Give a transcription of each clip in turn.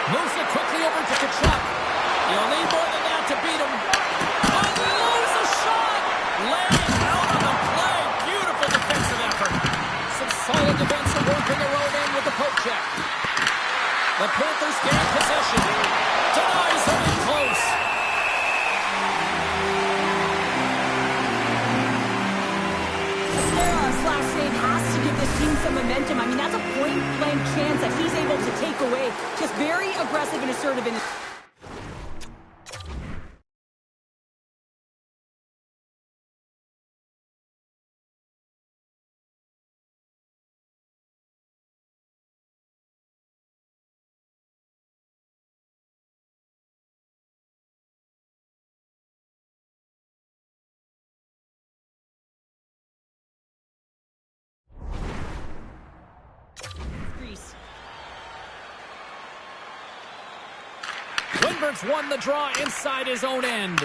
Moves it quickly over to Kachuk. You'll need more than that to beat him. Unloads a shot. Laying out on the play. Beautiful defensive effort. Some solid defensive work in their own end with the poke check. The Panthers gain possession. Denies them in close. Last save has to give this team some momentum. I mean, that's a point-blank chance that he's able to take away. Just very aggressive and assertive in his... Windberg's won the draw inside his own end.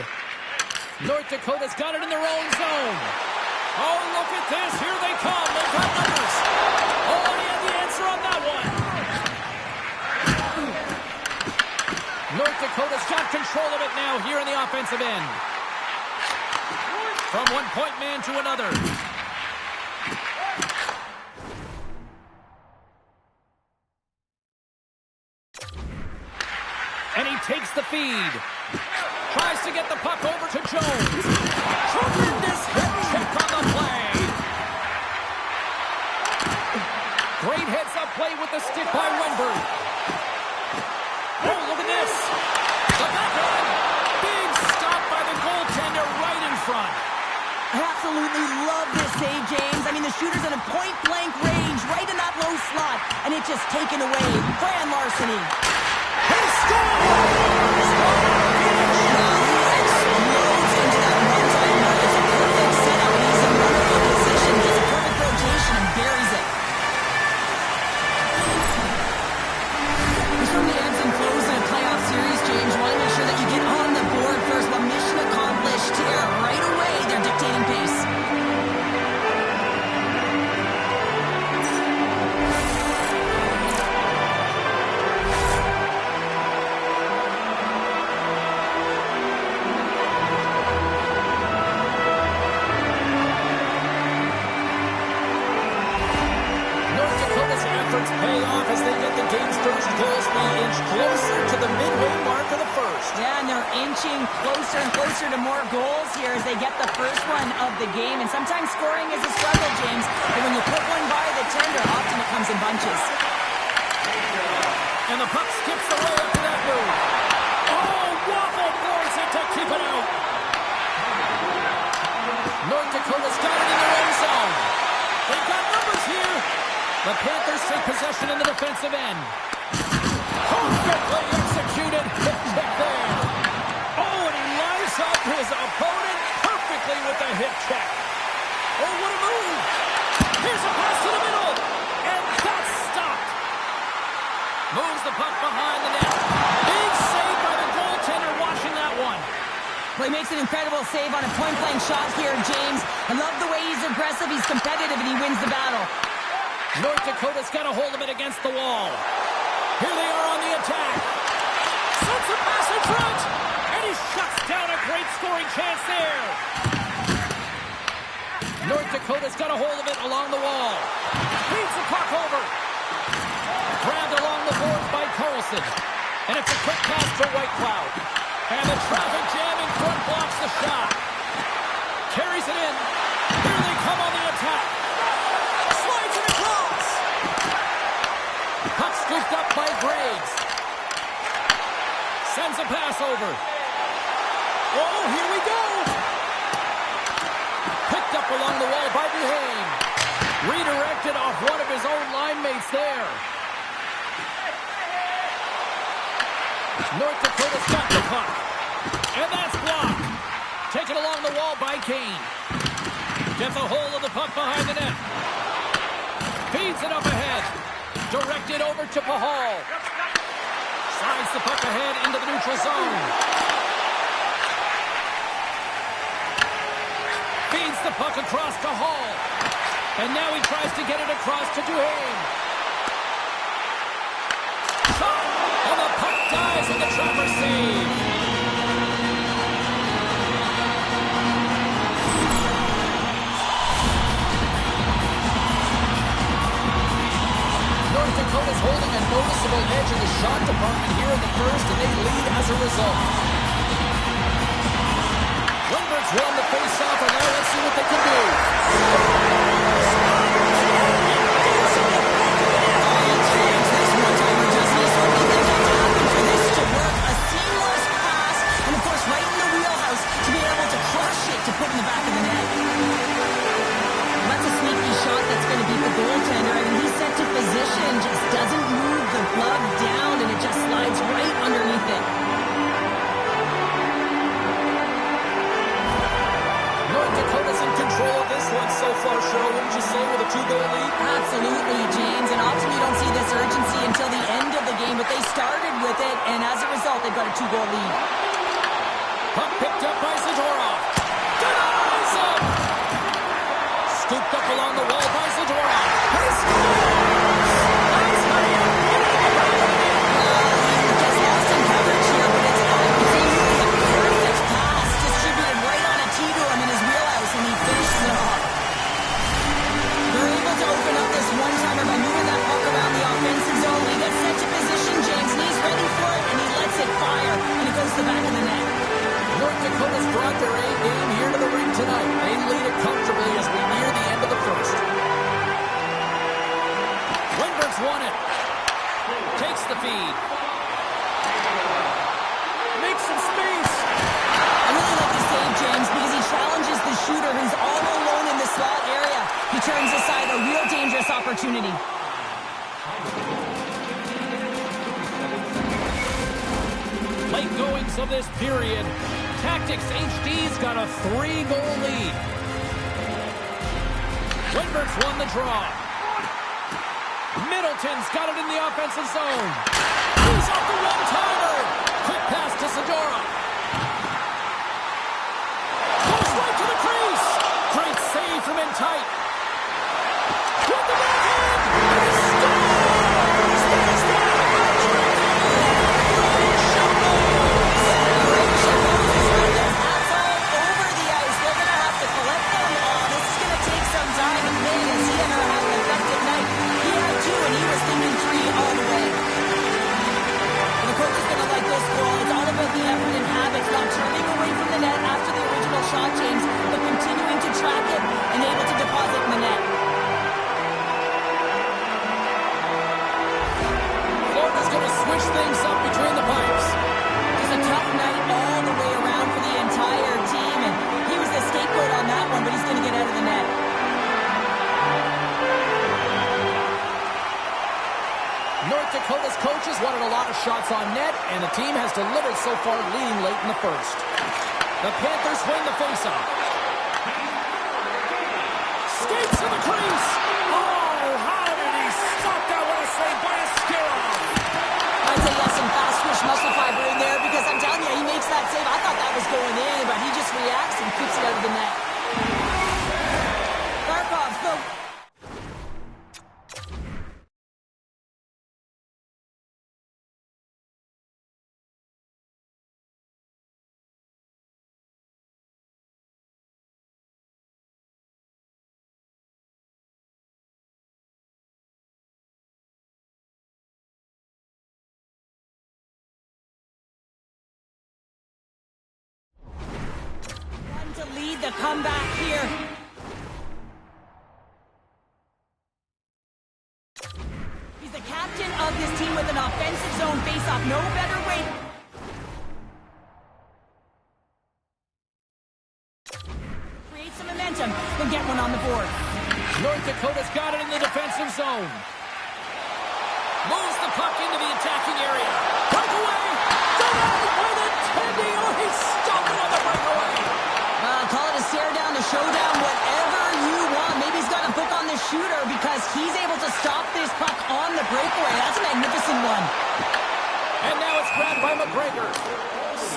North Dakota's got it in their own zone. Oh, look at this. Here they come. They've got numbers. Oh, he had the answer on that one. North Dakota's got control of it now here in the offensive end. From one point man to another. And he takes the feed. Tries to get the puck over to Jones. Tremendous hip check on the play. Great heads-up play with the stick by Windberg. Oh, look at this. The backhand. Big stop by the goaltender right in front. I absolutely love this save, James. I mean, the shooter's in a point-blank range right in that low slot, and it's just taken away. Fran Larceny. He scores! Explodes into that one-time mark. It's a perfect setup. He's in wonderful position. Gets a perfect rotation and buries it. It's from the ebbs and flows in a playoff series, James. You want to make sure that you get on the board first. But mission accomplished here. Right away, they're dictating pace. Pay off as they get the game's first goals be inched closer to the midway mark of the first. Yeah, and they're inching closer and closer to more goals here as they get the first one of the game. And sometimes scoring is a struggle, James. But when you put one by the tender, often it comes in bunches. And the puck skips the way up to that move. Oh, Waffle force it to keep it out. North Dakota's got it in their own zone. They've got numbers here. The Panthers take possession in the defensive end. Perfectly executed hip check there. Oh, and he lines up his opponent perfectly with the hip check. Oh, what a move. Here's a pass to the middle. And that's stopped. Moves the puck behind the net. Big save by the goaltender watching that one. Well, he makes an incredible save on a point-blank shot here, James. I love the way he's aggressive, he's competitive, and he wins the battle. North Dakota's got a hold of it against the wall. Here they are on the attack. Sends a pass in front. And he shuts down a great scoring chance there. North Dakota's got a hold of it along the wall. Feeds the puck over. Grabbed along the boards by Carlson. And it's a quick pass to White Cloud. And the traffic jam in front blocks the shot. Carries it in. Here they come on the attack. Slides it across. Puck scooped up by Graves. Sends a pass over. Oh, here we go. Picked up along the wall by Duhane. Redirected off one of his own line mates there. North Dakota's got the puck. And that's blocked. Taken along the wall by Kane. Gets a hold of the puck behind the net. Feeds it up ahead. Directed over to Pahal. Slides the puck ahead into the neutral zone. Feeds the puck across to Hall. And now he tries to get it across to Duhane. Shot! And the puck noticeable edge in the shot department here in the first, and they lead as a result. Lindbergh's won the face-off, and now let's see what they can do. This one-timer just needs something like that to happen for this to work. A seamless pass, and of course right in the wheelhouse to be able to crush it to put in the back of the net. That's a sneaky shot that's going to beat the goaltender. I mean, he's set to position, just doesn't move the glove down, and it just slides right underneath it. North Dakota's in control of this one so far, Cheryl, wouldn't you say, with a 2-goal lead? Absolutely, James, and often you don't see this urgency until the end of the game, but they started with it, and as a result, they've got a 2-goal lead. Puck picked up by Zadorov. Denies him! Scooped up along the wall by Zadorov. He scores! Nice hurry up! Just lost in coverage here, but it's absolutely a perfect pass distributed right on a tee to him in his wheelhouse, and he finishes it off. They're able to open up this one-timer by moving that puck around the offensive zone. He gets set to position, James, and he's ready for it, and he lets it fire, and it goes to the back of the net. North Dakota's brought their A game here to the ring tonight. They lead it comfortably as we near the end of the first. Lindbergh's won it. Takes the feed. Makes some space. I really like the save, James, because he challenges the shooter who's all alone in the slot area. He turns aside a real dangerous opportunity. Late goings of this period. Tactics HD's got a 3-goal lead. Lindbergh's won the draw. Middleton's got it in the offensive zone. He's off the one-timer. Quick pass to Zadorov. Goes right to the crease. Great save from in tight. With the backhand. He scores! There's the shot, James, but continuing to track it and able to deposit in the net. Florida's going to switch things up between the pipes. It was a tough night all the way around for the entire team, and he was the scapegoat on that one, but he's going to get out of the net. North Dakota's coaches wanted a lot of shots on net, and the team has delivered so far, leading late in the first. The Panthers win the faceoff. Skates to the crease. Oh, how did he stop that? What a save by Askarov. I'd say yes, some fast twitch muscle fiber in there, because I'm telling you, he makes that save. I thought that was going in, but he just reacts and keeps it out of the net. Barkov, though. To lead the comeback here. He's the captain of this team with an offensive zone face-off. No better way. Create some momentum and get one on the board. North Dakota's got it in the defensive zone. Moves the puck into the attacking area. Breakaway! Denied with intending. Oh, he stopped it on the breakaway. Call it a stare down, a showdown, whatever you want. Maybe he's got a book on the shooter because he's able to stop this puck on the breakaway. That's a magnificent one. And now it's grabbed by McGregor.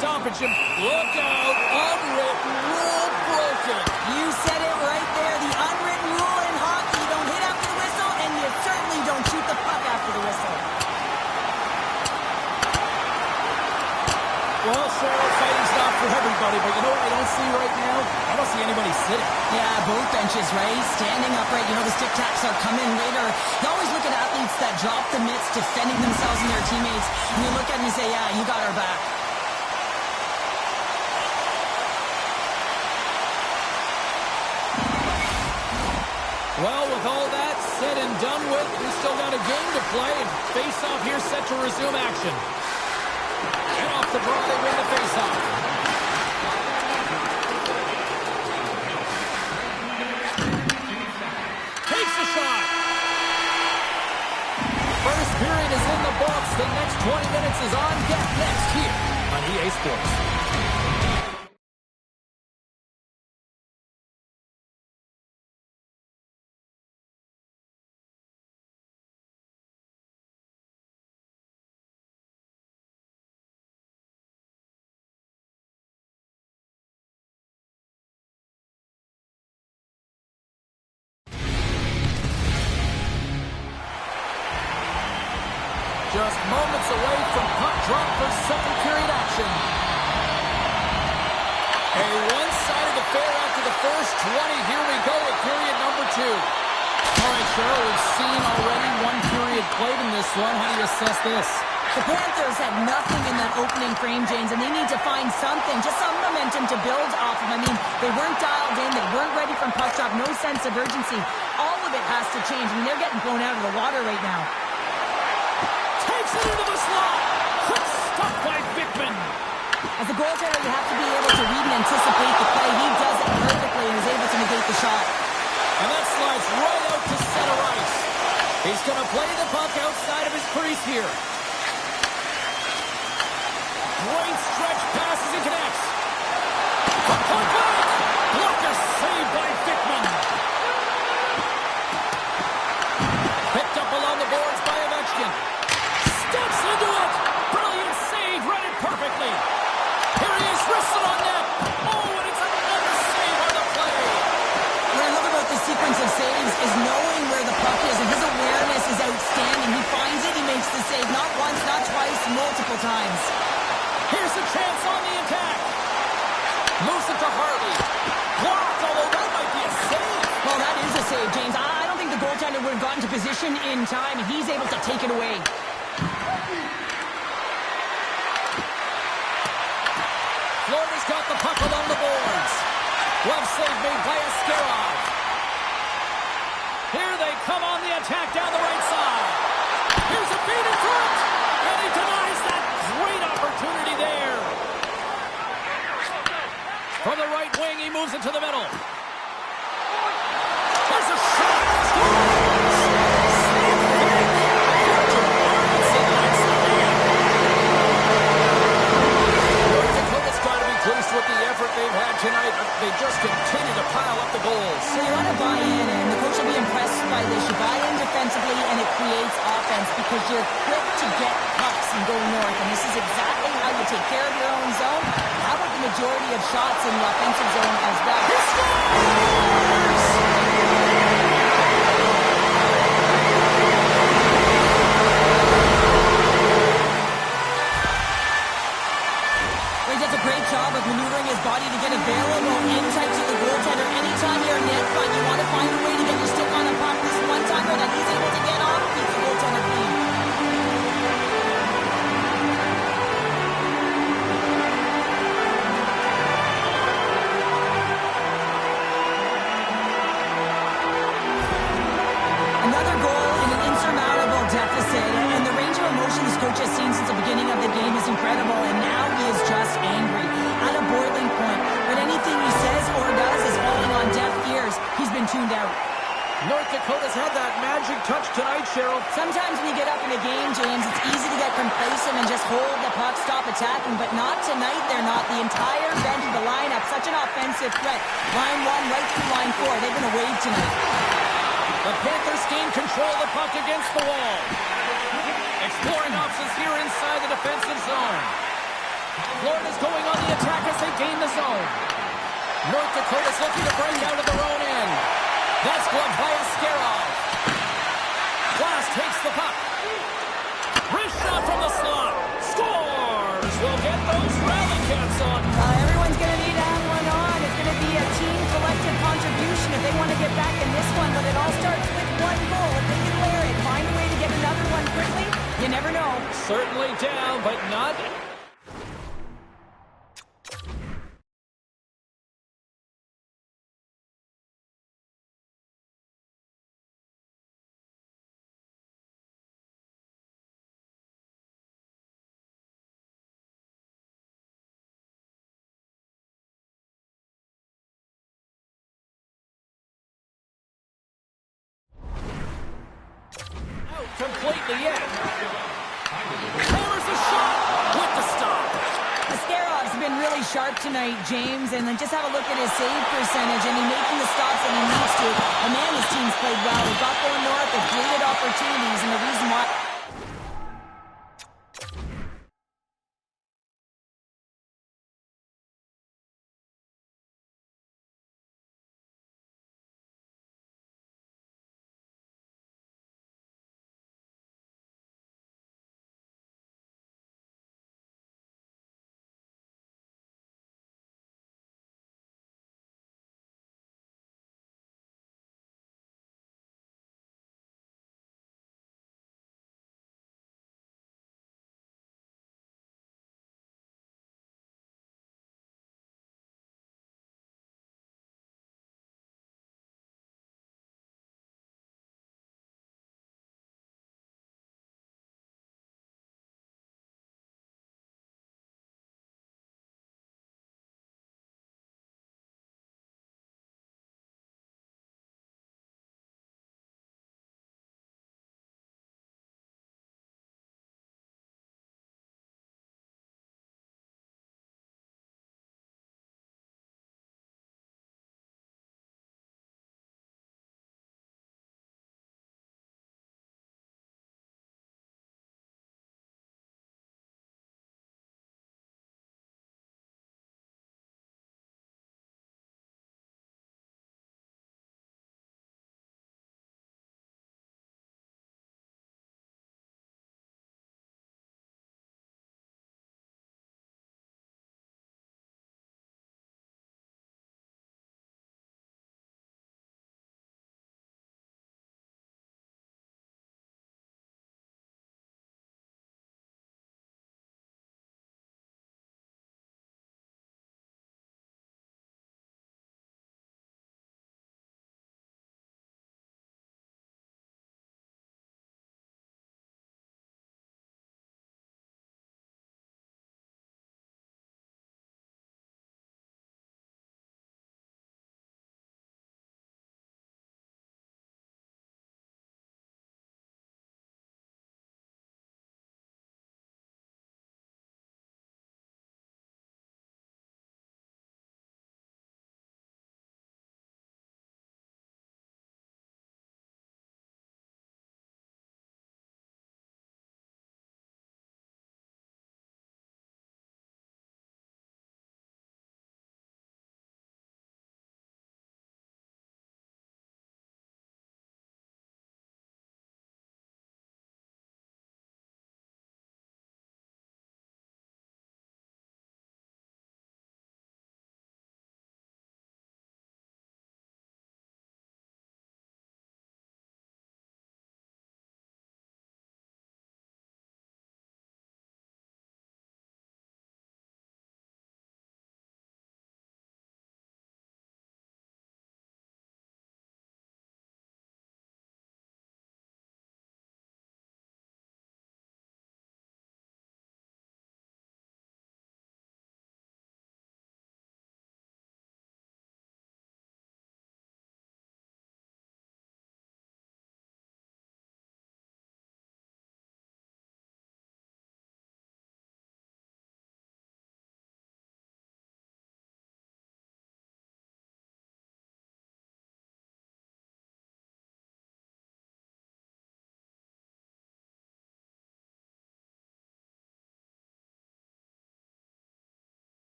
Stoppage him. Look out. Unwritten rule broken. You said it right there. The unwritten rule in hockey. You don't hit after the whistle, and you certainly don't shoot the puck after the whistle. Well, Cheryl, fighting's not for everybody, but you know what I don't see right now? I don't see anybody sitting. Yeah, both benches, right? Standing upright. You know, the stick taps are coming later. You always look at athletes that drop the mitts, defending themselves and their teammates, and you look at them and say, yeah, you got our back. Well, with all that said and done with, we still got a game to play, and face-off here set to resume action. And off the draw, they win the face-off. Takes a shot. First period is in the books. The next 20 minutes is on deck next here on EA Sports. Just moments away from puck drop for second period action. A one-sided affair after the first 20. Here we go with period number 2. All right, Cheryl, we've seen already one period played in this one. How do you assess this? The Panthers had nothing in that opening frame, James, and they need to find something, just some momentum to build off of. I mean, they weren't dialed in. They weren't ready from puck drop. No sense of urgency. All of it has to change. I mean, they're getting blown out of the water right now. Takes it into the slot. Quick stop by Bickman. As a goaltender, you have to be able to read and anticipate the play. He does it perfectly and is able to negate the shot. And that slides right out to center ice. He's going to play the puck outside of his crease here. Great stretch pass as he connects. The puck back. Blocker saved by Bickman. Picked up along the boards by Ovechkin. Steps into it. Brilliant save. Read it perfectly. Here he is, wristed on net. Oh, and it's another save on the play. What I love about this sequence of saves is knowing where the puck is, and his awareness is outstanding. He finds it, he makes the save not once, not twice, multiple times. Here's a chance on the attack. Moves it to Harley. Blocked, although that might be a save. Well, that is a save, James. I don't think the goaltender would have gotten to position in time, and he's able to take it away. Florida's got the puck along the boards. Glove save made by Askarov. Here they come on the attack down the right side. Here's a feed in front. And he denies that great opportunity there. From the right wing, he moves it to the middle. There's a shot. North Dakota's got to be pleased with the effort they've had tonight. They just continue to pile up the goals. So you want to buy in, and the coach will be impressed by this. You buy in defensively, and it creates offense because you're quick to get pucks and go north. And this is exactly how you take care of your own zone. How about the majority of shots in the offensive zone as well? He scores! He does a great job of maneuvering his body to get available in tight to the goaltender. Anytime you're net front, you want to find a way to get your stick on the puck. This one timer that he's able to get off keeps the goaltender clean. Another goal in an insurmountable deficit, and the range of emotion this coach has seen since the beginning of the game is incredible, and now he is just angry, at a boiling point. But anything he says or does is falling on deaf ears. He's been tuned out. North Dakota's had that magic touch tonight, Cheryl. Sometimes when you get up in a game, James, it's easy to get complacent and just hold the puck, stop attacking, but not tonight. They're not. The entire bench of the lineup, such an offensive threat. Line 1 right through line 4. They're going to wave tonight. The Panthers gain control of the puck against the wall. Exploring options here inside the defensive zone. Florida's going on the attack as they gain the zone. North Dakota's looking to break out of their own end. That's gloved by Askarov. Glass takes the puck. Wrist shot from the slot. Scores! We'll get those rally caps on. Everyone contribution if they want to get back in this one, but it all starts with one goal. If they can layer it, find a way to get another one quickly, you never know. Certainly down, but not... out completely yet. Hammers the shot with the stop. Maskarov's been really sharp tonight, James, and then just have a look at his save percentage, and he's making the stops that he needs to. And man, this team's played well. They got going north, they've created opportunities, and the reason why...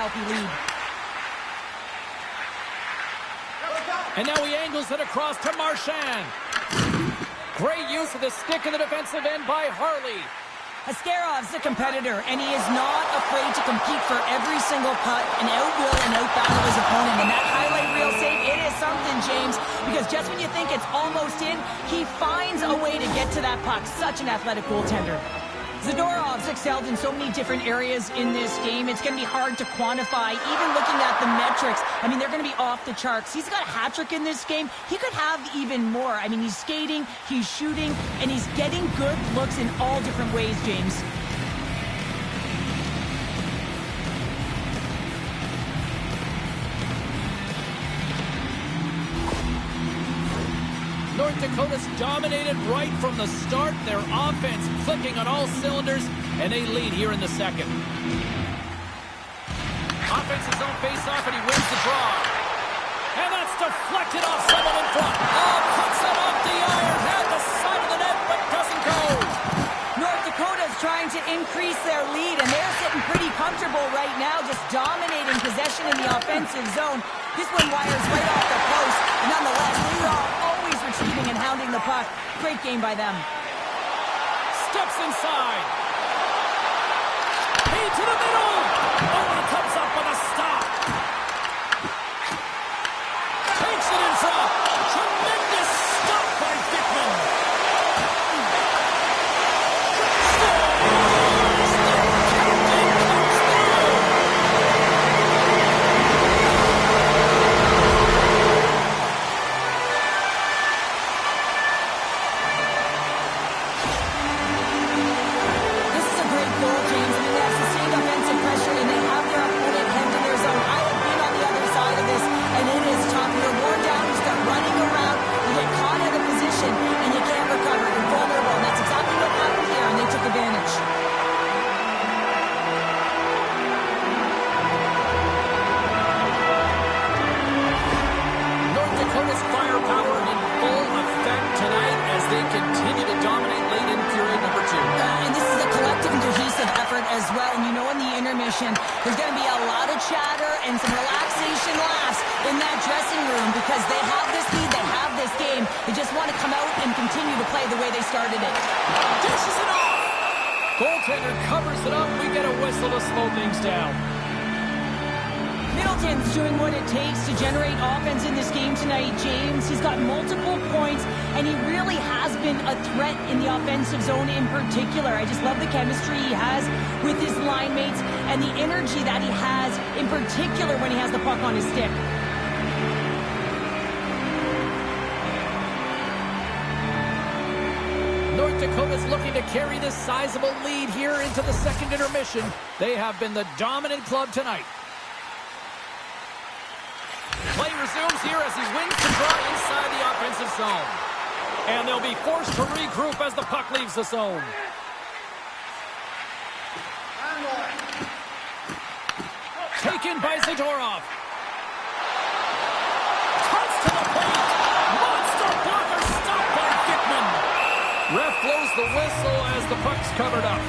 healthy lead. And now he angles it across to Marchand. Great use of the stick in the defensive end by Harley. Ascarov's a competitor, and he is not afraid to compete for every single putt and outwill and outbattle his opponent. And that highlight reel save, it is something, James, because just when you think it's almost in, he finds a way to get to that puck. Such an athletic goaltender. Zadorov's excelled in so many different areas in this game. It's going to be hard to quantify, even looking at the metrics. I mean, they're going to be off the charts. He's got a hat trick in this game. He could have even more. I mean, he's skating, he's shooting, and he's getting good looks in all different ways, James. North Dakota's dominated right from the start. Their offense clicking on all cylinders, and they lead here in the second. Offensive zone face-off, and he wins the draw. And that's deflected off someone in front. Oh, puts it off the iron. Had the side of the net, but doesn't go. North Dakota's trying to increase their lead, and they're sitting pretty comfortable right now, just dominating possession in the offensive zone. This one wires right off the post, and nonetheless, they are always retrieving and hounding the puck. Great game by them. Steps inside. Feed to the middle. Oh, he comes up with a stop. Takes it in front. Tremendous stop by Dickman. There's going to be a lot of chatter and some relaxation laughs in that dressing room because they have this lead, they have this game. They just want to come out and continue to play the way they started it. Dishes it off! Goaltender covers it up. We get a whistle to slow things down. Middleton's doing what it takes to generate offense in this game tonight, James. He's got multiple points, and he really has been a threat in the offensive zone in particular. I just love the chemistry he has with his line mates and the energy that he has, in particular when he has the puck on his stick. North Dakota's looking to carry this sizable lead here into the second intermission. They have been the dominant club tonight. Play resumes here as he wins the draw inside the offensive zone. And they'll be forced to regroup as the puck leaves the zone. Taken by Zadorov. Cuts to the plate. Monster blocker stopped by Dickman. Ref blows the whistle as the puck's covered up.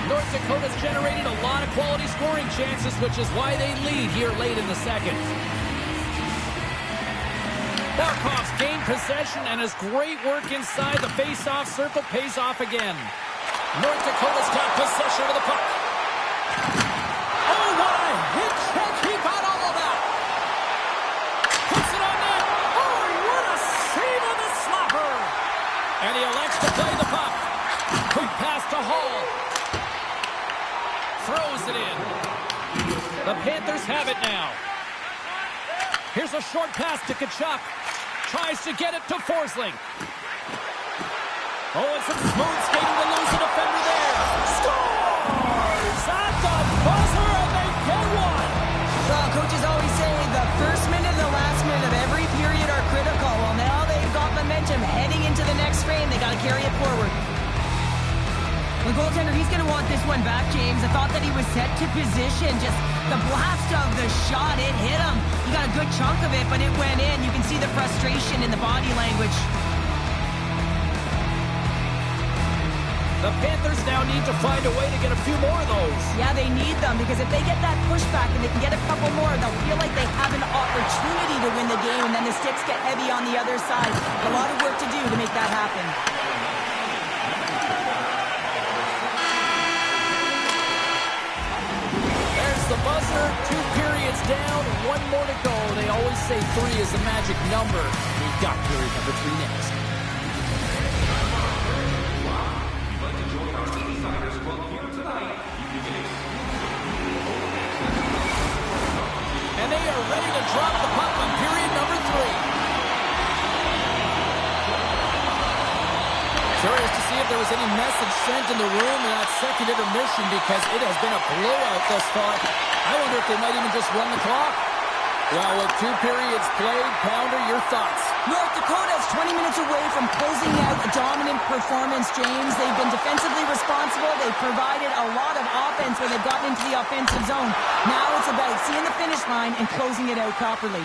North Dakota's generated a lot of quality scoring chances, which is why they lead here late in the second. Barkov's gained possession, and his great work inside the face-off circle pays off again. North Dakota's got possession of the puck. Oh, what a hit check. He got all of that. Puts it on net. Oh, what a save on the slapper. And he elects to play the puck. Quick pass to Hall. Throws it in. The Panthers have it now. Here's a short pass to Tkachuk. Tries to get it to Forsling. Oh, and some smooth skating to lose the defender there. Scores at the buzzer, and they get one. Well, coaches always say the first minute and the last minute of every period are critical. Well, now they've got momentum heading into the next frame. They got to carry it forward. The goaltender, he's going to want this one back, James. I thought that he was set to position. Just the blast of the shot, it hit him. He got a good chunk of it, but it went in. You can see the frustration in the body language. The Panthers now need to find a way to get a few more of those. Yeah, they need them because if they get that pushback and they can get a couple more, they'll feel like they have an opportunity to win the game, and then the sticks get heavy on the other side. A lot of work to do to make that happen. There's the buzzer. 2 periods down, 1 more to go. They always say 3 is the magic number. We've got period number 3 next. And they are ready to drop the puck on period number 3. Curious to see if there was any message sent in the room in that second intermission because it has been a blowout thus far. I wonder if they might even just run the clock. Well, with 2 periods played, Pounder, your thoughts? North Dakota is 20 minutes away from closing out a dominant performance, James. They've been defensively responsible. They've provided a lot of offense when they've gotten into the offensive zone. Now it's about seeing the finish line and closing it out properly.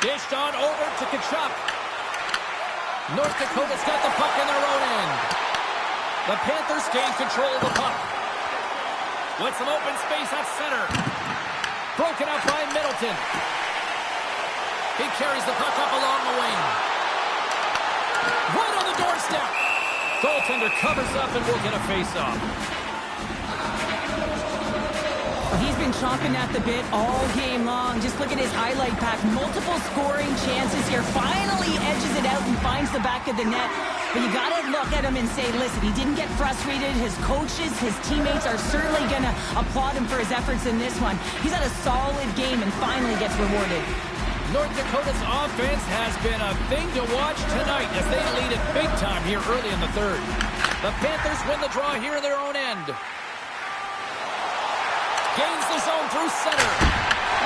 Dished on over to Kachuk. North Dakota's got the puck in their own end. The Panthers gain control of the puck. With some open space at center. Broken up by Middleton. He carries the puck up along the wing. Right on the doorstep. Goaltender covers up and will get a face-off. He's been chomping at the bit all game long. Just look at his highlight pack. Multiple scoring chances here. Finally edges it out and finds the back of the net. But you got to look at him and say, listen, he didn't get frustrated. His coaches, his teammates are certainly going to applaud him for his efforts in this one. He's had a solid game and finally gets rewarded. North Dakota's offense has been a thing to watch tonight as they lead it big time here early in the third. The Panthers win the draw here in their own end. Gains the zone through center.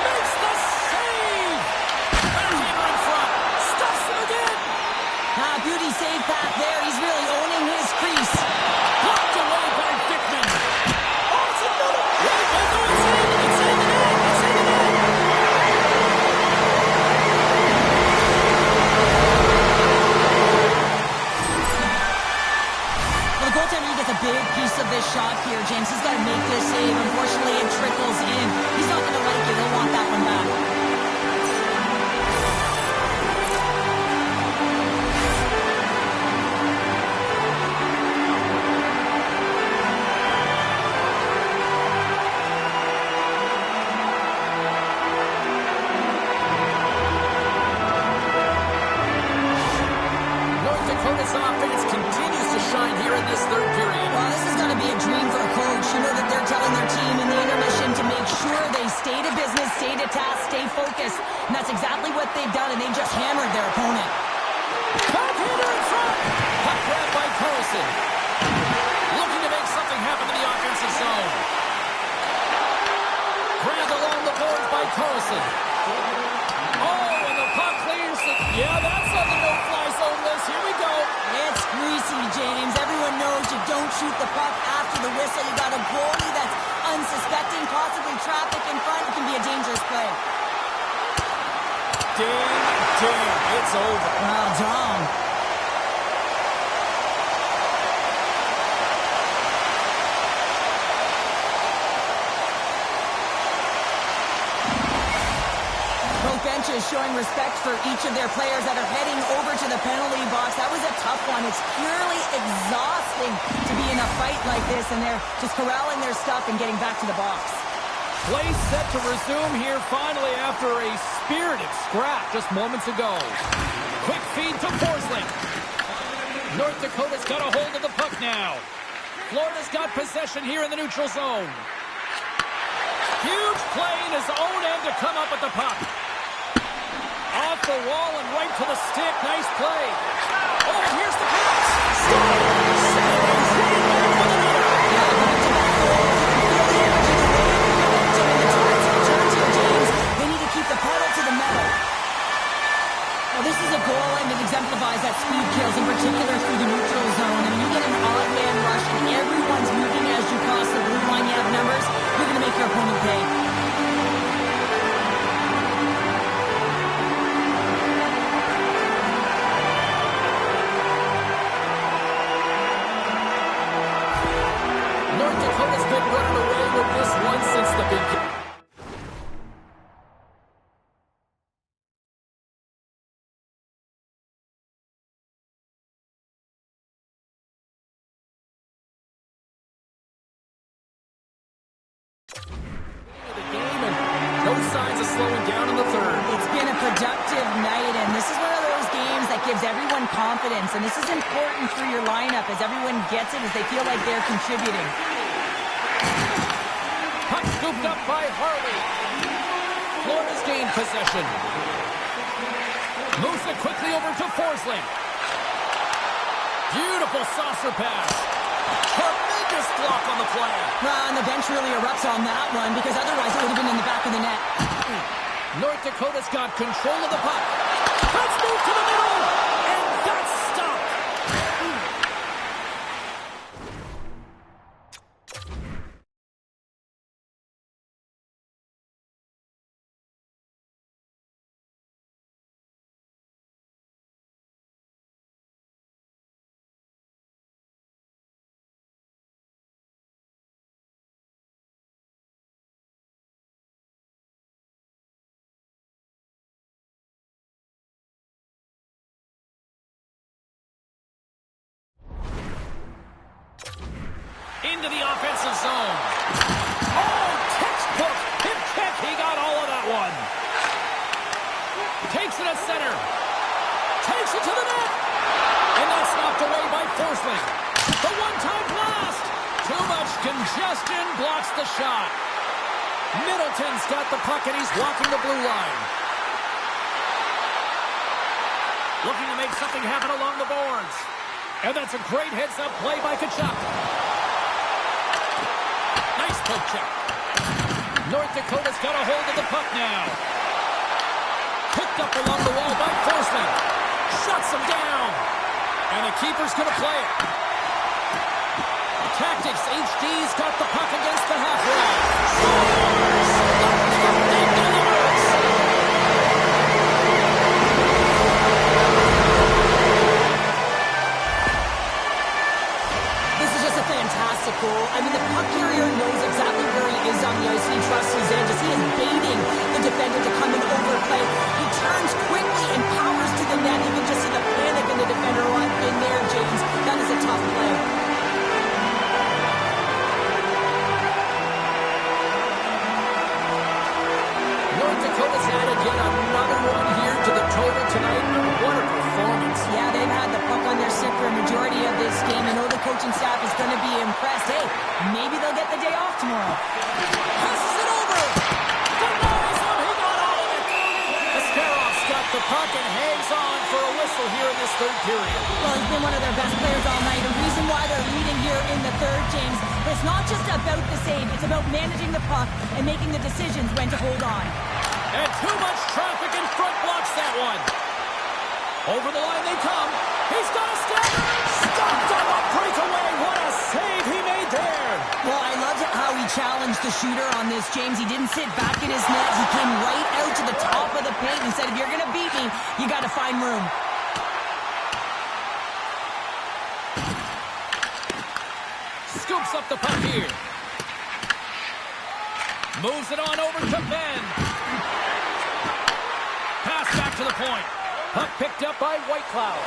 Makes the save! Goaltender in front. Stuffs him again. Beauty save path there. He's really owning his crease. Blocked away by Dickman. Oh, it's another. Wait, no, it's in. It's in the net. It's in the net. Well, the goaltender gets a big piece of this shot here, James. He's got to make this save. Unfortunately, it trickles in. He's not going to like it. He'll want that one back. Dakota's offense continues to shine here in this third period. Well, this is going to be a dream for a coach. You know that they're telling their team in the intermission to make sure they stay to business, stay to task, stay focused. And that's exactly what they've done, and they just hammered their opponent. Goaltender in front. Puck grab by Carlson. Looking to make something happen in the offensive zone. Grabbed along the boards by Carlson. Oh, and the puck clears it. Yeah, that's on the no-fly zone list. Here we go. It's greasy, James. Everyone knows you don't shoot the puck after the whistle. You got a goalie that's unsuspecting, possibly traffic in front. It can be a dangerous play. Ding, ding. It's over. Well done. Both benches showing respect for each of their players that are heading over to the penalty box. That was a tough one. It's purely exhausting to be in a fight like this, and they're just corralling their stuff and getting back to the box. Play set to resume here finally after a spirited scrap just moments ago. Quick feed to Forsling. North Dakota's got a hold of the puck now. Florida's got possession here in the neutral zone. Huge play in his own end to come up with the puck. Off the wall and right to the stick. Nice play. Oh, and here's the pass. They need to keep the pedal to the metal. Well, this is a goal, and it exemplifies that speed kills, in particular through the neutral zone. And when you get an odd man rush and everyone's moving as you cross the blue line, you have numbers, you're going to make your opponent pay. slowing down in the third. It's been a productive night, and this is one of those games that gives everyone confidence, and this is important for your lineup as everyone gets it, as they feel like they're contributing. Puck scooped up by Harley. Florida's gained possession. Moves it quickly over to Forsling. Beautiful saucer pass. Tremendous block on the play. And the bench really erupts on that one, because otherwise it would have been in the back of the net. North Dakota's got control of the puck. Let's move to the middle, and that's stopped. Into the offensive zone. Oh, textbook hip check. He got all of that one. Takes it at center. Takes it to the net. And that's knocked away by Forsling. The one-time blast. Too much congestion blocks the shot. Middleton's got the puck, and he's walking the blue line. Looking to make something happen along the boards. And that's a great heads-up play by Tkachuk. Nice poke check. North Dakota's got a hold of the puck now. Picked up along the wall by Forsling. Shuts him down. And the keeper's going to play it. Tactics HD's got the puck against the half wall. Scores! The captain delivers! This is just a fantastic goal. I mean, the puck carrier knows exactly where he is on the ice, and he trusts his edge as he is baiting the defender to come and overplay. He turns quickly and powers to the net. You can just see the panic in the defender in there, James. That is a tough play. North Dakota's added yet another one here to the total tonight. What a performance. Yeah, they've had the puck on their stick for a majority of this game. You know the coaching staff is going to be impressed. Hey, maybe they'll get the day off tomorrow. Passes it over. Denies him. He got all of it. Ascaroff's got the puck and hangs on for a whistle here in this third period. Well, he's been one of their best players all night. The reason why they're leading here in the third, James, but it's not just about the save. It's about managing the puck and making the decisions when to hold on. And too much traffic in front blocks that one. Over the line they come. He's got a step. Stopped on the breakaway. What a save he made there. Well, I loved how he challenged the shooter on this, James. He didn't sit back in his net. He came right out to the top of the paint and said, if you're going to beat me, you got to find room. Scoops up the puck here. Moves it on over to Ben. Pass back to the point. Puck picked up by Whitecloud.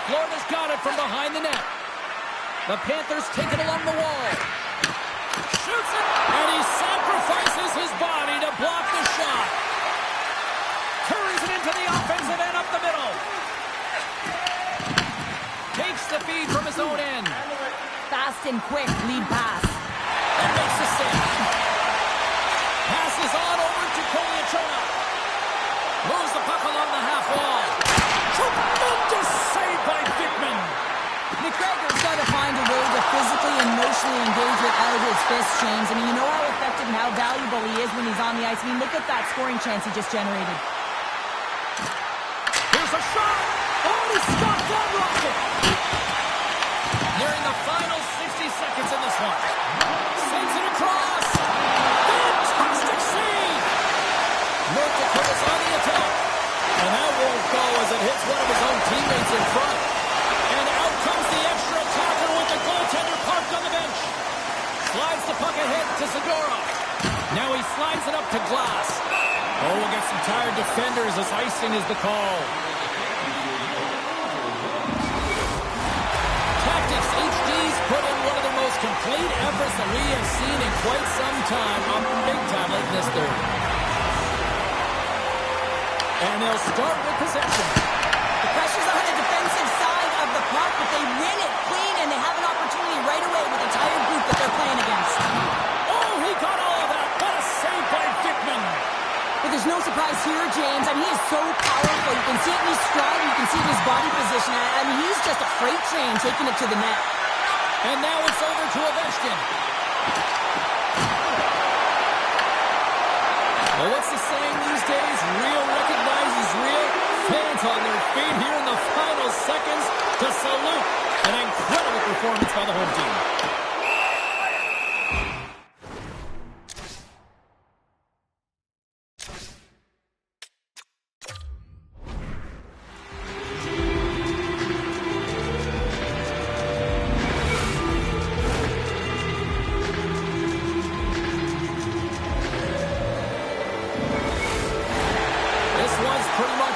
Florida's got it from behind the net. The Panthers take it along the wall. Shoots it, and he sacrifices his body to block the shot. Carries it into the offensive end up the middle. Takes the feed from his own end. Fast and quick lead pass. And makes the save. Passes on over to Koliachona. Moves the puck along the half wall. Tremendous save by Bickman. McGregor's got to find a way to physically and emotionally engage without his fists, James. I mean, you know how effective and how valuable he is when he's on the ice. I mean, look at that scoring chance he just generated. Here's a shot. Oh, he stopped that rocket. Nearing the final 60 seconds in this one. Sends it across. Fantastic save. North Dakota's on the attack. And that won't go as it hits one of his own teammates in front. And out comes the extra attacker with the goaltender parked on the bench. Slides the puck ahead to Zadorov. Now he slides it up to Glass. Oh, we'll get some tired defenders as icing is the call. Tactics HD's put in one of their most complete efforts that we have seen in quite some time, a big time like this third. And they'll start with possession. The pressure's on the defensive side of the puck, but they win it clean, and they have an opportunity right away with the tired group that they're playing against. Oh, he got all of that. What a save by Dickman. But there's no surprise here, James. I mean, he is so powerful. You can see it in his stride, you can see it in his body position. I mean, he's just a freight train taking it to the net. And now it's over to Ovechkin. Well, what's the saying these days? Real recognizes real. Fans on their feet here in the final seconds to salute an incredible performance by the home team.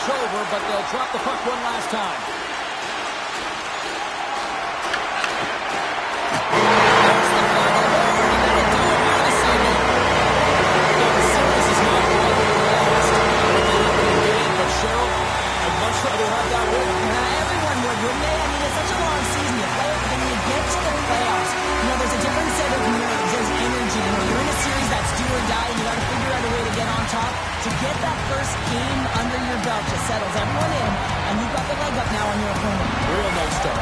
Over, but they'll drop the puck one last time. There's the final word, and that'll do it here this evening. The series is not quite lost with the opening game, but Cheryl, I'd much rather have that win. Everyone would, wouldn't they? I mean, it's such a long season. You play it, but then you get to the playoffs. You know, there's a different set of nerves. There's energy. You know, you're in a series that's do or die, and you got to figure out a way to get on top. To get that first game under your belt just settles everyone in, and you've got the leg up now on your opponent. Real no-star.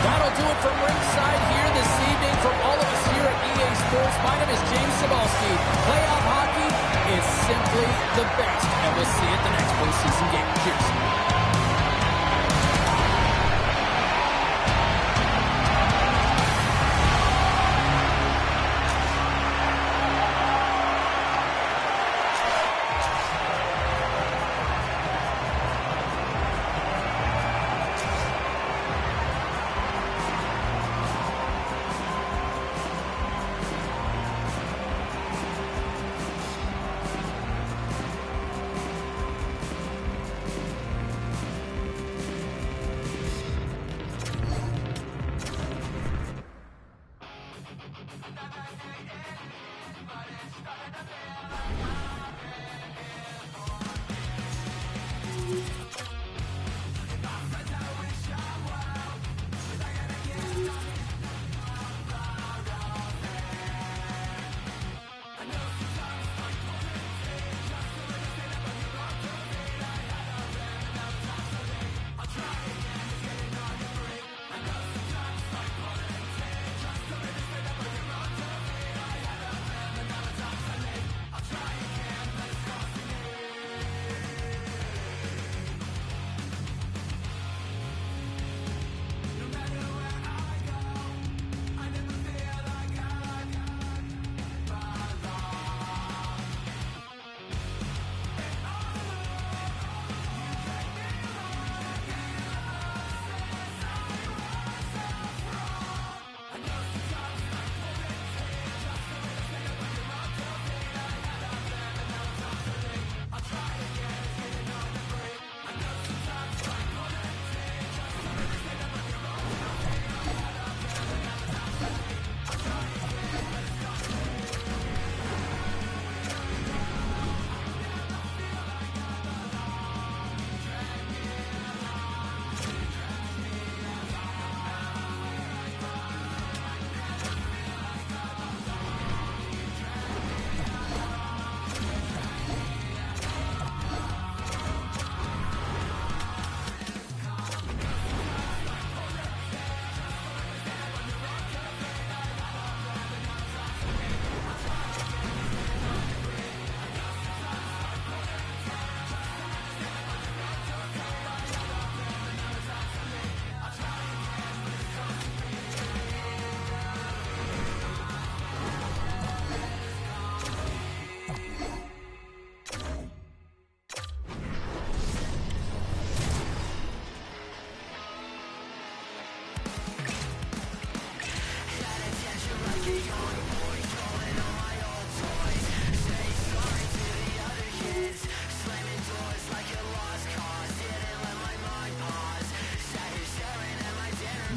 That'll do it from ringside here this evening. From all of us here at EA Sports, my name is James Cebulski. Playoff hockey is simply the best, and we'll see you at the next postseason game. Cheers.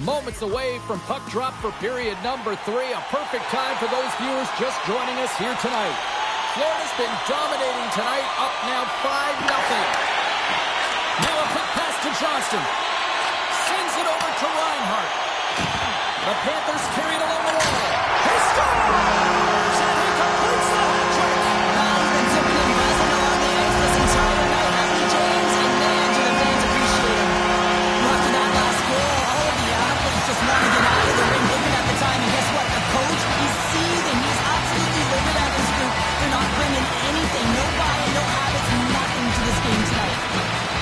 Moments away from puck drop for period number 3. A perfect time for those viewers just joining us here tonight. Florida's been dominating tonight, up now 5-0. Now a quick pass to Johnston. Sends it over to Reinhart. The Panthers carried along the wall. He scores! He completes the hat trick! He's been zipping and buzzing along the ice this entire night, hasn't he, James? And man, do the fans appreciate him. After that last goal, all of the athletes just want to get out of the ring looking at the time. And guess what? The coach, he's seething. He's absolutely livid at his group. They're not bringing anything. No buy-in, no habits, nothing to this game tonight.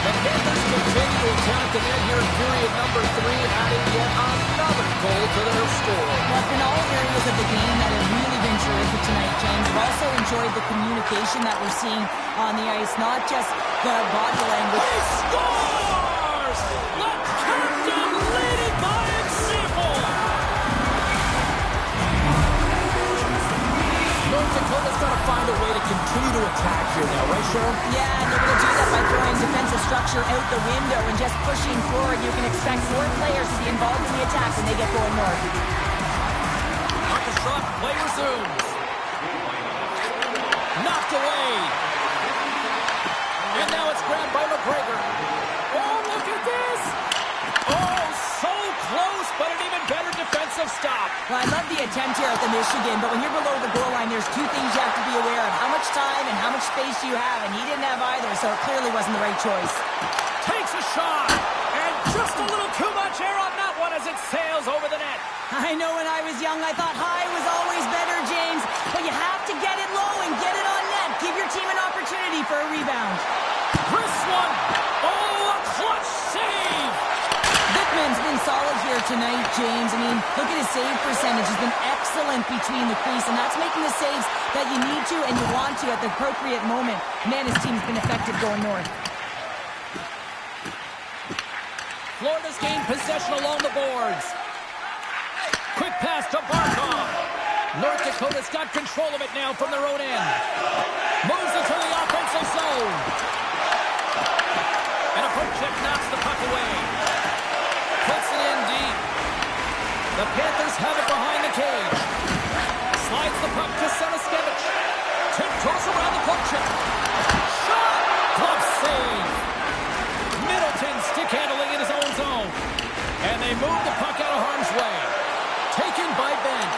The Panthers continue to attack the net here in period number 3, adding yet another goal to their score. Well, in all areas of the game that have really been terrific tonight, James. I've also enjoyed the communication that we're seeing on the ice, not just the body language. He scores! The captain leading by example! North Dakota's got to find a way to continue to attack here now, right, Cheryl? Yeah, and they're going to do that by throwing defensive structure out the window and just pushing forward. You can expect more players to be involved in the attack when they get going north. On the shot, play resumes. Knocked away. And now it's grabbed by McGregor. Oh, look at this! Oh, so close, but an even better defensive stop. Well, I love the attempt here at the Michigan, but when you're below the goal line, there's two things you have to be aware of. How much time and how much space you have, and he didn't have either, so it clearly wasn't the right choice. Takes a shot, and just a little too much air on that one as it sails over the net. I know when I was young, I thought high was always better, James, but you have to get it low and get it on net. Give your team an opportunity for a rebound. This one, oh, a clutch save! Bickman's been solid here tonight, James. I mean, look at his save percentage. He's been excellent between the crease, and that's making the saves that you need to and you want to at the appropriate moment. Man, his team's been effective going north. Florida's gained possession along the boards. Quick pass to Barkov. North Dakota's got control of it now from their own end. Moves it to the offensive zone. And a poke check knocks the puck away. Puts it in deep. The Panthers have it behind the cage. Slides the puck to Seniskevich. Tiptoes around the poke check. Shot! Glove save. Middleton stick handling in his own zone. And they move the puck out of harm's way. Taken by Ben.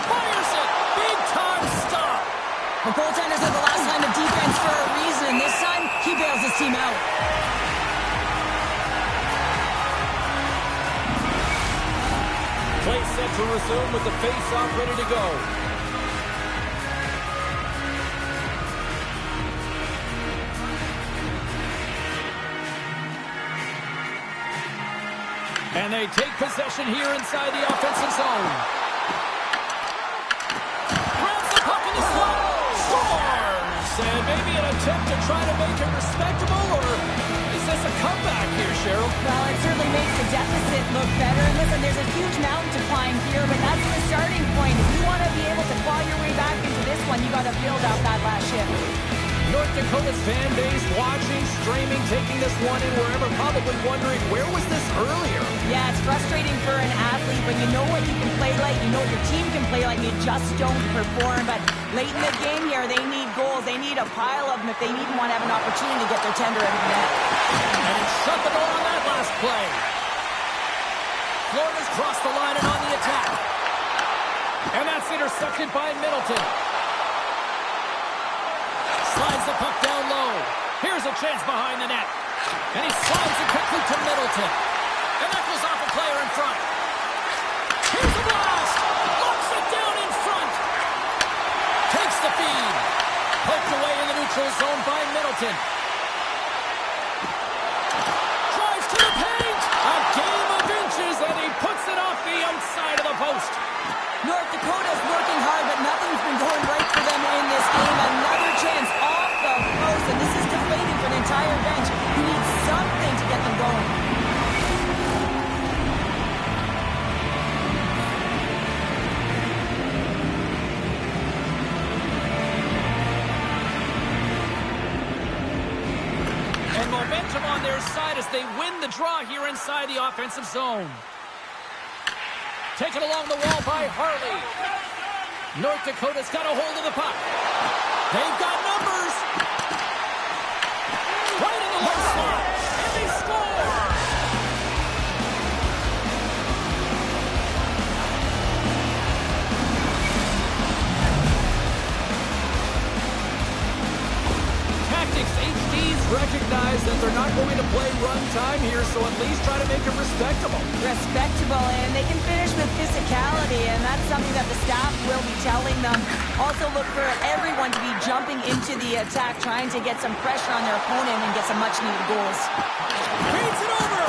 Fires it. Big time stop. The goaltender said the last line of defense for a reason. This time, he bails his team out. Play set to resume with the face-off ready to go. And they take possession here inside the offensive zone. Grabs the puck in the slot. Scores! And maybe an attempt to try to make it respectable, or is this a comeback here, Cheryl? Well, it certainly makes the deficit look better. And listen, there's a huge mountain to climb here, but that's the starting point. If you want to be able to claw your way back into this one, you got to build out that last shift. North Dakota's fan base watching, streaming, taking this one in wherever, probably wondering, where was this earlier? Yeah, it's frustrating for an athlete when you know what you can play like, you know what your team can play like, you just don't perform. But late in the game here, they need goals. They need a pile of them if they even want to have an opportunity to get their tender out of the net. And he shut the door on that last play. Florida's crossed the line and on the attack. And that's intercepted by Middleton. Slides the puck down low. Here's a chance behind the net. And he slides it quickly to Middleton. And that goes off a player in front. Here's the blast. Locks it down in front. Takes the feed. Poked away in the neutral zone by Middleton. Drives to the paint. A game of inches, and he puts it off the outside of the post. North Dakota's working hard, but nothing's been going right for them in this game. Another chance off the post, and this is deflating for the entire bench, who needs something to get them going. And momentum on their side as they win the draw here inside the offensive zone. Taken along the wall by Harley. North Dakota's got a hold of the puck. They've got numbers. Right in the low slot. And they score. Tactics HDs recognize that they're not going to play run time here, so at least try to make it respectable. Respectable, and they can finish with physicality, and that's something that the staff will be telling them. Also look for everyone to be jumping into the attack, trying to get some pressure on their opponent and get some much-needed goals. Feeds it over.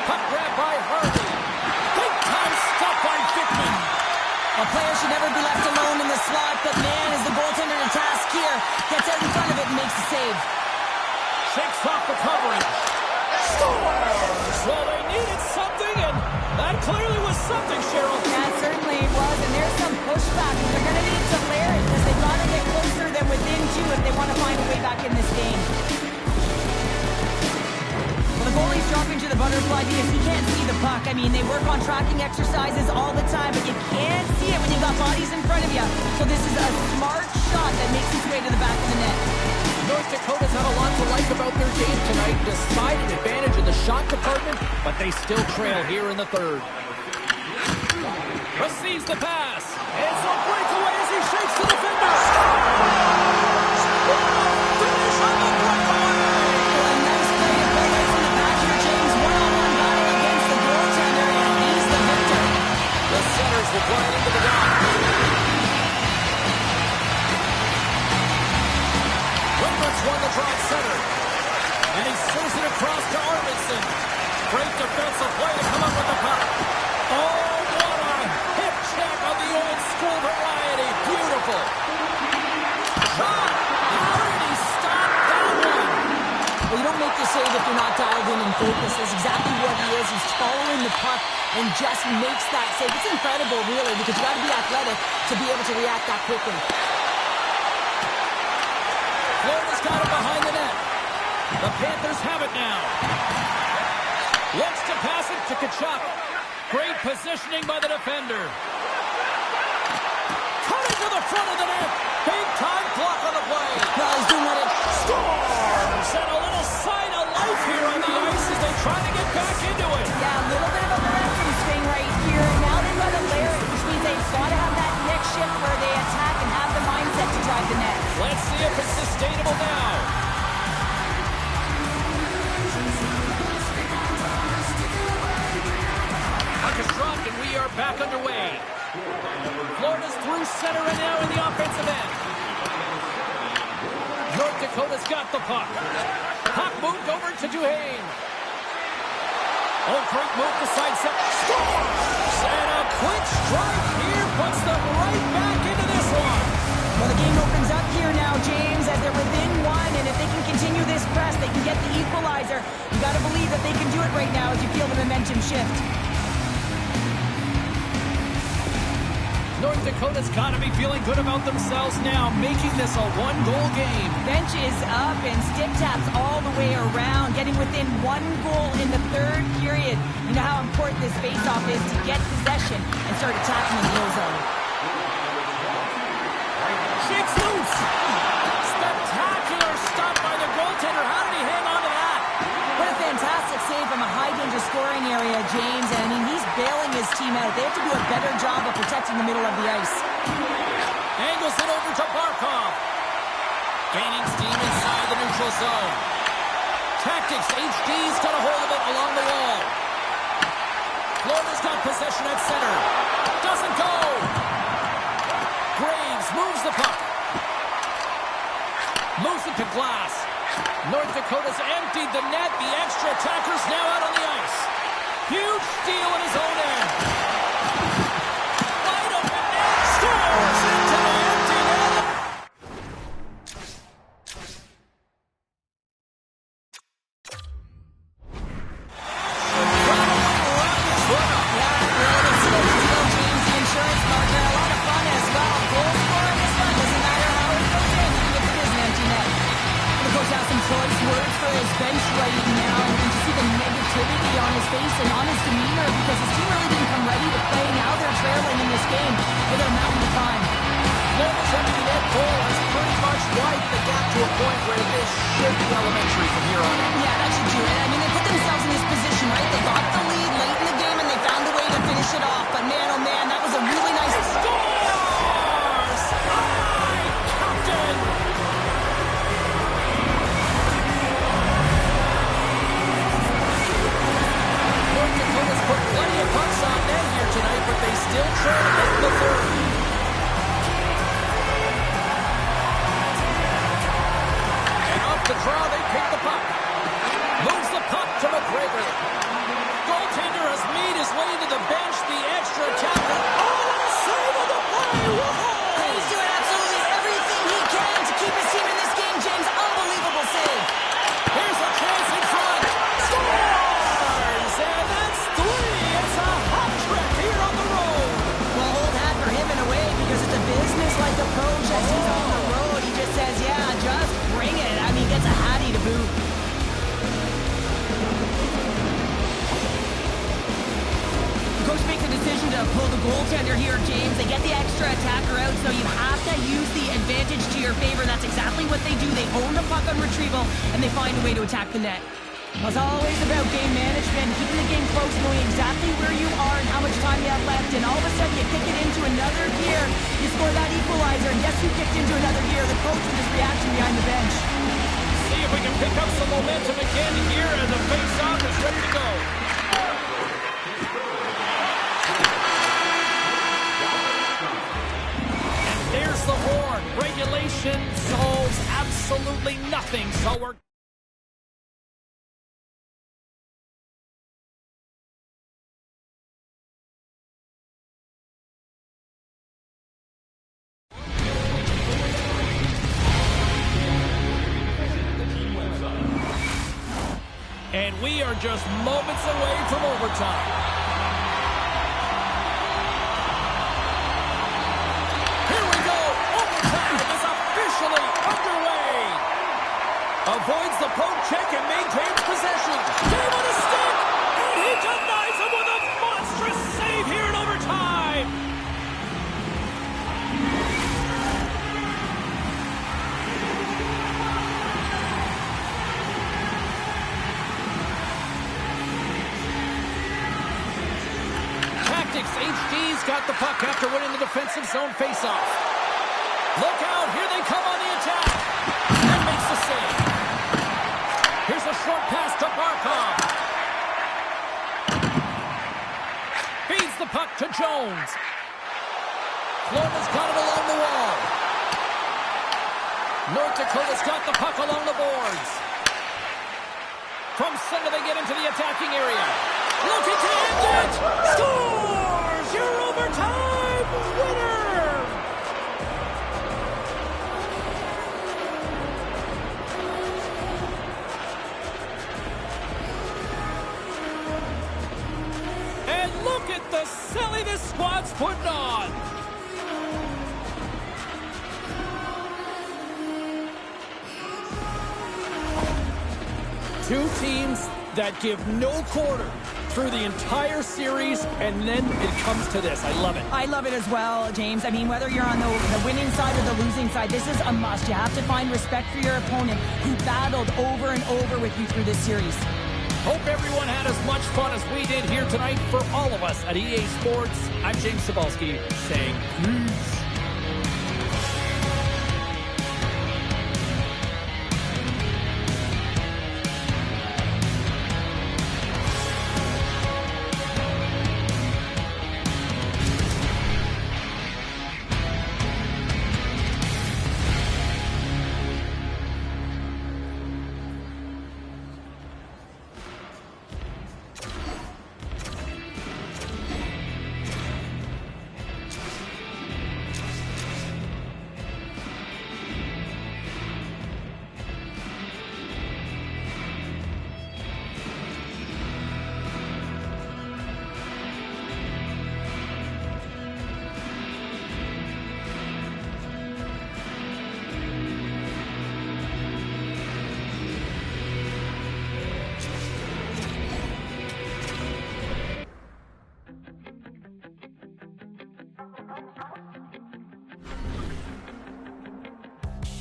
Puck grab by Harley. Big time stop by Fickman. A player should never be left alone in the slot, but man, is the goaltender to task here. Gets out in front of it and makes the save. Shakes off the coverage. Scores! Well, they needed something, and that clearly was something, Cheryl. Yeah, it certainly was, and there's some pushback. They're going to need to layer it because they've got to get closer than within two if they want to find a way back in this game. Well, the goalie's dropping to the butterfly because he can't see the puck. I mean, they work on tracking exercises all the time, but you can't see it when you've got bodies in front of you. So this is a smart shot that makes its way to the back of the net. North Dakota's had a lot to like about their game tonight. Decided advantage in the shot department, but they still trail here in the third. Receives the pass. It's a breakaway as he shakes the defender. Finish on the breakaway. A nice play to play right from the back here, James. One-on-one battle against the goaltender, and he's the victor. The centers will glide into the dock. Windman's won the draw center. And he serves it across to Arvidsson. Great defensive play to come up with the puck. Oh, what a hip check of the old school variety. Beautiful. Shot. How did he stop that one? Well, you don't make the save if you're not dialed in and focused. That's exactly what he is. He's following the puck and just makes that save. It's incredible, really, because you got to be athletic to be able to react that quickly. Florida's got it behind the net. The Panthers have it now. Looks to pass it to Tkachuk. Great positioning by the defender. Cutting to the front of the net. Big time block on the play. Well, he's doing what it Scores! And a little sign of life here on the ice as they try to get back into it. Yeah, a little bit of a momentum swing right here. Now they've got to layer it, which means they've got to have that next shift where they attack and have the mindset to drive the net. Let's see if it's sustainable now. Puck is dropped and we are back underway. Florida's through center and now in the offensive end. North Dakota's got the puck. Puck moved over to Duhane. Oh, great move to side set. Scores! And a quick strike here puts them right back into this one. Well, the game opens up here now, James, as they're within one, and if they can continue this press, they can get the equalizer. You got to believe that they can do it right now as you feel the momentum shift. North Dakota's got to be feeling good about themselves now, making this a one-goal game. Bench is up and stick taps all the way around, getting within one goal in the third period. You know how important this face-off is to get possession and start attacking in the goal zone. Shakes loose. Spectacular stop by the goaltender. How did he hang on to that? What a fantastic save from a high-danger scoring area, James. And I mean, he's bailing his team out. They have to do a better job of protecting the middle of the ice. Angles it over to Barkov. Gaining steam inside the neutral zone. Tactics, HD's got a hold of it along the wall. Florida's got possession at center. Doesn't go. Graves moves the puck. Moves it to glass. North Dakota's emptied the net. The extra attacker's now out on the ice. Huge steal in his own end. Wide open net. Scores into the empty net. Bench right now, and you see the negativity on his face and on his demeanor because his team really didn't come ready to game. They got a mountain to climb. Florida's empty net goal has pretty much widened the gap to a point where this should be elementary from here on in. Yeah, that should do it. I mean, they put themselves in this position, right? They got the lead late in the game, and they found a way to finish it off. But man, oh man, that was a really nice... Scores! Captain! North Dakota's put plenty of pucks on net here tonight, but they still trail late in the third. The draw, they pick the puck. Moves the puck to McGregor. Goaltender has made his way to the bench. The extra attacker. Oh, save of the play! Whoa! He's doing absolutely everything he can to keep his team in this game, James. Unbelievable save. Here's a chance in front. Scores! And that's three. It's a hot trick here on the road. Well, hold that for him in a way because it's a business-like approach as he's on the road. He just says, yeah, just bring it. I mean, gets a hattie to boot. The coach makes a decision to pull the goaltender here, James. They get the extra attacker out, so you have to use the advantage to your favor. That's exactly what they do. They own the puck on retrieval, and they find a way to attack the net. It's always about game management, keeping the game close, knowing exactly where you are and how much time you have left, and all of a sudden you kick it into another gear. You score that equalizer, and guess who kicked into another gear? The coach with his reaction behind the bench. See if we can pick up some momentum again here as the face-off is ready to go. And there's the horn. Regulation solves absolutely nothing, so we're... And we are just moments away from overtime. Here we go. Overtime is officially underway. Avoids the poke check and maintains possession. Game on a stick. And he denies him with a monstrous save here in overtime. HD's got the puck after winning the defensive zone faceoff. Look out, here they come on the attack. And makes the save. Here's a short pass to Barkov. Feeds the puck to Jones. Florida's got it along the wall. North Dakota's got the puck along the boards. From center they get into the attacking area. Looking to end it. Scores! Your overtime winner! And look at the silly this squad's putting on. Two teams that give no quarter through the entire series, and then it comes to this. I love it. I love it as well, James. I mean, whether you're on the winning side or the losing side, this is a must. You have to find respect for your opponent who battled over and over with you through this series. Hope everyone had as much fun as we did here tonight. For all of us at EA Sports, I'm James Cebulski saying peace.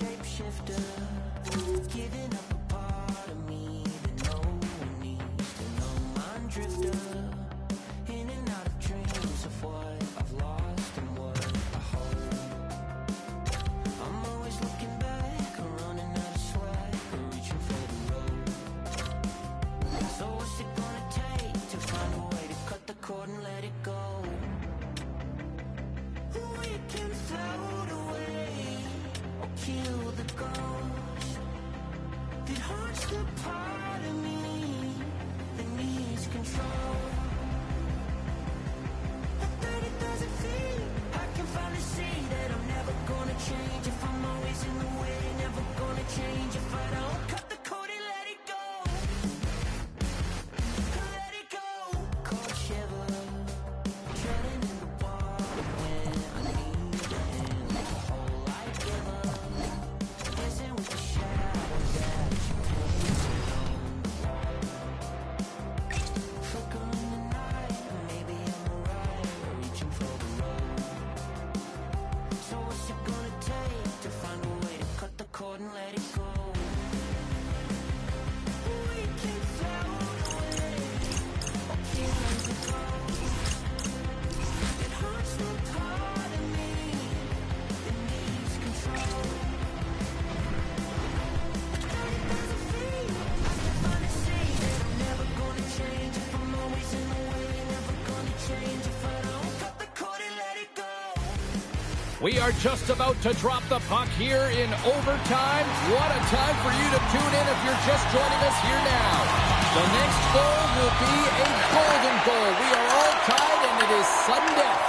shapeshifter, giving up a part of me that no one needs to know. Mind drifter, in and out of dreams of what I've lost and what I hold. I'm always looking back, running out of swag, reaching for the road. So what's it gonna take to find a way to cut the cord and let it go? We can float away or kill the ghost that haunts the part of me that needs control. At 30,000 feet, I can finally see that I'm never gonna change if I'm always in the way. Never gonna change if I don't cut the cord and let it go. Let it go. Cold shiver, treading in the water when I need a hand to hold like giver. Dancing with the shadows that you painted on the wall. Flickering the night, maybe I'm alright, reaching for the road. So what's it gonna take to find a way to cut the cord and let it go? We can float away or kill the ghost that haunts the part of me that needs control. 30,000 feet, I can finally see that I'm never gonna change if I'm always in the way. Never gonna change if I don't cut the cord and let it go. We are just about to drop the puck here in overtime. What a time for you to tune in if you're just joining us here now. The next goal will be a golden goal. We are all tied, and it is sudden death.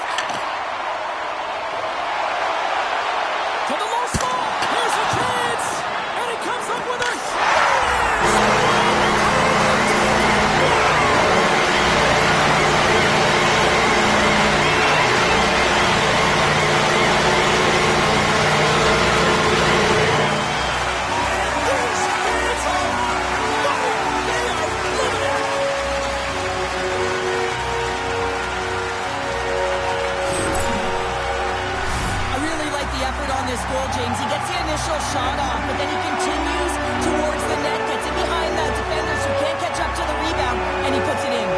To the low slot. Here's a chance. And he comes up with a on this goal, James. He gets the initial shot off, but then he continues towards the net, gets it behind the defenders who can't catch up to the rebound, and he puts it in.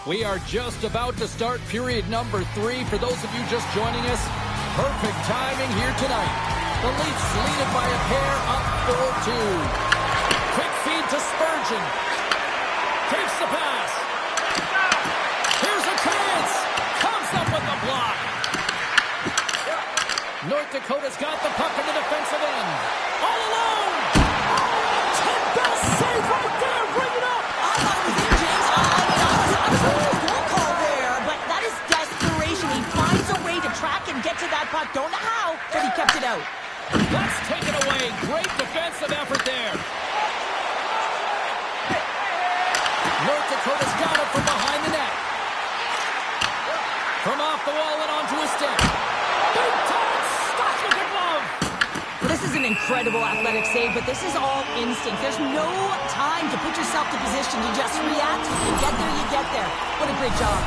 We are just about to start period number 3. For those of you just joining us, perfect timing here tonight. The Leafs lead it by a pair, up 4-2. Quick feed to Spurgeon. Takes the pass. Here's a chance. Comes up with the block. North Dakota's got the puck in the defensive end. All alone. Oh! unbelievable athletic save, but this is all instinct. There's no time to put yourself to position to just react. You get there, you get there. What a great job.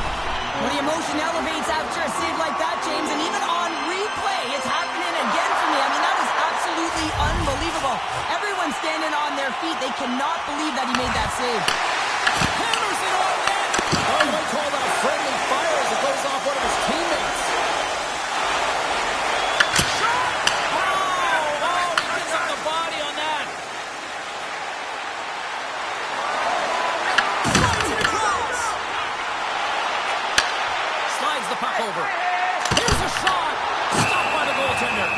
Well, the emotion elevates after a save like that, James, and even on replay, it's happening again for me. I mean, that was absolutely unbelievable. Everyone's standing on their feet. They cannot believe that he made that save. Hammers it on net. Oh, you might call that a friendly fire as it goes off one of his teammates. Shot! Oh, he gets up the body on that. Slides it across. Slides the puck over. Here's a shot. Stopped by the goaltender.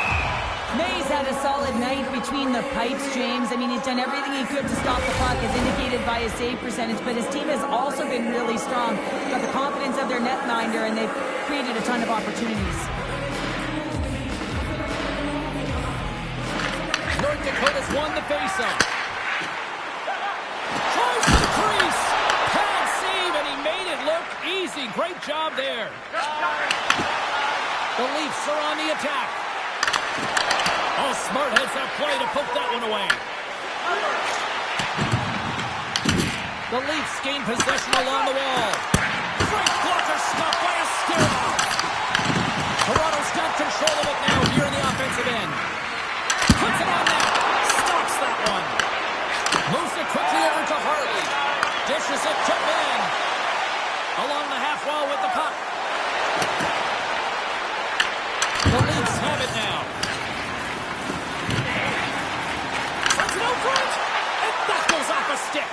May's had a solid night between the pipes, James. I mean, he's done everything he could to stop the puck, as indicated by his save percentage, but his team has also been really strong. Got the confidence of their netminder, and they've created a ton of opportunities. North Dakota's won the faceoff. Tries to the crease. Pad save, and he made it look easy. Great job there. The Leafs are on the attack. Oh, smart heads that play to poke that one away. The Leafs gain possession along the wall. Great blocker stop by a Skirov. Toronto's got control of it now here in the offensive end. Puts it on net. Stops that one. Moves it quickly over to Harley. Dishes it to Ben. Along the half wall with the puck. The Leafs have it now. And that goes off a stick.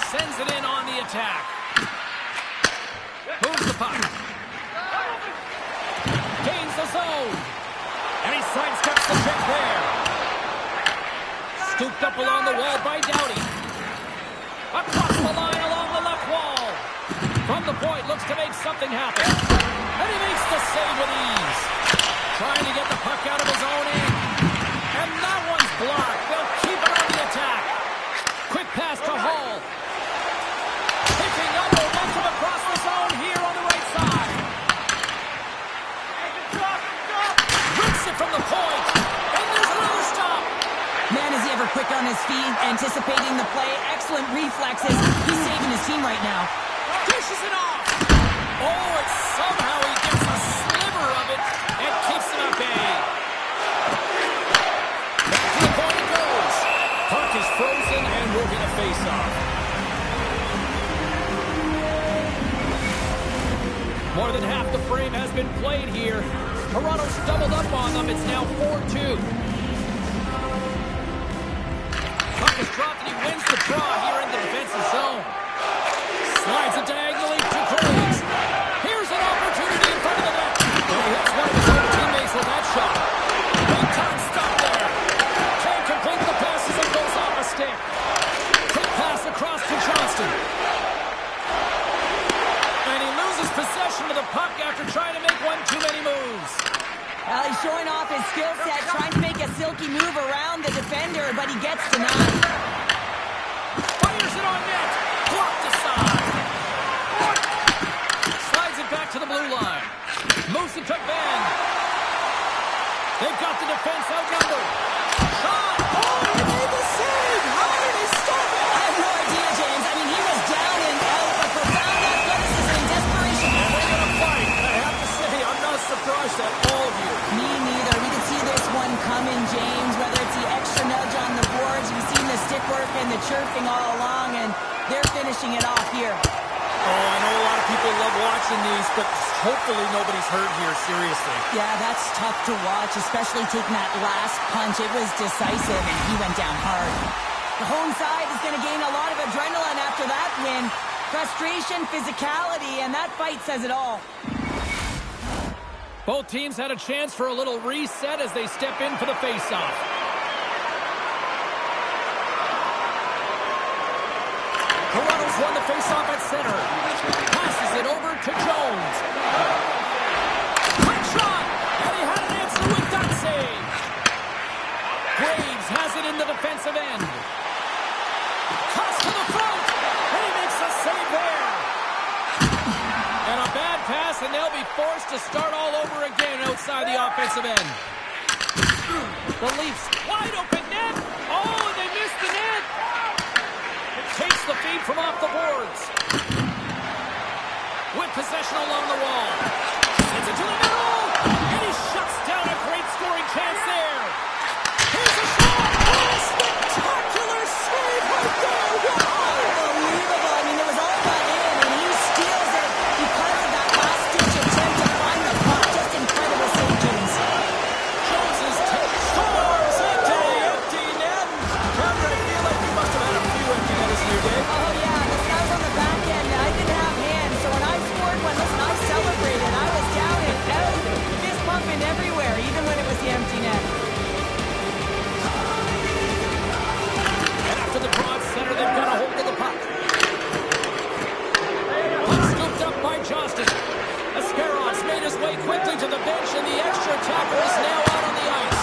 Sends it in on the attack. Moves the puck. Gains the zone. And he sidesteps the check there. Scooped up along the wall by Doughty. Across the line along the left wall. From the point, looks to make something happen. And he makes the save with ease. Trying to get the puck out of his own end. And that one's blocked. They'll keep it on the attack. Quick pass to Hall. Picking up momentum across the zone here on the right side. Rips it from the point. And there's another stop. Man, is he ever quick on his feet, anticipating the play. Excellent reflexes. He's saving his team right now. Dishes it off. Oh, and somehow he gets a sliver of it and keeps it at bay. Back to the point it goes. Puck is frozen and we'll get a face-off. More than half the frame has been played here. Toronto's doubled up on them. It's now 4-2. Puck is dropped and he wins the draw here in the defensive zone. Slides it diagonally to Graves. Here's an opportunity in front of the net. And he hits one of his own teammates with that shot. Big time stop there. Can't complete the pass as it goes off a stick. Quick pass across to Johnston. And he loses possession of the puck after trying to make one too many moves. Well, he's showing off his skill set, trying to make a silky move around the defender, but he gets denied. Fires it on net. Blocked aside. Slides it back to the blue line. Moves it to Ben. They've got the defense outnumbered. Shot. Oh, he made the save. How did he stop it? I have no idea, James. I mean, he was down and out, but profound athleticism and desperation. And they're going to fight. I have to say, I'm not surprised at all here. Me neither. We could see this one coming, James, whether it's the extra nudge on the boards. We've seen the stick work and the chirping all along, and they're finishing it off here. Oh, I know a lot of people love watching these, but hopefully nobody's hurt here, seriously. Yeah, that's tough to watch, especially taking that last punch. It was decisive, and he went down hard. The home side is going to gain a lot of adrenaline after that win. Frustration, physicality, and that fight says it all. Both teams had a chance for a little reset as they step in for the faceoff. Toronto's won the faceoff at center. Passes it over to Jones. Quick shot! And he had an answer with that save. Graves has it in the defensive end. Toss to the front! And he makes a save there. And a bad pass, and they'll be forced to start all over again outside the offensive end. The Leafs, wide open net. Oh, and they missed the net. It takes the feed from off the boards. With possession along the wall. Sends it to the middle. And he shuts down a great scoring chance there. Here's a shot. Oh, spectacular save right there. Wow. Unbelievable. I mean, it was all but in, and he steals it because of that last-ditch attempt to find the puck. Just incredible save, James. Jones's take stars into the empty net. Cameron, I feel like you must have had a few empty netters in your day. Oh, yeah, this guy was on the back end. I didn't have hands, so when I scored one, listen, I celebrated. I was down and out, fist pumping everywhere, even when it was the empty net. And after the draw at center, they've got a hold of the puck. Puck scooped up by Johnston. Ascaron's made his way quickly to the bench, and the extra attacker is now out on the ice.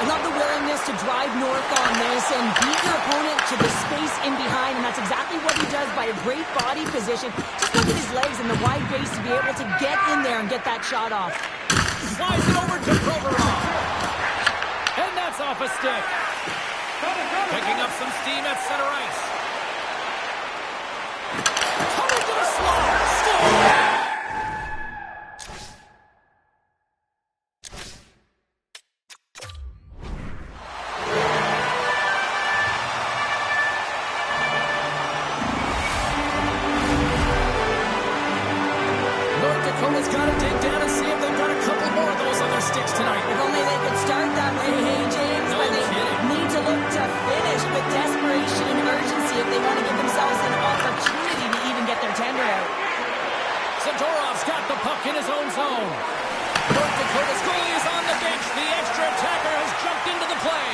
I love the willingness to drive north on this and beat your opponent to the space in behind, and that's exactly what he does by a great body position. Just look at his legs and the wide base to be able to get in there and get that shot off. Slides it over to Provorov. And that's off a stick. Picking up some steam at center ice. Coming to the slot. Score! North Dakota's got to dig down and see if they've got a couple more of those on their sticks tonight. If only they could start that way, hey, James, No but they kidding. need to look to finish with desperation and urgency if they want to give themselves an opportunity to even get their tender out. Zadorov's got the puck in his own zone. North Dakota's goalie is on the bench. The extra attacker has jumped into the play.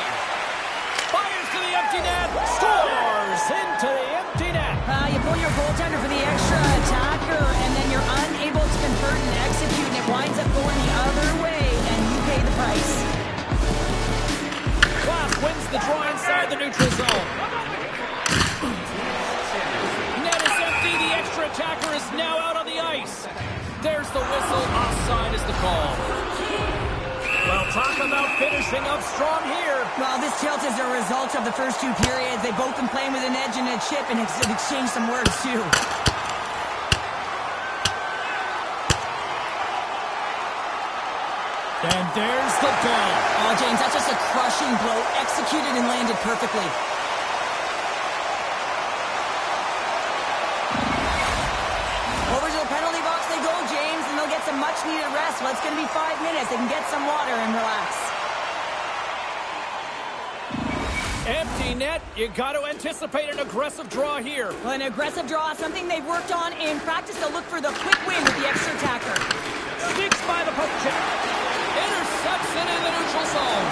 Fires to the empty net. Scores into the empty net. You pull your goaltender for the extra attacker, and then you're unable to convert and execute, and it winds up going the other way, and you pay the price. Glass wins the draw inside the neutral zone. Net is empty. The extra attacker is now out on the ice. There's the whistle. Offside is the call. Well, talk about finishing up strong here. Well, this tilt is a result of the first two periods. They've both been playing with an edge and a chip, and have exchanged some words, too. And there's the goal. Oh, James, that's just a crushing blow, executed and landed perfectly. Over to the penalty box they go, James, and they'll get some much-needed rest. Well, it's going to be 5 minutes. They can get some water and relax. Empty net. You got to anticipate an aggressive draw here. Well, an aggressive draw, something they've worked on in practice. They'll look for the quick win with the extra attacker. Sneaks by the poke check. Intercepts it in the neutral zone.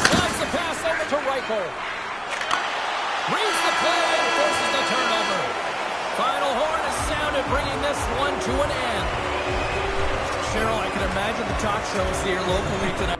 Slides the pass over to Reichel. Reads the play and forces the turnover. Final horn is sounded, bringing this one to an end. Cheryl, I can imagine the talk shows here locally tonight.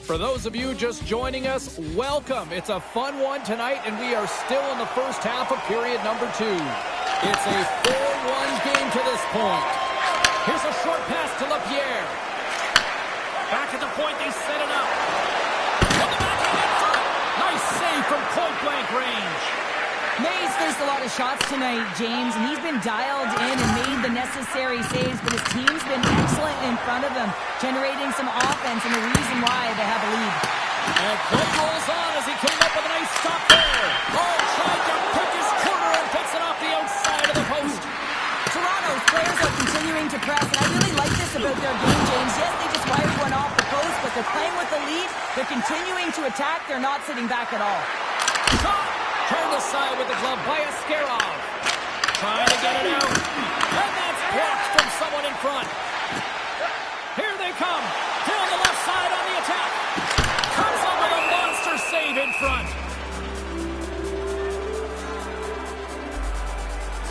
For those of you just joining us, welcome. It's a fun one tonight, and we are still in the first half of period number 2. It's a 4-1 game to this point. Here's a short pass to LaPierre. Back at the point, they set it up. On the back of it, nice save from point-blank range. Mays faced a lot of shots tonight, James, and he's been dialed in and made the necessary saves, but his team's been excellent in front of him, generating some offense, and the reason why they have a lead. And play rolls on as he came up with a nice stop there. Oh, tried to pick his corner and gets it off the outside of the post. Toronto's players are continuing to press, and I really like this about their game, James. Yes, they just wired one off the post, but they're playing with the lead. They're continuing to attack. They're not sitting back at all. Shot! Turned aside with the glove by Askarov. Trying to get it out. And that's blocked from someone in front. Here they come. Down the left side on the attack. Comes up with a monster save in front.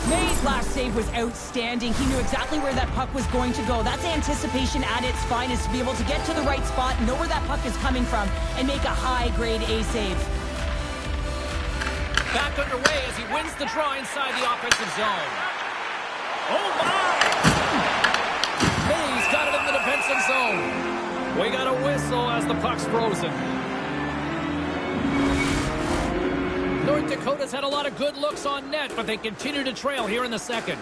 May's last save was outstanding. He knew exactly where that puck was going to go. That's anticipation at its finest, to be able to get to the right spot, know where that puck is coming from, and make a high-grade A save. Back underway as he wins the draw inside the offensive zone. Oh, my! May's got it in the defensive zone. We got a whistle as the puck's frozen. North Dakota's had a lot of good looks on net, but they continue to trail here in the second.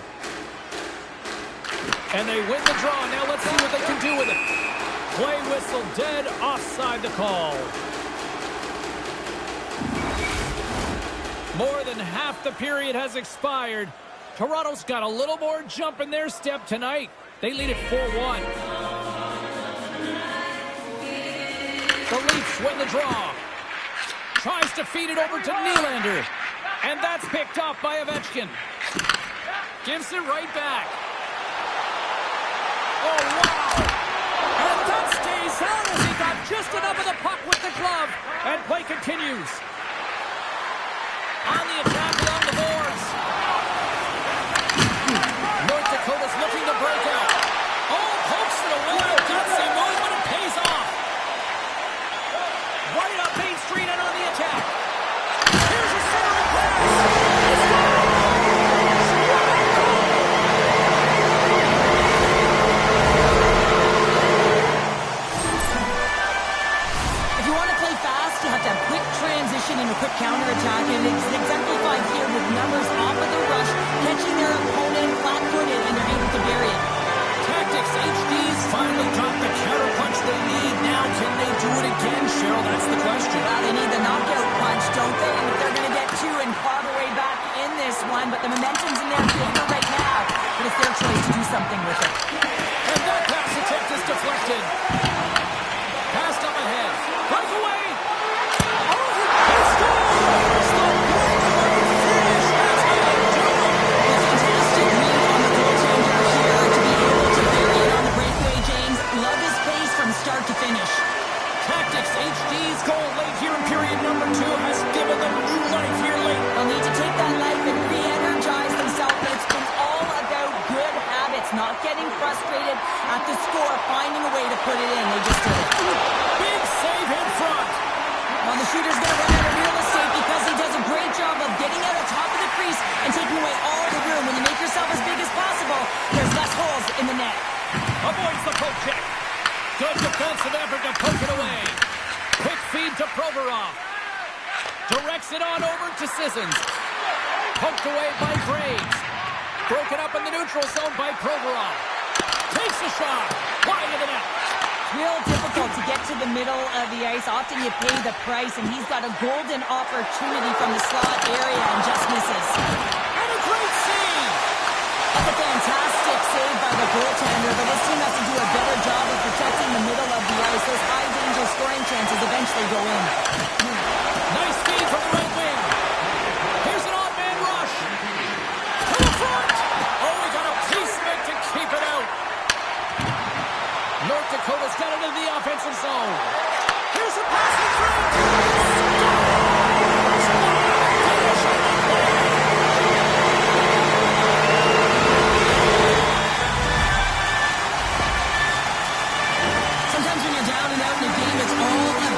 And they win the draw. Now let's see what they can do with it. Play whistle dead, offside the call. More than half the period has expired. Toronto's got a little more jump in their step tonight. They lead it 4-1. The Leafs win the draw. Tries to feed it over to Nylander. And that's picked off by Ovechkin. Gives it right back. Oh, wow! And that stays out as he got just enough of the puck with the glove. And play continues. On the attack along the boards. North Dakota's looking to break out. Oh, pokes it away. Gutsy move, but it pays off. Right up Main Street and on the attack. Here's a centering pass. If you want to play fast, you have to have quick transition and a quick counterattack, and it's exemplified here with numbers off of the rush, catching their opponent flat-footed, and they're able to bury it. Tactics HD's finally got the counterpunch they need. Now, can they do it again, Cheryl? That's the question. Well, they need the knockout punch, don't they? And if they're going to get two and claw their way back in this one, but the momentum's in their favor right now. But it's their choice to do something with it. And that pass attempt is deflected. Passed up ahead. Breakaway. Oh, he scores! The breakaway finish. That's how they do it. A fantastic read on the goaltender here to be able to bury it on the breakaway, James. Love his pace from start to finish. Tactics HD's goal late here in period number 2 has given them new life here late. They'll need to take that life and re-energize themselves. But it's been all about good habits, not getting frustrated at the score, finding a way to put it in. They just did it. Big save in front. Well, the shooter's going to run out of real estate because he does a great job of getting out on top of the crease and taking away all the room. When you make yourself as big as possible, there's less holes in the net. Avoids the poke check. Good defensive effort to poke it away. Quick feed to Provorov. Directs it on over to Sissons. Poked away by Graves. Broken up in the neutral zone by Provorov. Takes a shot. Wide of the net. Real difficult to get to the middle of the ice. Often you pay the price, and he's got a golden opportunity from the slot area and just misses. And a great save. That's a fantastic save by the goaltender, but his team has to do a better job of protecting the middle of the ice. Those high-danger scoring chances eventually go in. Nice feed from the right wing. Here's an odd man rush. To the front. Oh, we got a piece of it to keep it out. North Dakota's got it in the offensive zone. Here's a pass in front. Sometimes when you're down and out in a game, it's all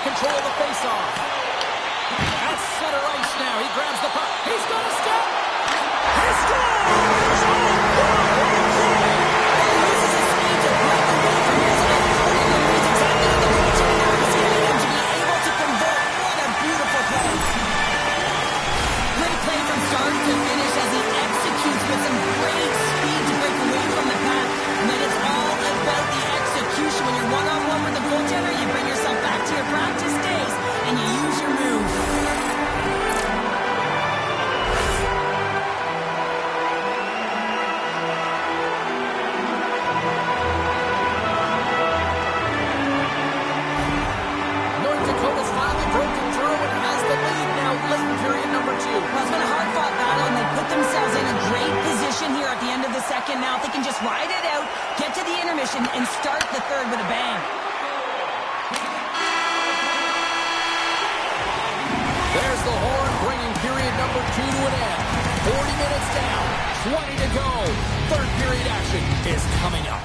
control of the faceoff. At center ice now. He grabs the puck. He's got a step. He scores! Oh, He uses his speed to break away from his opponent and reads exactly what the goaltender is giving him to be able to convert. What a beautiful play. Great play from start to finish as he executes with some great speed to break away from the pack. And then it's all about the execution. When you're one-on-one with the goaltender, you bring yourself back to your practice days and you use your move. North Dakota's finally broken through and has the lead now late in period number 2. Well, it's been a hard-fought battle, and they put themselves in a great position here at the end of the second. Now, if they can just ride it out, get to the intermission, and start the third with a bang. There's the horn, bringing period number 2 to an end. 40 minutes down, 20 to go. Third period action is coming up.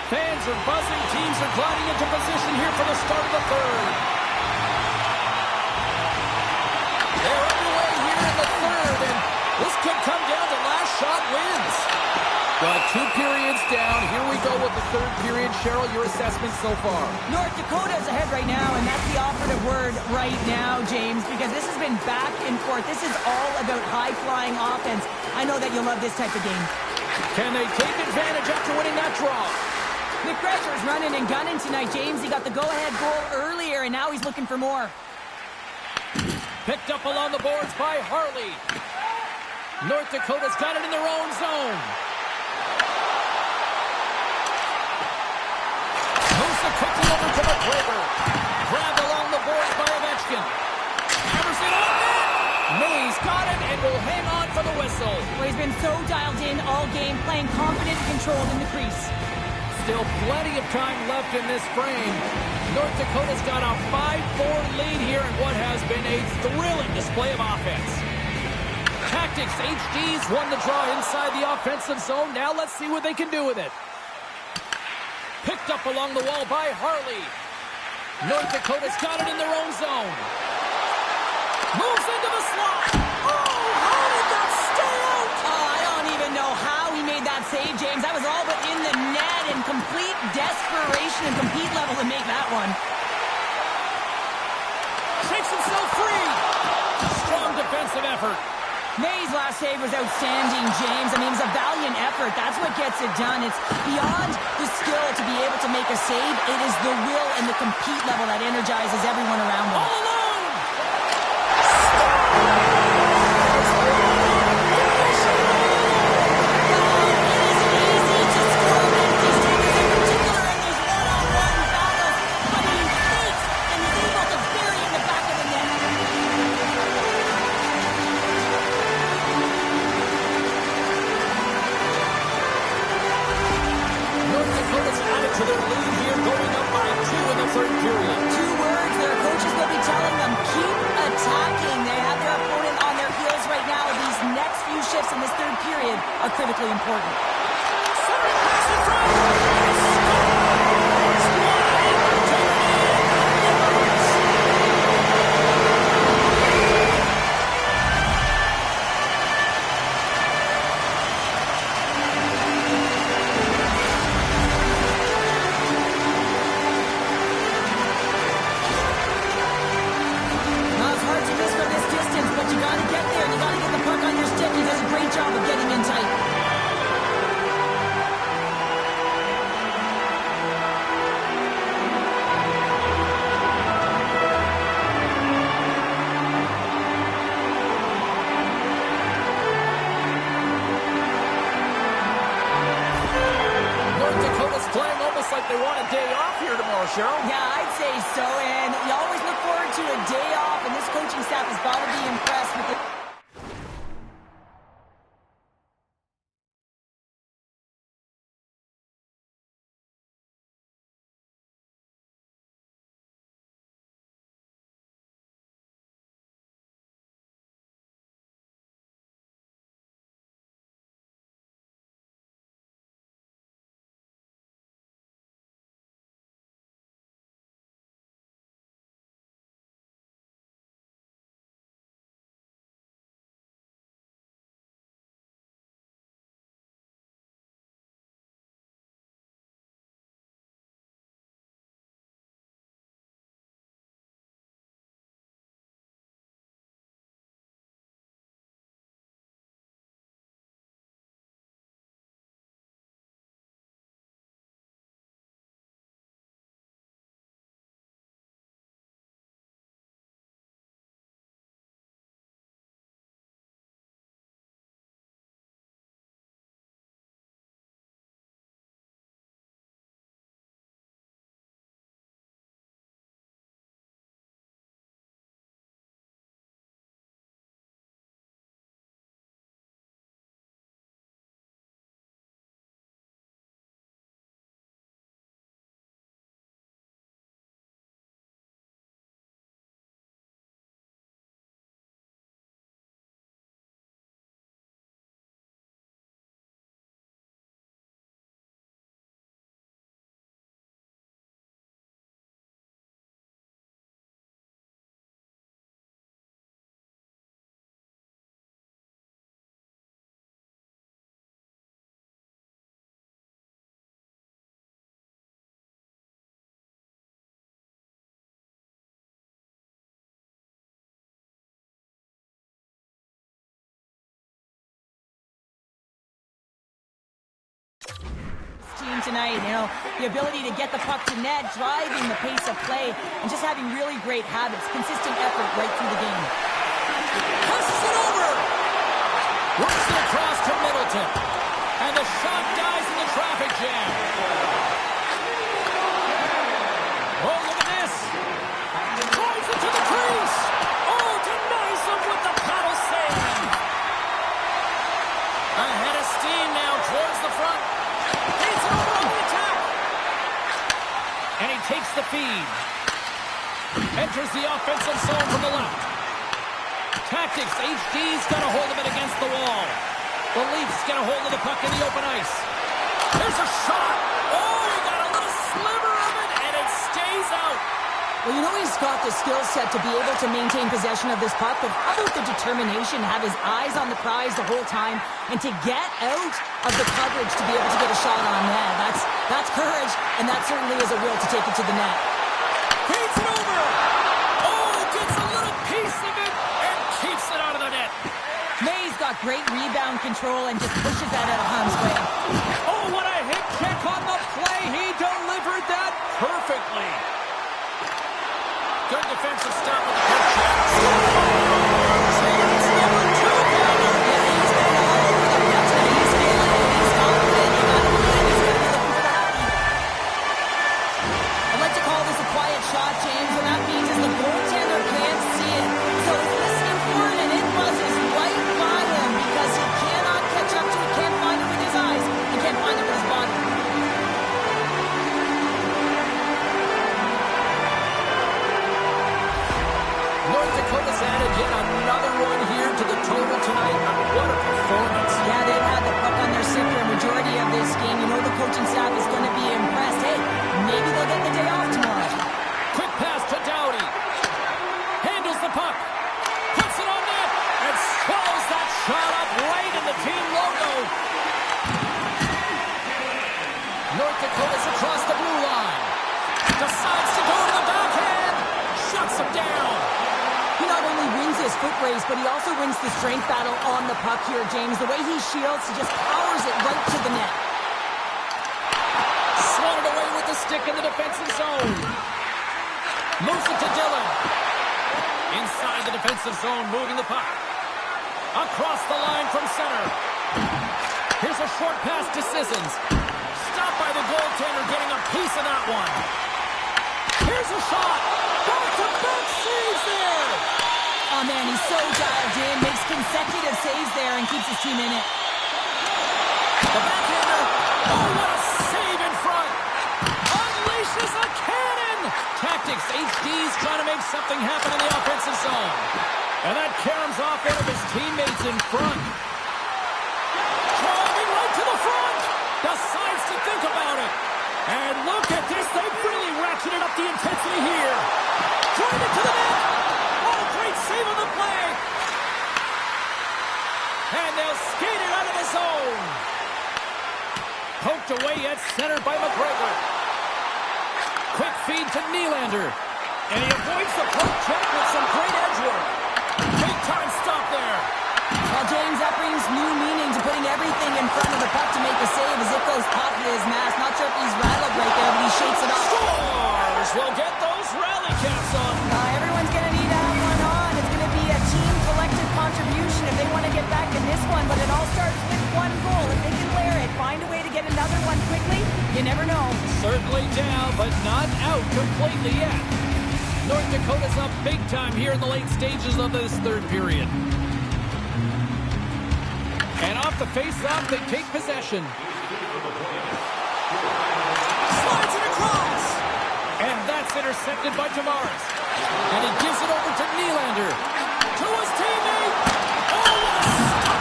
Fans are buzzing. Teams are gliding into position here for the start of the third. They're underway here in the third, and this could come down to last shot wins. Well, 2 periods down. Here we go with the third period. Cheryl, your assessment so far? North Dakota's ahead right now, and that's the operative word right now, James, because this has been back and forth. This is all about high-flying offense. I know that you'll love this type of game. Can they take advantage after winning that draw? McGregor's running and gunning tonight, James. He got the go-ahead goal earlier, and now he's looking for more. Picked up along the boards by Harley. North Dakota's got it in their own zone. Moves the cookie over to McGregor. Grabbed along the boards by Ovechkin. Hammers it on net. Mays got it and will hang on for the whistle. Well, he's been so dialed in all game, playing confident and controlled in the crease. Still plenty of time left in this frame. North Dakota's got a 5-4 lead here in what has been a thrilling display of offense. Tactics, HD's won the draw inside the offensive zone. Now let's see what they can do with it. Picked up along the wall by Harley. North Dakota's got it in their own zone. Moves into the slot. Oh, how did that stay out? Oh, I don't even know how he made that save, James. That was all but in the net in complete desperation and compete level to make that one. Shakes himself free. Strong defensive effort. May's last save was outstanding, James. I mean, it was a valiant effort. That's what gets it done. It's beyond the skill to be able to make a save. It is the will and the compete level that energizes everyone around them. All alone. To their lead here, going up by 2 in the third period. 2 words their coaches will be telling them: keep attacking. They have their opponent on their heels right now. These next few shifts in this third period are critically important. Center pass in front. Playing almost like they want a day off here tomorrow, Cheryl. Yeah, I'd say so, and you always look forward to a day off, and this coaching staff has got to be impressed with it. tonight. You know, the ability to get the puck to net, driving the pace of play, and just having really great habits, consistent effort right through the game. Passes it over. Works it across to Middleton. And the shot dies in the traffic jam. Oh, look at this. Drives it to the crease. Oh, denies him with the paddle save. Ahead of steam now towards the front. Feeds it over on the attack. And he takes the feed. Enters the offensive zone from the left. Tactics, HD's got a hold of it against the wall. The Leafs get a hold of the puck in the open ice. There's a shot. Oh, he got a little sliver of it, and it stays out. Well, you know he's got the skill set to be able to maintain possession of this puck, but how about the determination to have his eyes on the prize the whole time and to get out of the coverage to be able to get a shot on net? That's courage, and that certainly is a will to take it to the net. Feeds it over. Oh, gets a little piece of it and keeps it out of the net. May's got great rebound control and just pushes that out of harm's way. Oh, what a hit check on the play. He delivered that perfectly. Good defensive stop with the puck check. It's number 2, Bender. Yeah, he's been all over the puck tonight. He's feeling it. He's confident. You gotta believe he's gonna be looking for the hockey. I like to call this a quiet shot, James. What that means is the goaltender can't see it. So he's listening for it, and it buzzes right by him because he cannot catch up to it, can't find it with his eyes, and can't find it with his body. North Dakota's added yet another one here to the total tonight. What a performance. Yeah, they've had the puck on their stick for a majority of this game. You know the coaching staff is going to be impressed. Hey, maybe they'll get the day off tomorrow. Quick pass to Doughty. Handles the puck. Puts it on net. And swallows that shot up right in the team logo. North Dakota's across the blue line. Decides to go to the backhand. Shuts him down. He not only wins his foot race, but he also wins the strength battle on the puck here, James. The way he shields, he just powers it right to the net. Swatted away with the stick in the defensive zone. Moves it to Dillon. Inside the defensive zone, moving the puck. Across the line from center. Here's a short pass to Sissons. Stopped by the goaltender, getting a piece of that one. Here's a shot. Back-to-back saves there. Oh, man, he's so dialed in. Makes consecutive saves there and keeps his team in it. The backhander. Oh, what a save in front. Unleashes a cannon. Tactics. HD's trying to make something happen in the offensive zone. And that caroms off one of his teammates in front. Driving right to the front. Decides to think about it. And look at this. They've really ratcheted up the intensity here. Drive it to the net. What a great save on the play. And they'll skate it out of the zone. Poked away at center by McGregor. Quick feed to Nylander. And he avoids the poke check with some great edge work. Big time stop there. Well, James, that brings new meaning to putting everything in front of the puck to make a save as it goes pop to his mask. Not sure if he's rattled right there, but he shakes it off. Scores! We'll get those rally caps on. Everyone's going to need to have one on. It's going to be a team collective contribution if they want to get back in this one, but it all starts with one goal. If they can wear it, find a way to get another one quickly, you never know. Certainly down, but not out completely yet. North Dakota's up big time here in the late stages of this third period. And off the face-off, they take possession. Slides it across. And that's intercepted by Tavares. And he gives it over to Nylander. To his teammate. Oh,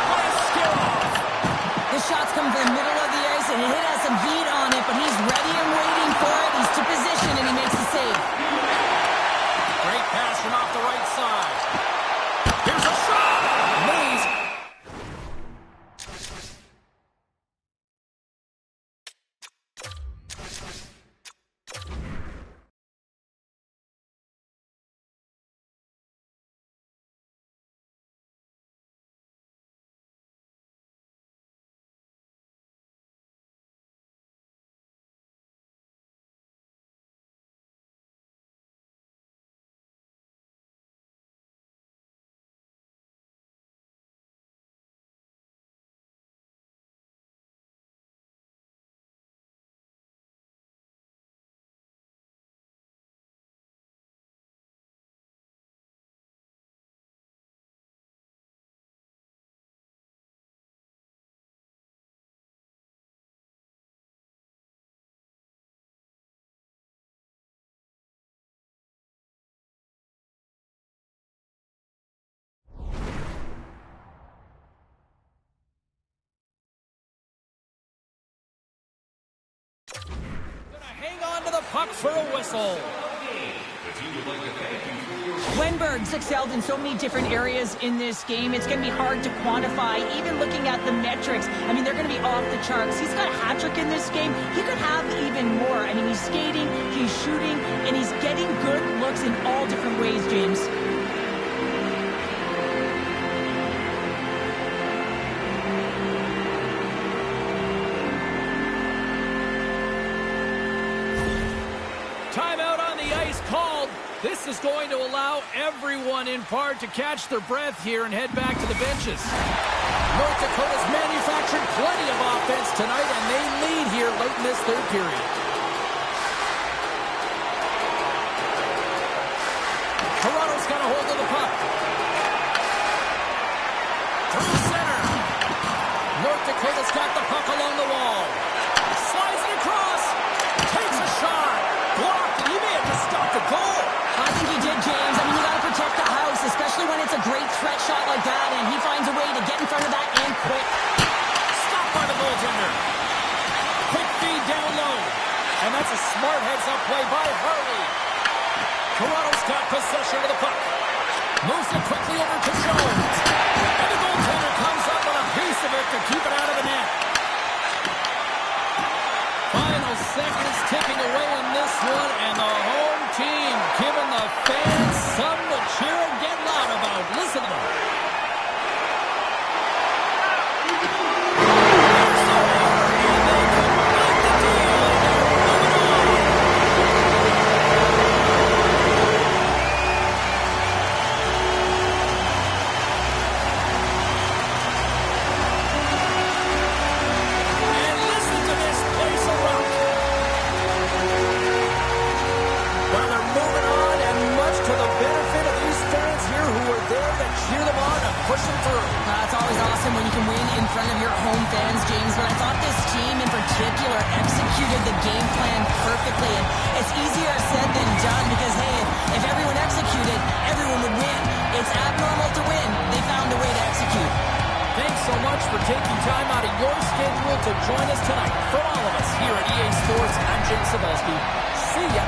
what a stop by a skip-off. This shot's coming from the middle of the ice, and it has some heat on it, but he's ready and waiting for it. He's to position, and he makes the save. Great pass from off the right side. Here's a shot. Mays hang on to the puck for a whistle. Wenberg's excelled in so many different areas in this game. It's going to be hard to quantify, even looking at the metrics. I mean, they're going to be off the charts. He's got a hat trick in this game. He could have even more. I mean, he's skating, he's shooting, and he's getting good looks in all different ways, James. Timeout on the ice called. This is going to allow everyone in part to catch their breath here and head back to the benches. North Dakota's manufactured plenty of offense tonight, and they lead here late in this third period. Toronto's got a hold of the puck. Through center. North Dakota's got the puck along the wall. Slides it across. Takes a shot. Blocked. He may have just stopped a goal. I think he did, James. I mean, you got to protect the house, especially when it's a great threat shot like that, and he finds a way to get in front of that and quick. Stopped by the goaltender. Quick feed down low. And that's a smart heads-up play by Harley. Toronto's got possession of the puck. Moves it quickly over to Jones. And the goaltender comes up on a piece of it to keep it out of the net. Final seconds ticking away in this one, and the home team giving the fans something to cheer and get loud about. Listen to them. Push them through. It's always awesome when you can win in front of your home fans, James, but I thought this team in particular executed the game plan perfectly. And it's easier said than done because, hey, if everyone executed, everyone would win. It's abnormal to win. They found a way to execute. Thanks so much for taking time out of your schedule to join us tonight. From all of us here at EA Sports, I'm Jim Cebulski. See ya.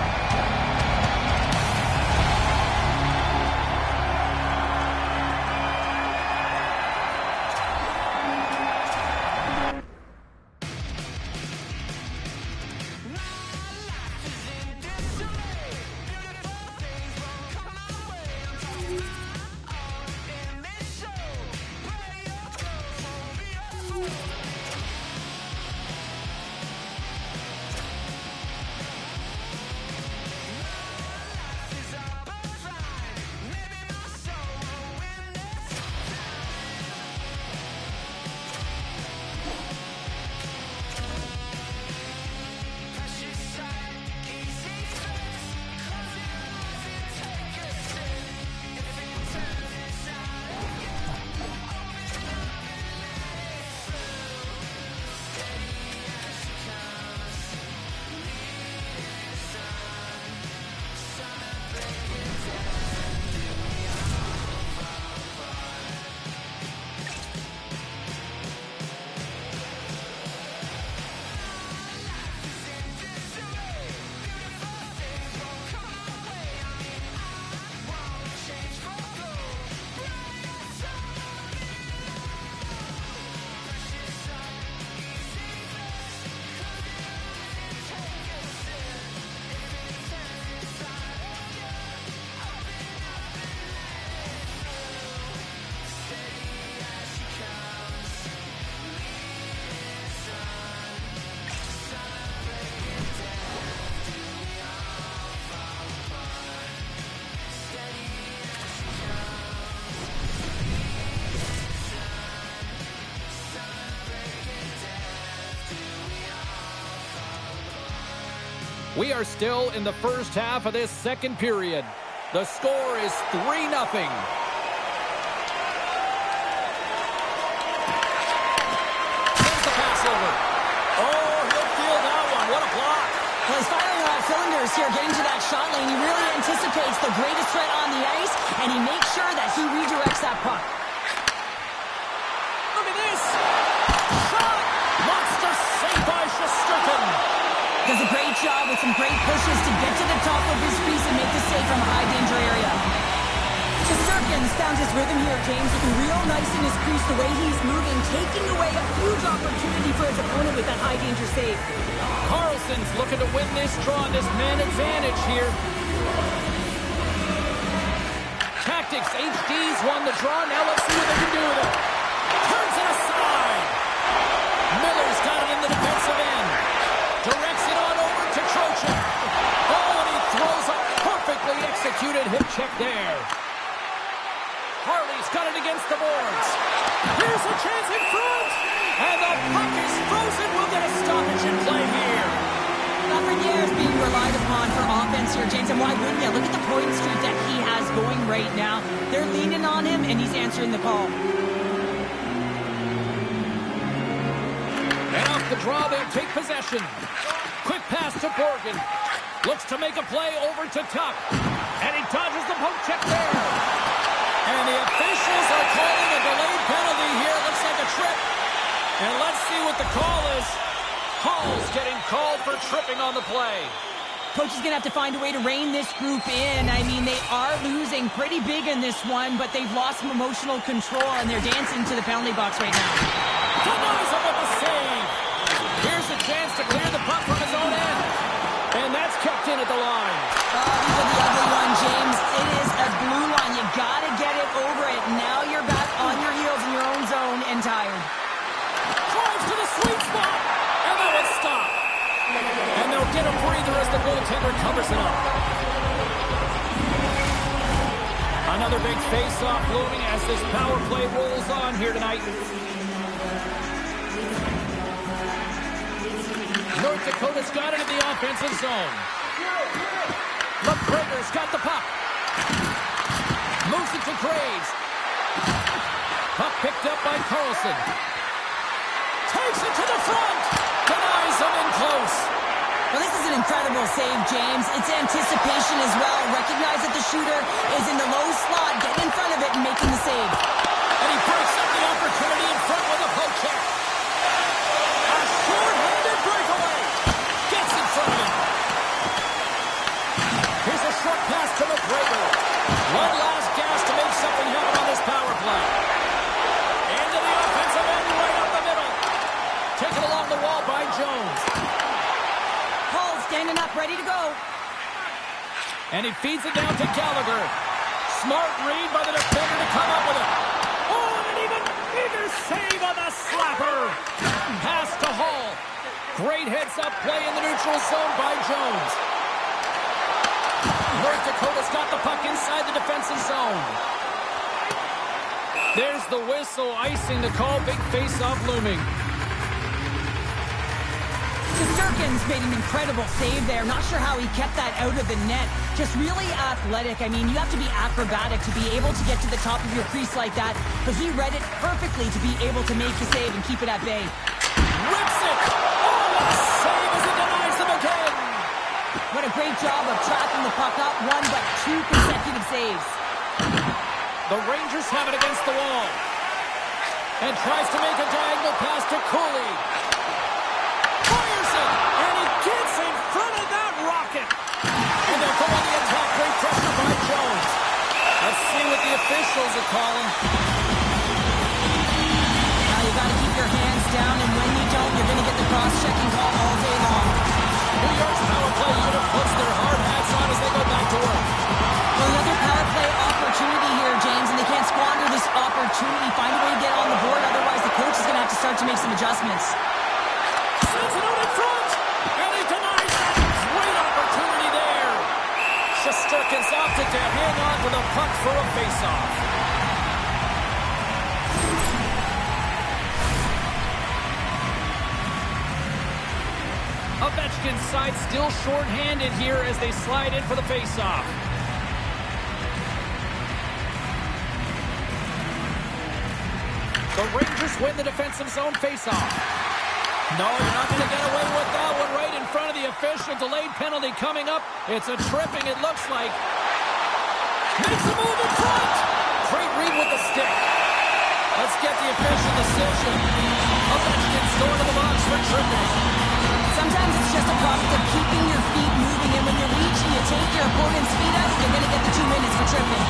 We are still in the first half of this second period. The score is 3-0. Sends the pass over. Oh, he'll feel that one. What a block. Well, he's firing on all cylinders here, getting to that shot lane. He really anticipates the greatest threat on the ice, and he makes sure that he redirects that puck. Look at this. Shot. Monster save by Shesterkin. Does a great job with some great pushes to get to the top of his crease and make the save from a high-danger area. Shesterkin's found his rhythm here, James, looking real nice in his crease the way he's moving, taking away a huge opportunity for his opponent with that high-danger save. Carlson's looking to win this draw on this man advantage here. Tactics, HD's won the draw. Now let's see what they can do with it. Turns it aside. Miller's got it in the defensive end. Directs it on over to Trocheck. Oh, and he throws a perfectly executed hip check there. Harley's got it against the boards. Here's a chance in front. And the puck is frozen. We'll get a stoppage in play here. Lafreniere is being relied upon for offense here, James. And why wouldn't you? Look at the point streak that he has going right now. They're leaning on him, and he's answering the call. And off the draw, they'll take possession. Quick pass to Borgen. Looks to make a play over to Tuck. And he dodges the poke check there. And the officials are calling a delayed penalty here. Looks like a trip. And let's see what the call is. Hall's getting called for tripping on the play. Coach is going to have to find a way to rein this group in. I mean, they are losing pretty big in this one, but they've lost some emotional control, and they're dancing to the penalty box right now. Denies him with the save. Here's a chance to clear the puck from his own end. And that's kept in at the line. These are the ugly one, James. It is a blue line. You got to get it over it. Now you're back on your heels in your own zone and tired. Drives to the sweet spot. And that was stopped. And they'll get a breather as the goaltender covers it up. Another big face-off looming as this power play rolls on here tonight. North Dakota's got it in the offensive zone. McGregor's got the puck. Moves it to Graves. Puck picked up by Carlson. Takes it to the front. Denies him in close. Well, this is an incredible save, James. It's anticipation as well. Recognize that the shooter is in the low slot, getting in front of it and making the save. And he breaks up the opportunity in front with a poke check. A short-handed breakaway. Gets in front of him. Here's a short pass to McGregor. One last gas to make something happen on this power play. Into the offensive end right up the middle. Taken along the wall by Jones. Paul standing up, ready to go. And he feeds it down to Gallagher. Smart read by the defender to come up with it. Oh, and an even bigger save on the slapper. Pass to Hall. Great heads-up play in the neutral zone by Jones. North Dakota's got the puck inside the defensive zone. There's the whistle, icing the call. Big face-off looming. Shesterkin's made an incredible save there. Not sure how he kept that out of the net. Just really athletic. I mean, you have to be acrobatic to be able to get to the top of your crease like that. But he read it perfectly to be able to make the save and keep it at bay. Rips it! Oh, what a save as he denies him again! What a great job of tracking the puck, not one but two consecutive saves. The Rangers have it against the wall. And tries to make a diagonal pass to Cooley. Fires it! And he gets in front of that rocket! And they'll go on the attack. Great pressure by Jones. Let's see what the officials are calling. Now you got to keep your hands down, and when you don't, you're going to get the cross-checking call all day long. New York's power play unit puts their hard hats on as they go back to work. Well, another power play opportunity here, James, and they can't squander this opportunity. Find a way to get on the board, otherwise the coach is going to have to start to make some adjustments. Sends it out in front, and he denies that. Great opportunity there. Shesterkin's opted to hang on to the puck for a face-off. Ovechkin's side still short-handed here as they slide in for the face-off. The Rangers win the defensive zone face-off. No, you're not going to get away with that one right in front of the official. Delayed penalty coming up. It's a tripping, it looks like. Makes a move in front. Great read with the stick. Let's get the official decision. Ovechkin's going to the box for tripping. Sometimes it's just a product of keeping your feet moving. And when you reach and you take your opponent's feet out, you're going to get the 2 minutes for tripping.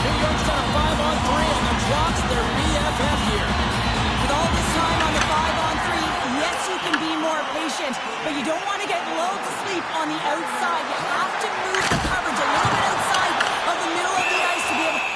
New York's got a 5-on-3, and the clock's their BFF here. With all this time on the 5-on-3, yes, you can be more patient, but you don't want to get lulled to sleep on the outside. You have to move the coverage a little bit outside of the middle of the ice to be able to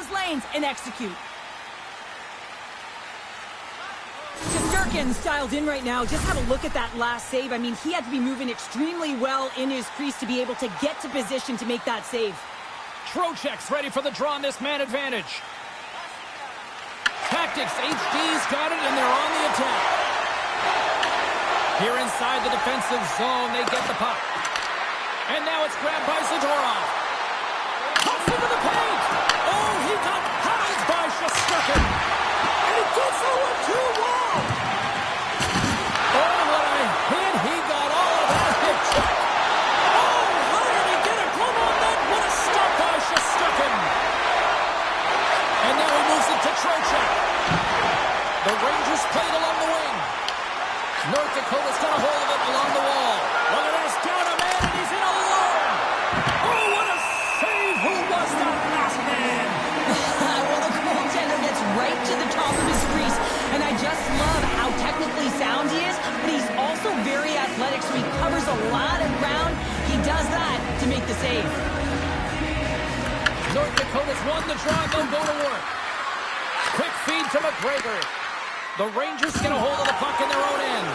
those lanes and execute. Shesterkin's dialed in right now. Just have a look at that last save. I mean, he had to be moving extremely well in his crease to be able to get to position to make that save. Trocheck's ready for the draw on this man advantage. Tactics, HD's got it, and they're on the attack. Here inside the defensive zone, they get the puck. And now it's grabbed by Zadorov. Pucks into the paint. Oh, he got housed by Shesterkin. And he gets over to wall. Oh, what a hit. He got all of that hit check. Oh, how did he get a glove on that? What a stop by Shesterkin. And now he moves it to Trocheck. The Rangers played along the wing. North Dakota's got a hold of it along the wall. Look at this, down a man, and he's in alone. Oh, what a save. Who was that last man? Well, the goaltender gets right to the top of his crease, and I just love how technically sound he is, but he's also very athletic, so he covers a lot of ground. He does that to make the save. North Dakota's won the draw. They'll go to work. Quick feed to McGregor. The Rangers get a hold of the puck in their own end.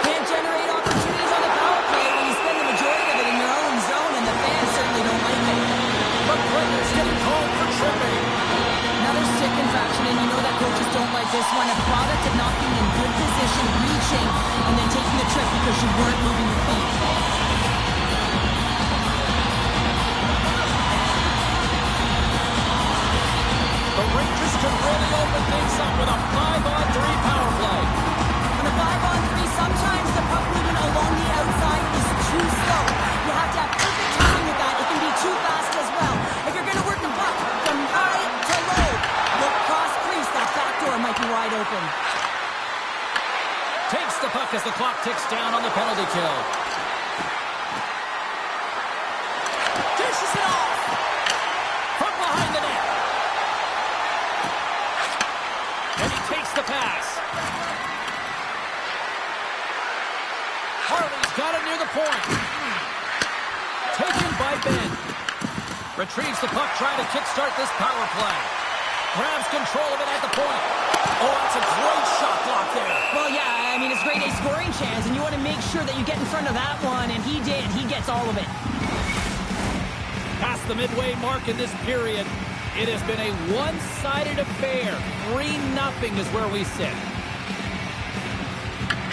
Can't generate opportunities on the power play when you spend the majority of it in your own zone, and the fans certainly don't like it. McGregor's getting called for tripping. Another stick infraction, and you know that coaches don't like this one. A product of not being in good position, reaching, and then taking the trip because you weren't moving your feet. The Rangers can really open things up with a 5-on-3 power play. On a 5-on-3, sometimes the puck movement along the outside is too slow. You have to have perfect timing with that. It can be too fast as well. If you're going to work the puck from high to low, look cross crease. That back door might be wide open. Takes the puck as the clock ticks down on the penalty kill. Dishes it off. From behind the net. And he takes the pass. Harley's got it near the point. Taken by Ben. Retrieves the puck, trying to kickstart this power play. Grabs control of it at the point. Oh, that's a great shot block there. Well, yeah, I mean, it's great a scoring chance, and you want to make sure that you get in front of that one, and he did. He gets all of it. Past the midway mark in this period, it has been a one-sided affair. 3-0 is where we sit.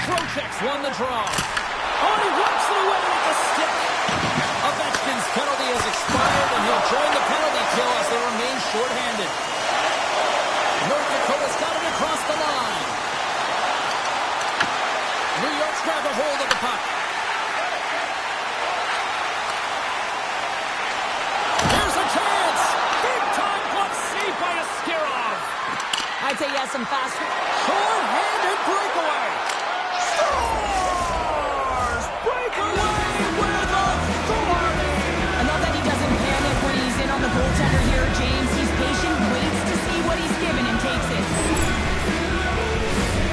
Trocheck's won the draw. Oh, he whips it away with the stick. Ovechkin's penalty has expired, and he'll join the penalty kill as they remain shorthanded. North Dakota's got it across the line. New York's grabbed a hold of the puck. Here's a chance. Big-time glove save by Askarov. I'd say he has some fast... Short-handed breakaway. Stars! Breakaway with authority. I love that he doesn't panic when he's in on the goaltender here, James. He's patient, waits to see what he's given, and takes it.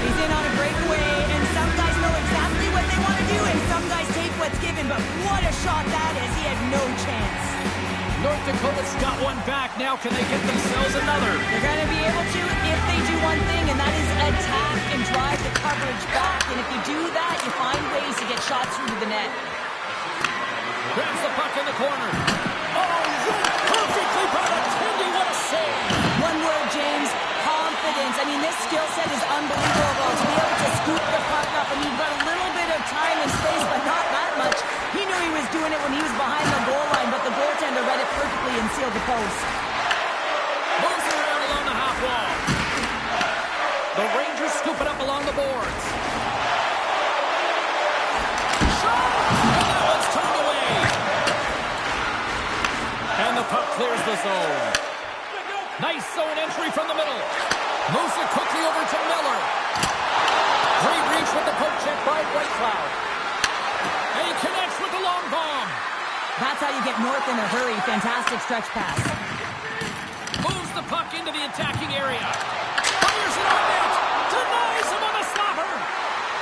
He's in on a breakaway, and some guys know exactly what they want to do, and some guys take what's given, but what a shot that is. He had no chance. North Dakota's got one back. Now can they get themselves another? They're going to be able to if they do one thing, and that is attack and drive the coverage back. And if you do that, you find ways to get shots through to the net. Grabs the puck in the corner. Oh, perfectly by the Tindy. What a save. One word, James. Confidence. I mean, this skill set is unbelievable. To be able to scoop the puck up, and you've got a little bit of time and space, but not that much. He knew he was doing it when he was behind the goal line, but the goaltender read it perfectly and sealed the post. Moves it around along the half wall. The Rangers scoop it up along the boards. Shot! And that one's turned away. And the puck clears the zone. Nice zone entry from the middle. Moves it quickly over to Miller. Great reach with the poke check by White Cloud. And he connects with the long bomb. That's how you get north in a hurry. Fantastic stretch pass. Moves the puck into the attacking area. Fires it on net. Denies him on a slapper.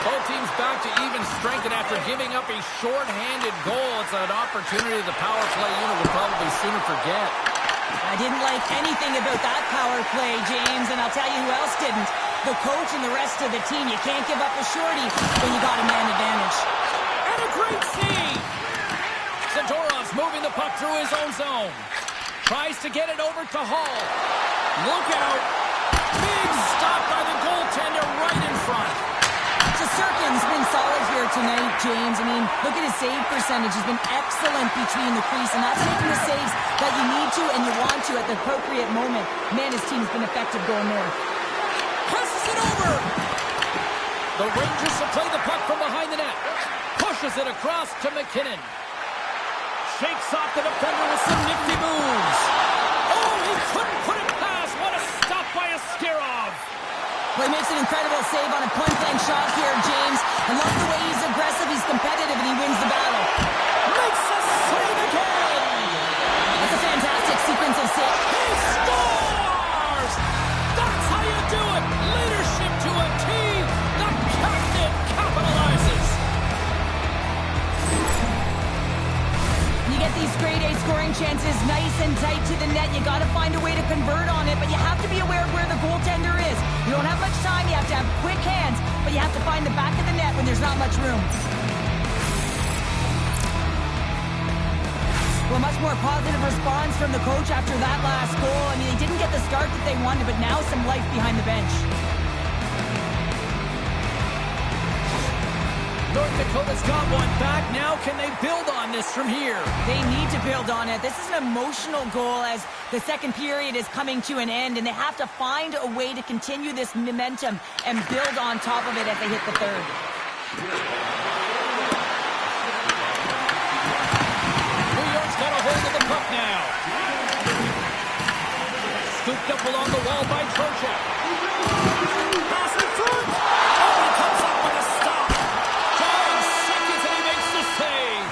Both teams back to even strength, and after giving up a short-handed goal, it's an opportunity the power play unit will probably sooner forget. I didn't like anything about that power play, James, and I'll tell you who else didn't. The coach and the rest of the team. You can't give up a shorty when you got a man advantage. And a great save! Zadorov's moving the puck through his own zone. Tries to get it over to Hall. Look out! Big stop by the goaltender right in front. Shesterkin's been solid here tonight, James. I mean, look at his save percentage. He's been excellent between the crease, and that's making the saves that you need to and you want to at the appropriate moment. Man, his team's been effective going north. Passes it over! The Rangers will play the puck from behind the net. Pushes it across to McKinnon. Shakes off the defender with some nifty moves. Oh, he couldn't put it past. What a stop by Askarov. Well, he makes an incredible save on a point-blank shot here, James. I love the way he's aggressive, he's competitive, and he wins the battle. Makes a save again. That's a fantastic sequence of saves. He scores! That's how you do it. Leadership to a T. The captain capitalizes. You get these grade A scoring chances nice and tight to the net. You got to find a way to convert on it, but you have to be aware of where the goaltender is. You don't have much time. You have to have quick hands, but you have to find the back of the net when there's not much room. Well, much more positive response from the coach after that last goal. I mean, they didn't get the start that they wanted, but now some life behind the bench. North Dakota's got one back. Now can they build on this from here? They need to build on it. This is an emotional goal as the second period is coming to an end, and they have to find a way to continue this momentum and build on top of it as they hit the third. New York's got a hold of the puck now. Scooped up along the wall by Trocheck. Pass in front. Oh, he comes up with a stop. 5 seconds and he makes the save.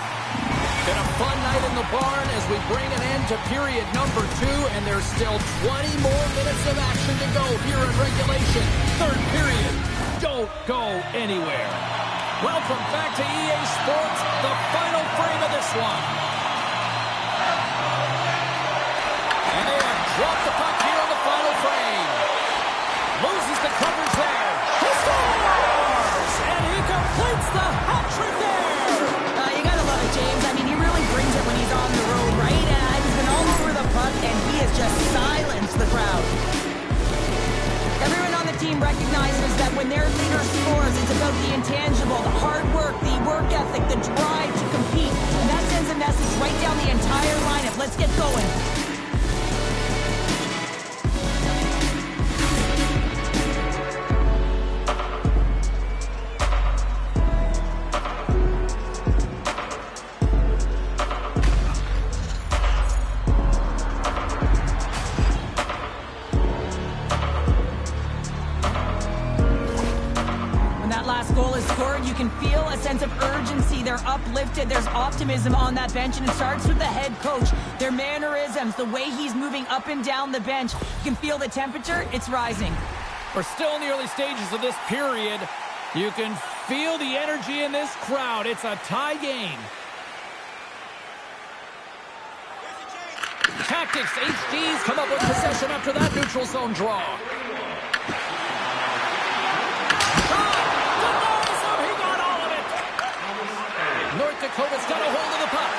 Been a fun night in the barn as we bring an end to period number 2, and there's still 20 more minutes of action to go here in regulation. Third period. Don't go anywhere. Welcome back to EA Sports, the final frame of this one. And they have dropped the puck here on the final frame. Loses the coverage there. He scores! And he completes the hat trick there. You gotta love it, James. I mean, he really brings it when he's on the road, right? He's been all over the puck, and he has just silenced the crowd. Everyone on the team recognizes that when their leader scores, it's about the intangible, the hard work, the work ethic, the drive to compete. And that sends a message right down the entire lineup. Let's get going. You can feel a sense of urgency. They're uplifted. There's optimism on that bench, and it starts with the head coach. Their mannerisms, the way he's moving up and down the bench. You can feel the temperature. It's rising. We're still in the early stages of this period. You can feel the energy in this crowd. It's a tie game. Tactics, HDs come up with possession after that neutral zone draw. North Dakota's got a hold of the puck.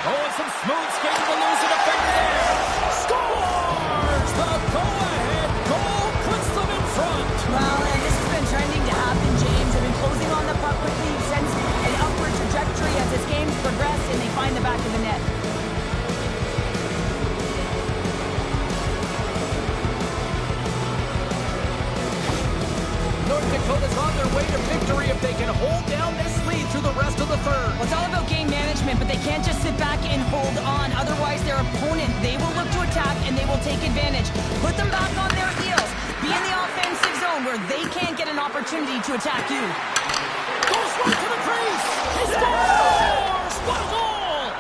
Oh, and some smooth skating to lose a defender there. Scores! The go-ahead goal puts them in front. Well, and this has been trending to happen, James. They've been closing on the puck quickly since an upward trajectory as this game's progressed, and they find the back of the net. North Dakota's on their way to victory if they can hold down this lead through the rest of the third. Well, it's all about game management, but they can't just sit back and hold on. Otherwise, their opponent, they will look to attack and they will take advantage. Put them back on their heels. Be in the offensive zone where they can't get an opportunity to attack you. Goes right to the crease. He scores! What a goal!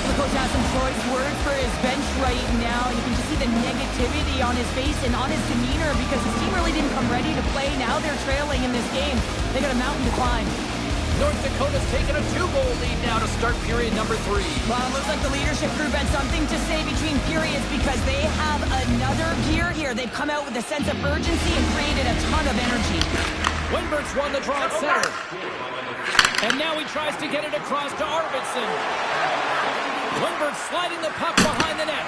The coach coach has some choice words for his bench right now. You can just see the negativity on his face and on his demeanor because his team really didn't come ready to play. Now they're trailing in this game. They got a mountain to climb. North Dakota's taken a 2-goal lead now to start period number 3. Well, it looks like the leadership group had something to say between periods because they have another gear here. They've come out with a sense of urgency and created a ton of energy. Winbert's won the draw at center. And now he tries to get it across to Arvidsson. Winbert sliding the puck behind the net.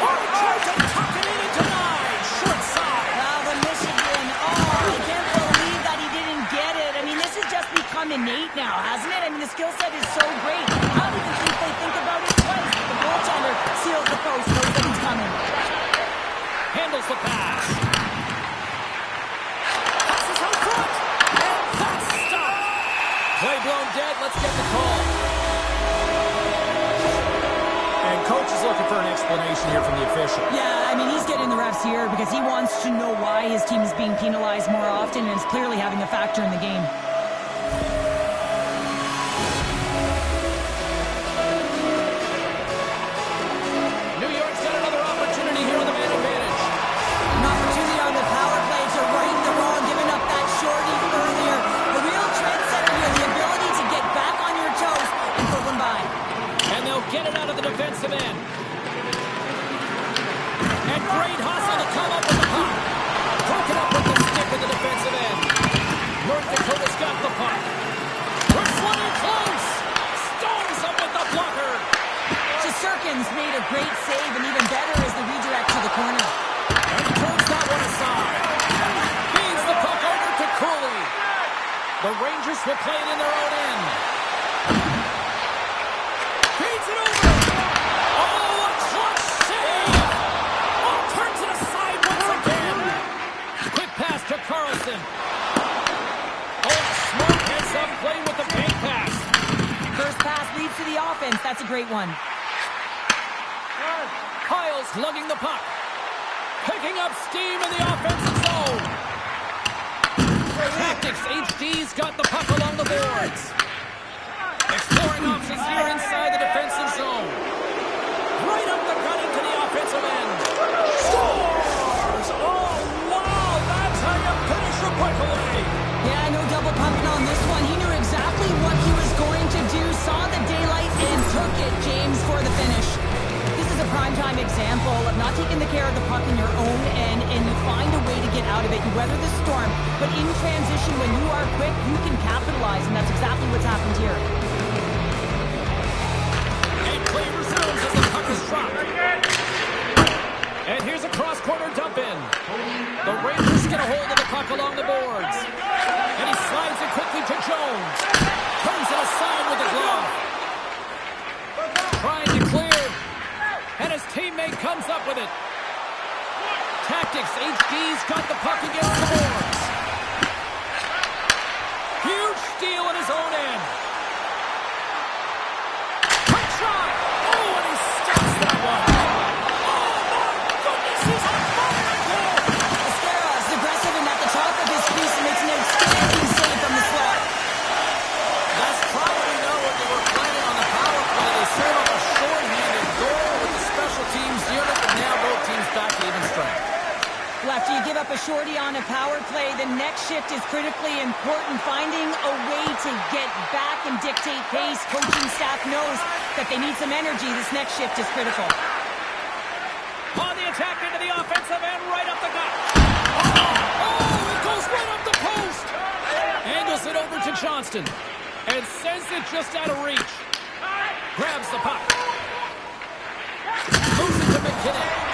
Tries to tuck it in and denied. Short side. Well, the Michigan, I can't believe that he didn't get it. I mean, this has just become innate now, hasn't it? I mean, the skill set is so great. I don't even think they think about it twice. The goaltender seals the post, knows that he's coming. Handles the pass. Passes out front. And that's stopped. Play blown dead. Let's get the call. And coach is looking for an explanation here from the official. Yeah, I mean, he's getting the refs here because he wants to know why his team is being penalized more often, and it's clearly having a factor in the game. New York's got another opportunity here on the man advantage. An opportunity on the power play to right the wrong, giving up that shorty earlier. The real trendsetter here, the ability to get back on your toes and put one by. And they'll get it out of the defensive end. And great hustle to come up with the puck. Broken up with the stick in the defensive end. North Dakota's got the puck. We're close. Stones up with the blocker. Shesterkin's made a great save, and even better is the redirect to the corner. And he turns that one aside. Feeds the puck over to Cooley. The Rangers will play it in their own end. Feeds it over. Oh, a clutch save. Oh, turns it aside once again. Quick pass to Carlson. Oh, a smart heads-up play with the bank pass. First pass leads to the offense. That's a great one. Kyle's lugging the puck. Picking up steam in the offensive zone. Tactics HD's got the puck along the boards. Exploring options here inside the defensive zone. Right up the gut into the offensive end. Scores! Oh, wow! That's how you finish a breakaway. Yeah, no double pumping on this one. He knew exactly what he was going to do, saw the daylight, and took it, James, for the finish. This is a primetime example of not taking the care of the puck in your own end, and you find a way to get out of it. You weather the storm, but in transition, when you are quick, you can capitalize, and that's exactly what's happened here. And play resumes as the puck is dropped. And here's a cross-corner dump in. The Rangers get a hold of the puck along the boards. And he slides it quickly to Jones. Turns it aside with the glove. Trying to clear. And his teammate comes up with it. Tactics, HD's got the puck against the boards. Huge steal in his own end. Quick shot. Oh, and he stops that one. Oh, my goodness, he's on fire again. Esquera is aggressive and at the top of his piece and makes an outstanding save from the slot. That's probably not what they were planning on the power play. They set up a short-handed goal with the special teams unit, but now both teams back to even strength. After you give up a shorty on a power play, the next shift is critically important. Finding a way to get back and dictate pace. Coaching staff knows that they need some energy. This next shift is critical. On the attack into the offensive end, right up the gut. Oh, it goes right up the post. Angles it over to Johnston and sends it just out of reach. Grabs the puck. Moves it to McKinnon.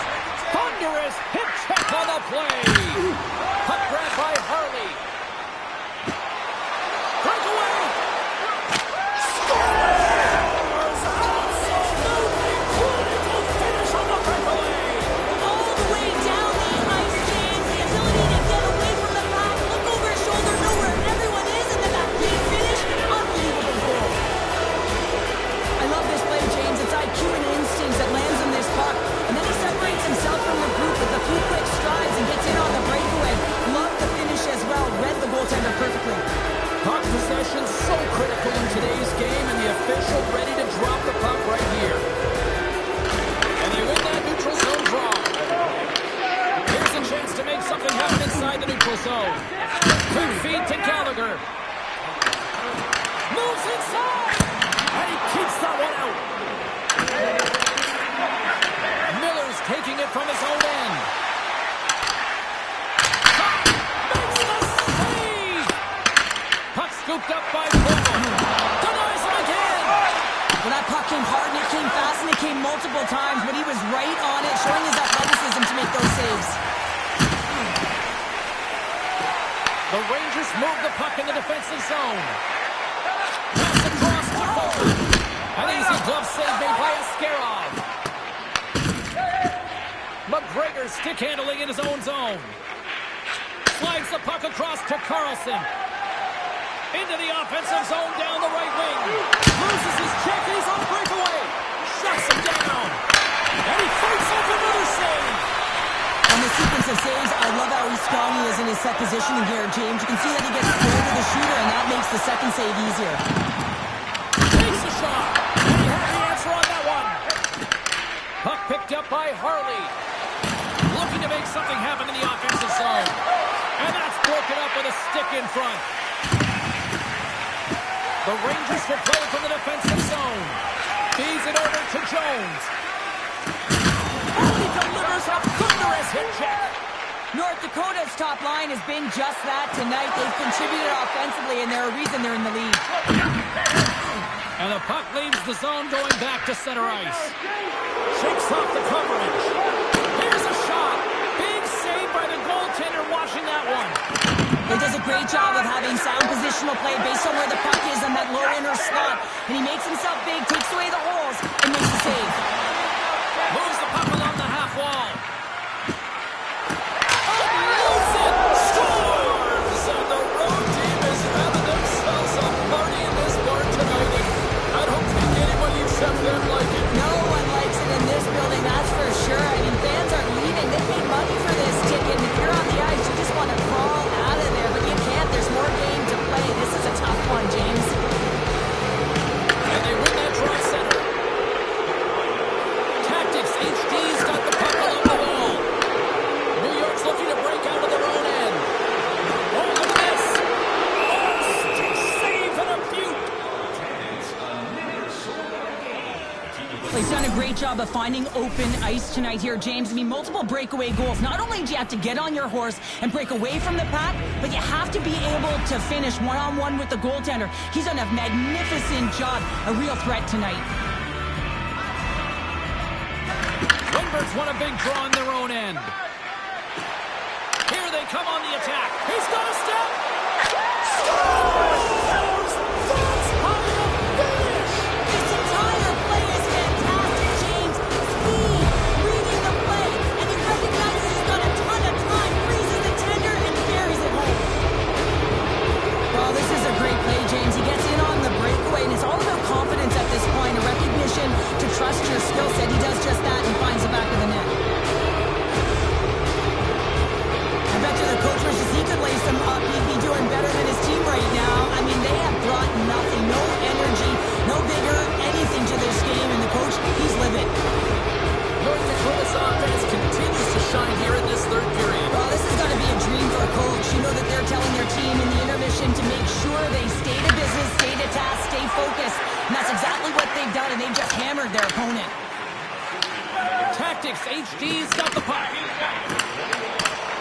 Thunderous hip check on the play. Puck grab by Harley. Breakaway. Scores! Absolutely critical finish on the breakaway. All the way down the ice, James. The ability to get away from the pack, look over his shoulder, know where everyone is in the back. Big finish, unbelievable goal. I love this play, James. It's IQ and instinct that lands on this puck. And then he separates himself from the group with a few quick strides and gets in on zone. Quick feed to Gallagher. Moves inside. And he keeps that one out. Miller's taking it from his own end. Makes the save. Puck scooped up by Fogle. Denies him again. Well, that puck came hard and it came fast and it came multiple times, but he was right on it, showing his athleticism to make those saves. The Rangers move the puck in the defensive zone. Pass across to Fogle. An easy glove save made by Askarov. McGregor stick handling in his own zone. Slides the puck across to Carlson. Into the offensive zone down the right wing. Loses his check and he's on a breakaway. Shuts him down. And he fights off another save. On the sequence of saves, I love how strong he is in his set positioning here, James. You can see that he gets square to the shooter, and that makes the second save easier. Takes a shot. And he had the answer on that one. Puck picked up by Harley. Looking to make something happen in the offensive zone. And that's broken up with a stick in front. The Rangers will play from the defensive zone. Feeds it over to Jones. Harley delivers a thunderous hit check. North Dakota's top line has been just that tonight. They've contributed offensively, and they're a reason they're in the lead. And the puck leaves the zone going back to center ice. Shakes off the coverage. Here's a shot. Big save by the goaltender watching that one. He does a great job of having sound positional play based on where the puck is in that low inner slot. And he makes himself big, takes away the holes, and makes the save. Moves the puck along the half wall. Unloads it! Scores! And the road team is having themselves a party in this bar tonight. And I don't think anybody except them like it. No one likes it in this building, that's for sure. I mean, fans are leaving. They paid money for this ticket. And if you're on the ice, you just want to crawl out of there. But you can't. There's more game to play. This is a tough one, James. And they win that draw center. Tactics HD's got the puck along the wall. New York's looking to break out of their own end. Oh, look at this. Oh, stick save and a beaut. Well, he's done a great job of finding open ice tonight here, James. I mean, multiple breakaway goals. Not only do you have to get on your horse and break away from the pack, but you have to be able to finish one-on-one with the goaltender. He's done a magnificent job. A real threat tonight. Lindbergh's won a big draw in their own end. Here they come on the attack. He's got a step. Scores! That's how you finish! This entire play is fantastic, James. Speed, reading the play, and he recognizes he's got a ton of time, freezes the tender, and buries it home. Well, this is a great play, James. He gets in on the breakaway, and it's all about confidence at this point, a recognition to trust your skill set. He does just that and finds the back of the net. I bet you the coach wishes he could lace him up. He'd be doing better than his team right now. I mean, they have brought nothing, no energy, no vigor, anything to this game, and the coach, he's livid. North Dakota's offense continues to shine here in this third period. Well, this is going to be a dream for a coach. You know that they're telling their team in the intermission to make sure they stay to business, stay to task, stay focused. And that's exactly what they've done, and they've just hammered their opponent. Tactics HD's got the puck.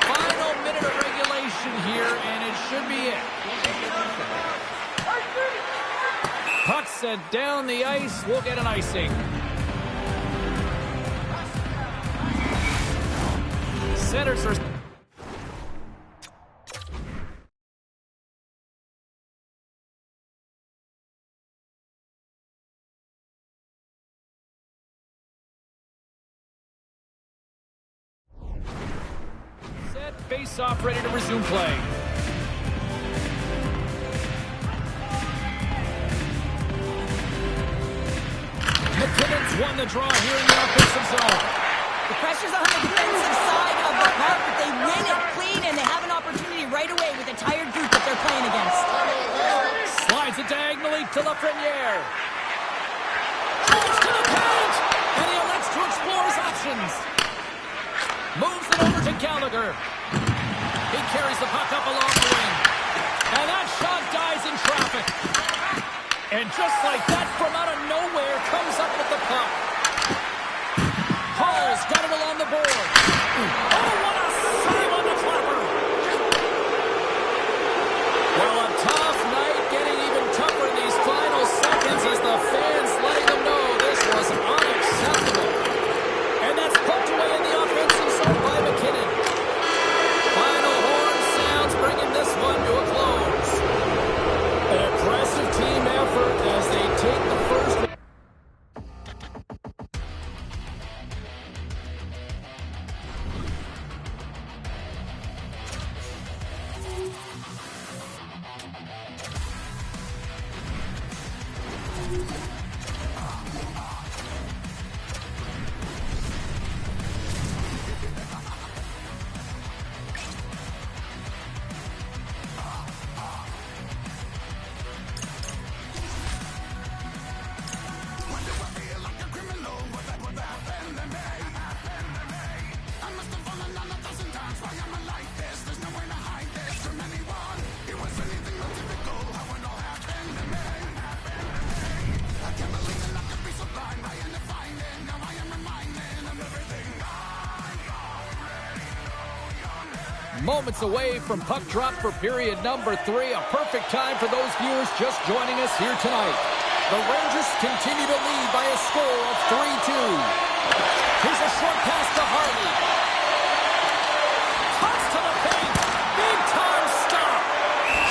Final minute of regulation here, and it should be it. Puck sent down the ice. We'll get an icing. Centers are... Set, face-off, ready to resume play. McKinnon's won the draw here in the offensive zone. The pressure's on the defensive side of the puck, but they win it clean, and they have an opportunity right away with a tired group that they're playing against. Slides it diagonally to Lafreniere. Drives to the paint, and he elects to explore his options. Moves it over to Gallagher. He carries the puck up along the wing. And that shot dies in traffic. And just like that, from out of nowhere, comes up with the puck. Hall's got it along the board. Oh, what a save on the clapper. Well, a tough night, getting even tougher in these final seconds as the fans letting them know this was unacceptable. And that's poked away in the offensive zone by McKinnon. Final horn sounds, bringing this one to a close. An impressive team effort as they take the first. Moments away from puck drop for period number 3. A perfect time for those viewers just joining us here tonight. The Rangers continue to lead by a score of 3-2. Here's a short pass to Harley. Toss to the paint. Big time stop.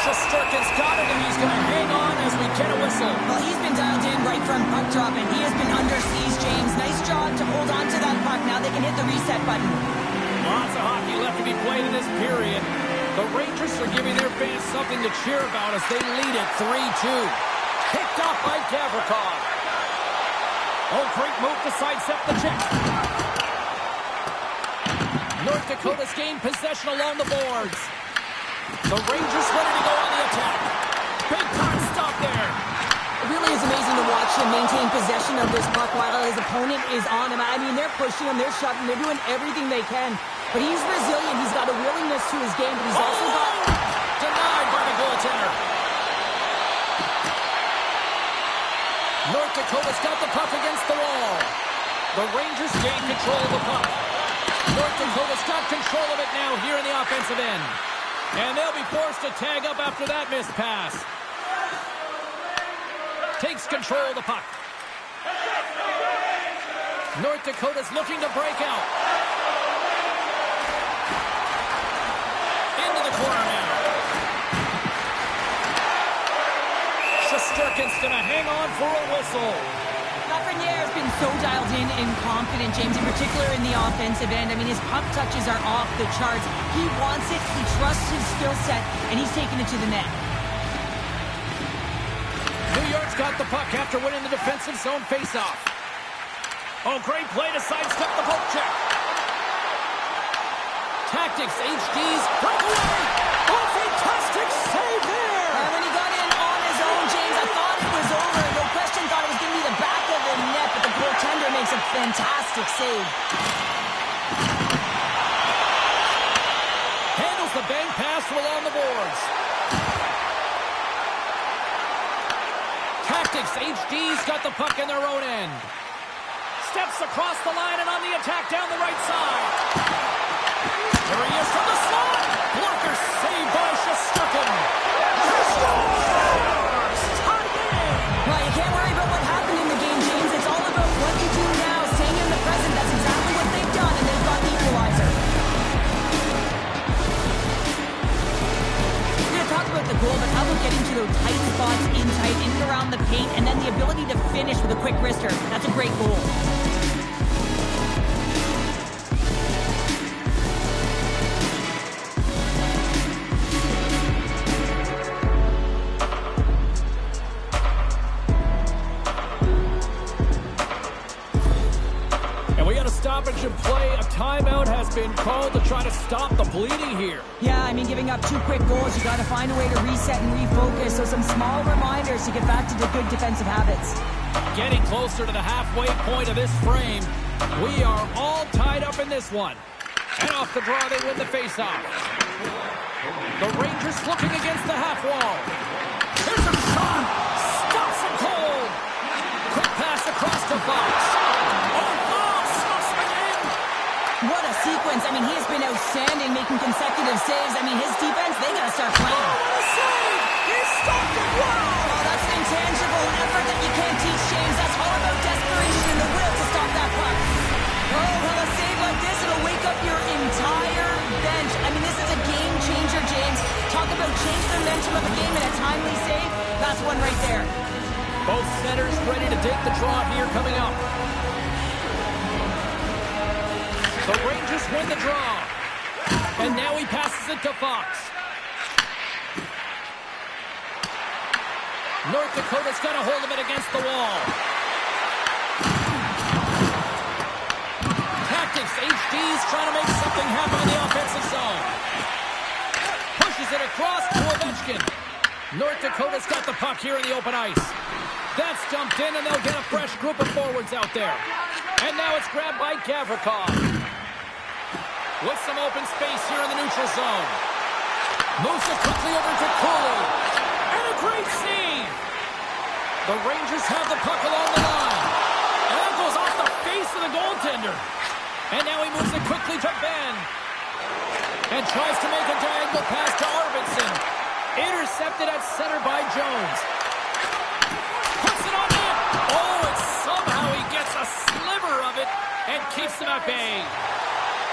Shesterkin's got it, and he's going to hang on as we get a whistle. Well, he's been dialed in right from puck drop, and he has been under siege, James. Nice job to hold on to that puck. Now they can hit the reset button. Lots of hockey left to be played in this period. The Rangers are giving their fans something to cheer about as they lead it 3-2. Picked off by Gavrikov. Oh, great move to sidestep the check. North Dakota's gained possession along the boards. The Rangers ready to go on the attack. Big time stop there. It really is amazing to watch him maintain possession of this puck while his opponent is on him. I mean, they're pushing him, they're shoving, they're doing everything they can. But he's resilient. He's got a willingness to his game, but he's also got... Denied by the goaltender. North Dakota's got the puck against the wall. The Rangers gain control of the puck. North Dakota's got control of it now here in the offensive end. And they'll be forced to tag up after that missed pass. Takes control of the puck. North Dakota's looking to break out. Into the corner now. Shesterkin's going to hang on for a whistle. Lafreniere has been so dialed in and confident, James, in particular in the offensive end. I mean, his puck touches are off the charts. He wants it, he trusts his skill set, and he's taking it to the net. New York's got the puck after winning the defensive zone faceoff. Oh, great play to sidestep the poke check. Tactics, HD's breakaway. Oh, fantastic save there. When he got in on his own, James, I thought it was over. No question, thought it was going to be the back of the net, but the goaltender makes a fantastic save. Handles the bank pass from along the boards. Tactics, HD's got the puck in their own end. Steps across the line and on the attack down the right side. There he is from the slot. Blocker saved by Shesterkin. Tied in. Well, you can't worry about what happened in the game, James. It's all about what you do now, staying in the present. That's exactly what they've done, and they've got the equalizer. We're going to talk about the goal, but how about getting to those tight spots in and around the paint, and then the ability to finish with a quick wrister. That's a great goal. Stoppage of play. A timeout has been called to try to stop the bleeding here. Yeah, I mean, giving up 2 quick goals, you got to find a way to reset and refocus. So some small reminders to get back to the good defensive habits. Getting closer to the halfway point of this frame. We are all tied up in this one. And off the draw, they win the faceoff. The Rangers looking against the half wall. Here's a shot. Stops him cold. Quick pass across to Fox. Oh, Fox stops him again. What a sequence. I mean, he has been outstanding, making consecutive saves. I mean, his defense, they got to start playing. Oh, what a save. He stopped it. Wow. Oh, that's an intangible effort that you can't teach, James. That's all about desperation and the will to stop that puck. Oh, well, a save like this, it'll wake up your entire bench. I mean, this is a game changer, James. Talk about change the momentum of a game in a timely save. That's one right there. Both centers ready to take the draw here coming up. The Rangers win the draw. And now he passes it to Fox. North Dakota's got a hold of it against the wall. Tactics, HD's trying to make something happen in the offensive zone. Pushes it across to Ovechkin. North Dakota's got the puck here in the open ice. That's dumped in, and they'll get a fresh group of forwards out there. And now it's grabbed by Gavrikov. With some open space here in the neutral zone. Moves it quickly over to Cooley. And a great save. The Rangers have the puck along the line. And that goes off the face of the goaltender. And now he moves it quickly to Ben. And tries to make a diagonal pass to Arvidsson. Intercepted at center by Jones. Puts it on in. Oh, and somehow he gets a sliver of it and keeps him at bay.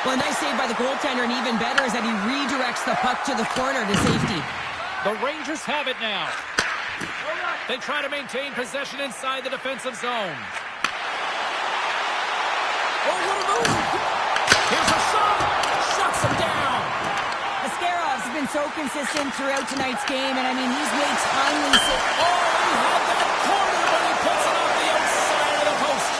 Well, a nice save by the goaltender, and even better is that he redirects the puck to the corner to safety. The Rangers have it now. They try to maintain possession inside the defensive zone. Oh, what a move! Here's a shot! Shuts him down! Askarov's been so consistent throughout tonight's game, and I mean, he's made timely saves. Oh, he had that corner, but he puts it off the outside of the post.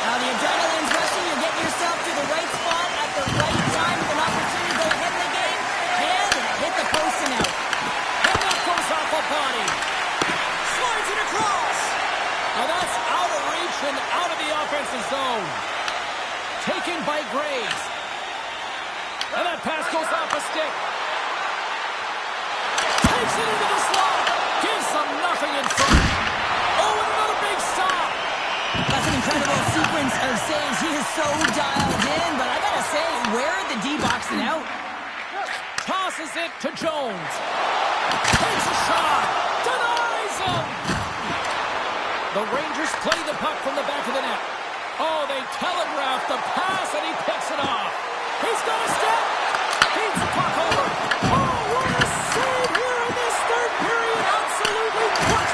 Now the adrenaline's rushing. You're getting yourself to the right spot at the right time with an opportunity to go ahead in the game, and hit the post and out. And that goes off a body. Slides it across. Now that's out of reach and out of the offensive zone. Taken by Graves. And that pass goes off a stick. Takes it into the slot. Gives them nothing in front. Oh, and another big stop. That's an incredible sequence of saves. He is so dialed in, but I gotta say, where are the D-boxing out? Tosses it to Jones. Takes a shot. Denies him. The Rangers play the puck from the back of the net. Oh, they telegraph the pass, and he picks it off. He's got a step. Feeds the puck over. Oh, what a save here in this third period. Absolutely clutch.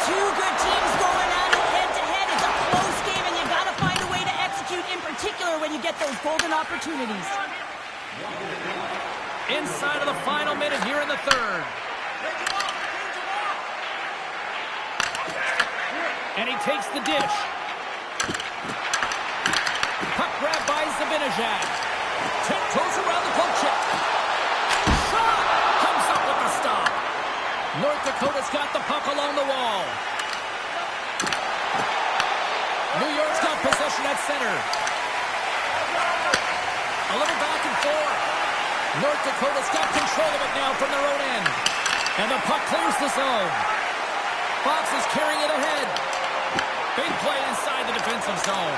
Two good teams going at it head-to-head. It's a close game, and you gotta find a way to execute, in particular when you get those golden opportunities. Inside of the final minute here in the third. And he takes the dish. Puck grabbed by Zibanejad. Tiptoes around the poke check. Shot! Comes up with the stop. North Dakota's got the puck along the wall. New York's got possession at center. A little back and forth. North Dakota's got control of it now from their own end. And the puck clears the zone. Fox is carrying it ahead. Big play inside the defensive zone.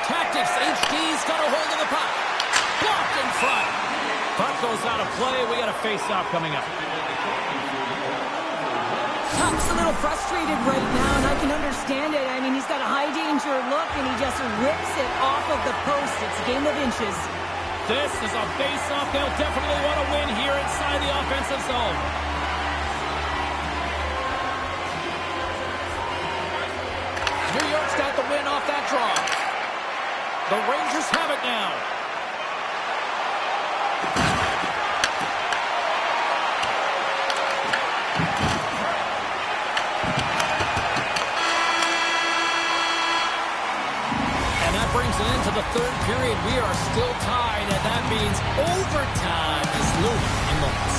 Tactics, HD's got a hold of the puck. Blocked in front. Puck goes out of play. We got a face-off coming up. Puck's a little frustrated right now, and I can understand it. I mean, he's got a high-danger look, and he just rips it off of the post. It's a game of inches. This is a face-off they'll definitely want to win here inside the offensive zone. New York's got the win off that draw. The Rangers have it now. And that brings an end to the third period. We are still tied, and that means overtime is looming in moments.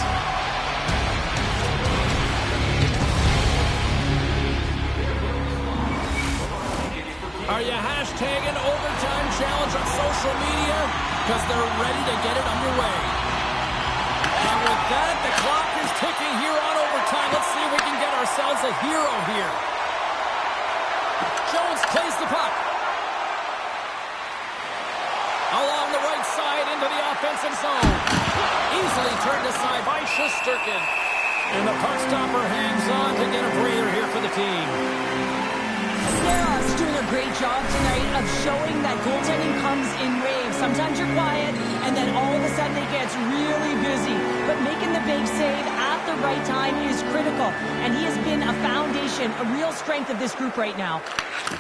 Are you hashtagging overtime challenge on social media? because they're ready to get it underway. And with that, the clock is ticking here on overtime. Let's see if we can get ourselves a hero here. Jones plays the puck. Along the right side into the offensive zone. Easily turned aside by Shesterkin. And the puck stopper hangs on to get a breather here for the team. Snerov's doing a great job tonight of showing that goaltending comes in waves. Sometimes you're quiet, and then all of a sudden it gets really busy. But making the big save at the right time is critical. And he has been a foundation, a real strength of this group right now.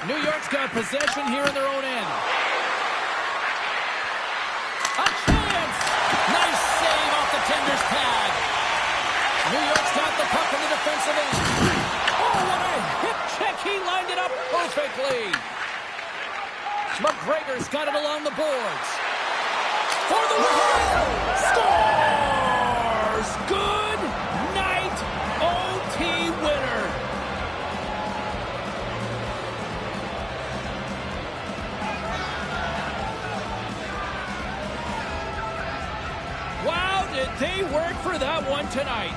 New York's got possession here in their own end. A chance! Nice save off the tender's pad. New York's got the puck in the defensive end. Oh, what a hip check. He lined it up perfectly. McGregor's got it along the boards. For the win! Scores! Good night, OT winner. Wow, did they work for that one tonight.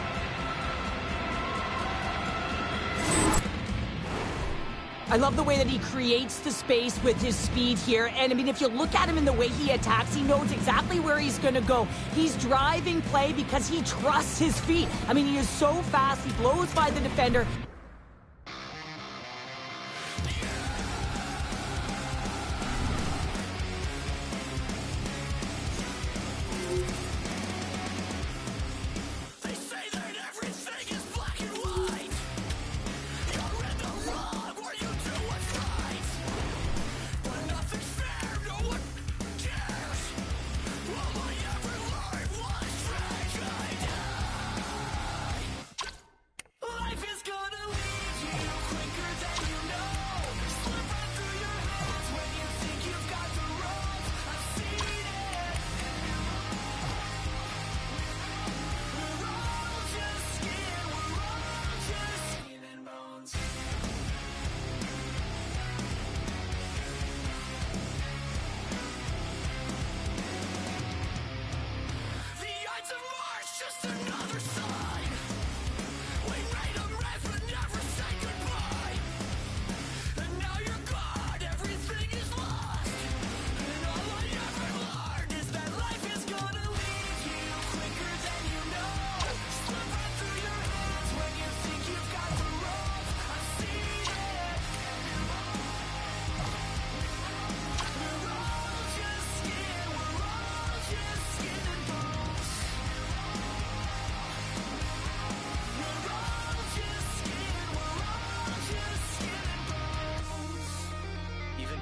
I love the way that he creates the space with his speed here. And, I mean, if you look at him in the way he attacks, he knows exactly where he's going to go. He's driving play because he trusts his feet. I mean, he is so fast. He blows by the defender.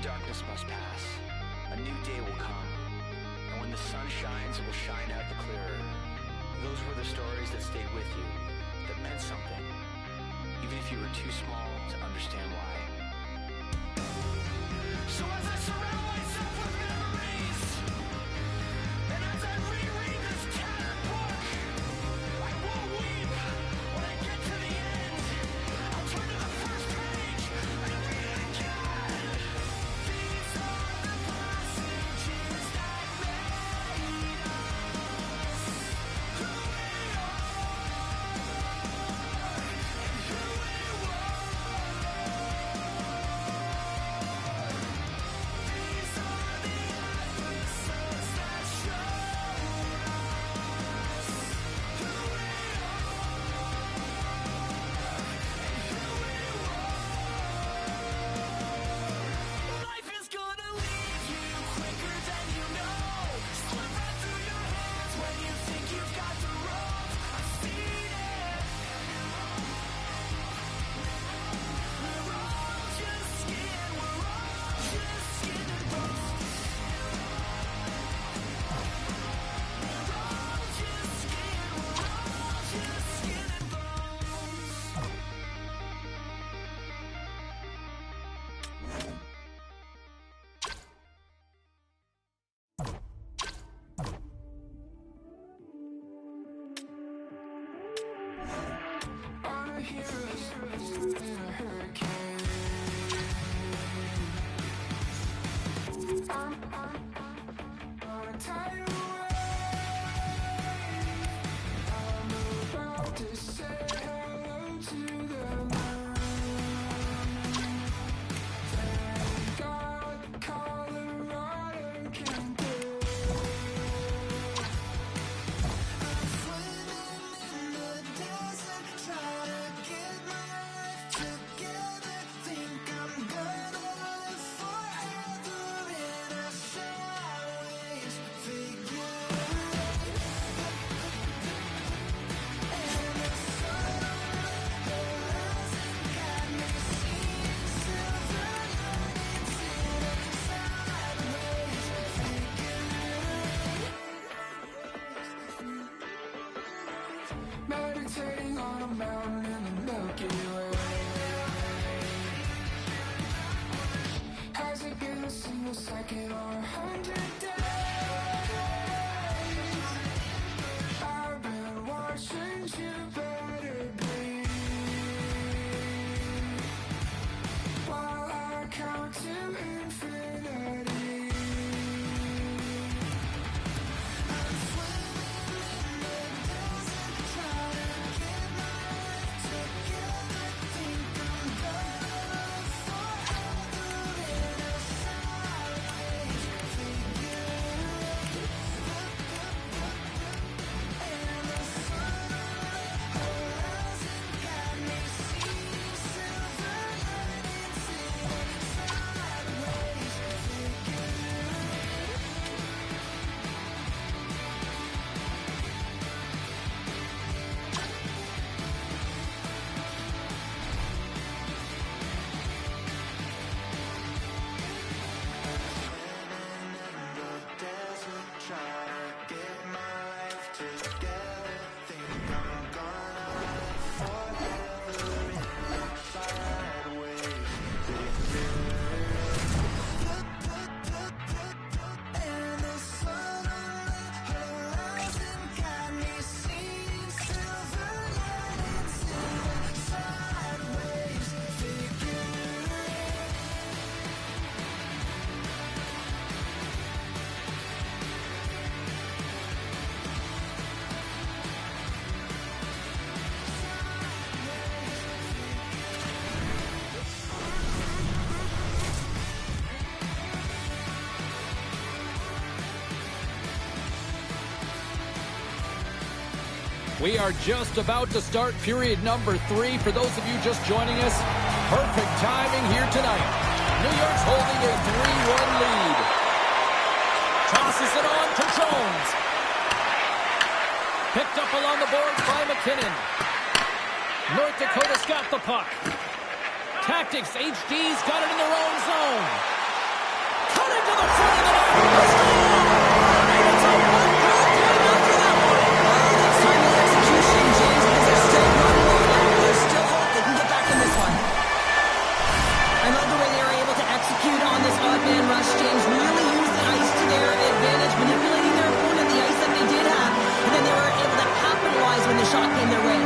Darkness must pass. A new day will come. And when the sun shines, it will shine out the clearer. Those were the stories that stayed with you, that meant something, even if you were too small to understand why. So as I surround myself with memories, and as I reread this tattered book, I won't weep when I get to the end. I'll turn to the first page and read it again. These are the passages that made us who we are and who we were. These are the episodes that showed us who we are and who we were. Life is gonna leave you quicker than you know. Slip right through your hands when you think you've got the rope. I've seen it. We're all just skin. We're all just skin and bones. We're all just skin. We're all just skin and bones. On a hero in a hurricane. On a Meditating on a mountain in the Milky Way. Has it been a single second or 100 days? I've been watching you better bleed while I count to infinity. We are just about to start period number 3. For those of you just joining us, perfect timing here tonight. New York's holding a 3-1 lead. Tosses it on to Jones. Picked up along the boards by McKinnon. North Dakota's got the puck. Tactics, HD's got it in their own zone. Cut into the front of the net. Let's go! And it's a one-goal game after that one. It's time for execution, James, because there's still one more left. There's still hope they can get back in this one. I love the way they were able to execute on this odd man rush, James. Really use the ice to their advantage, manipulating their opponent, the ice that they did have, and then they were able to capitalize when the shot came their way.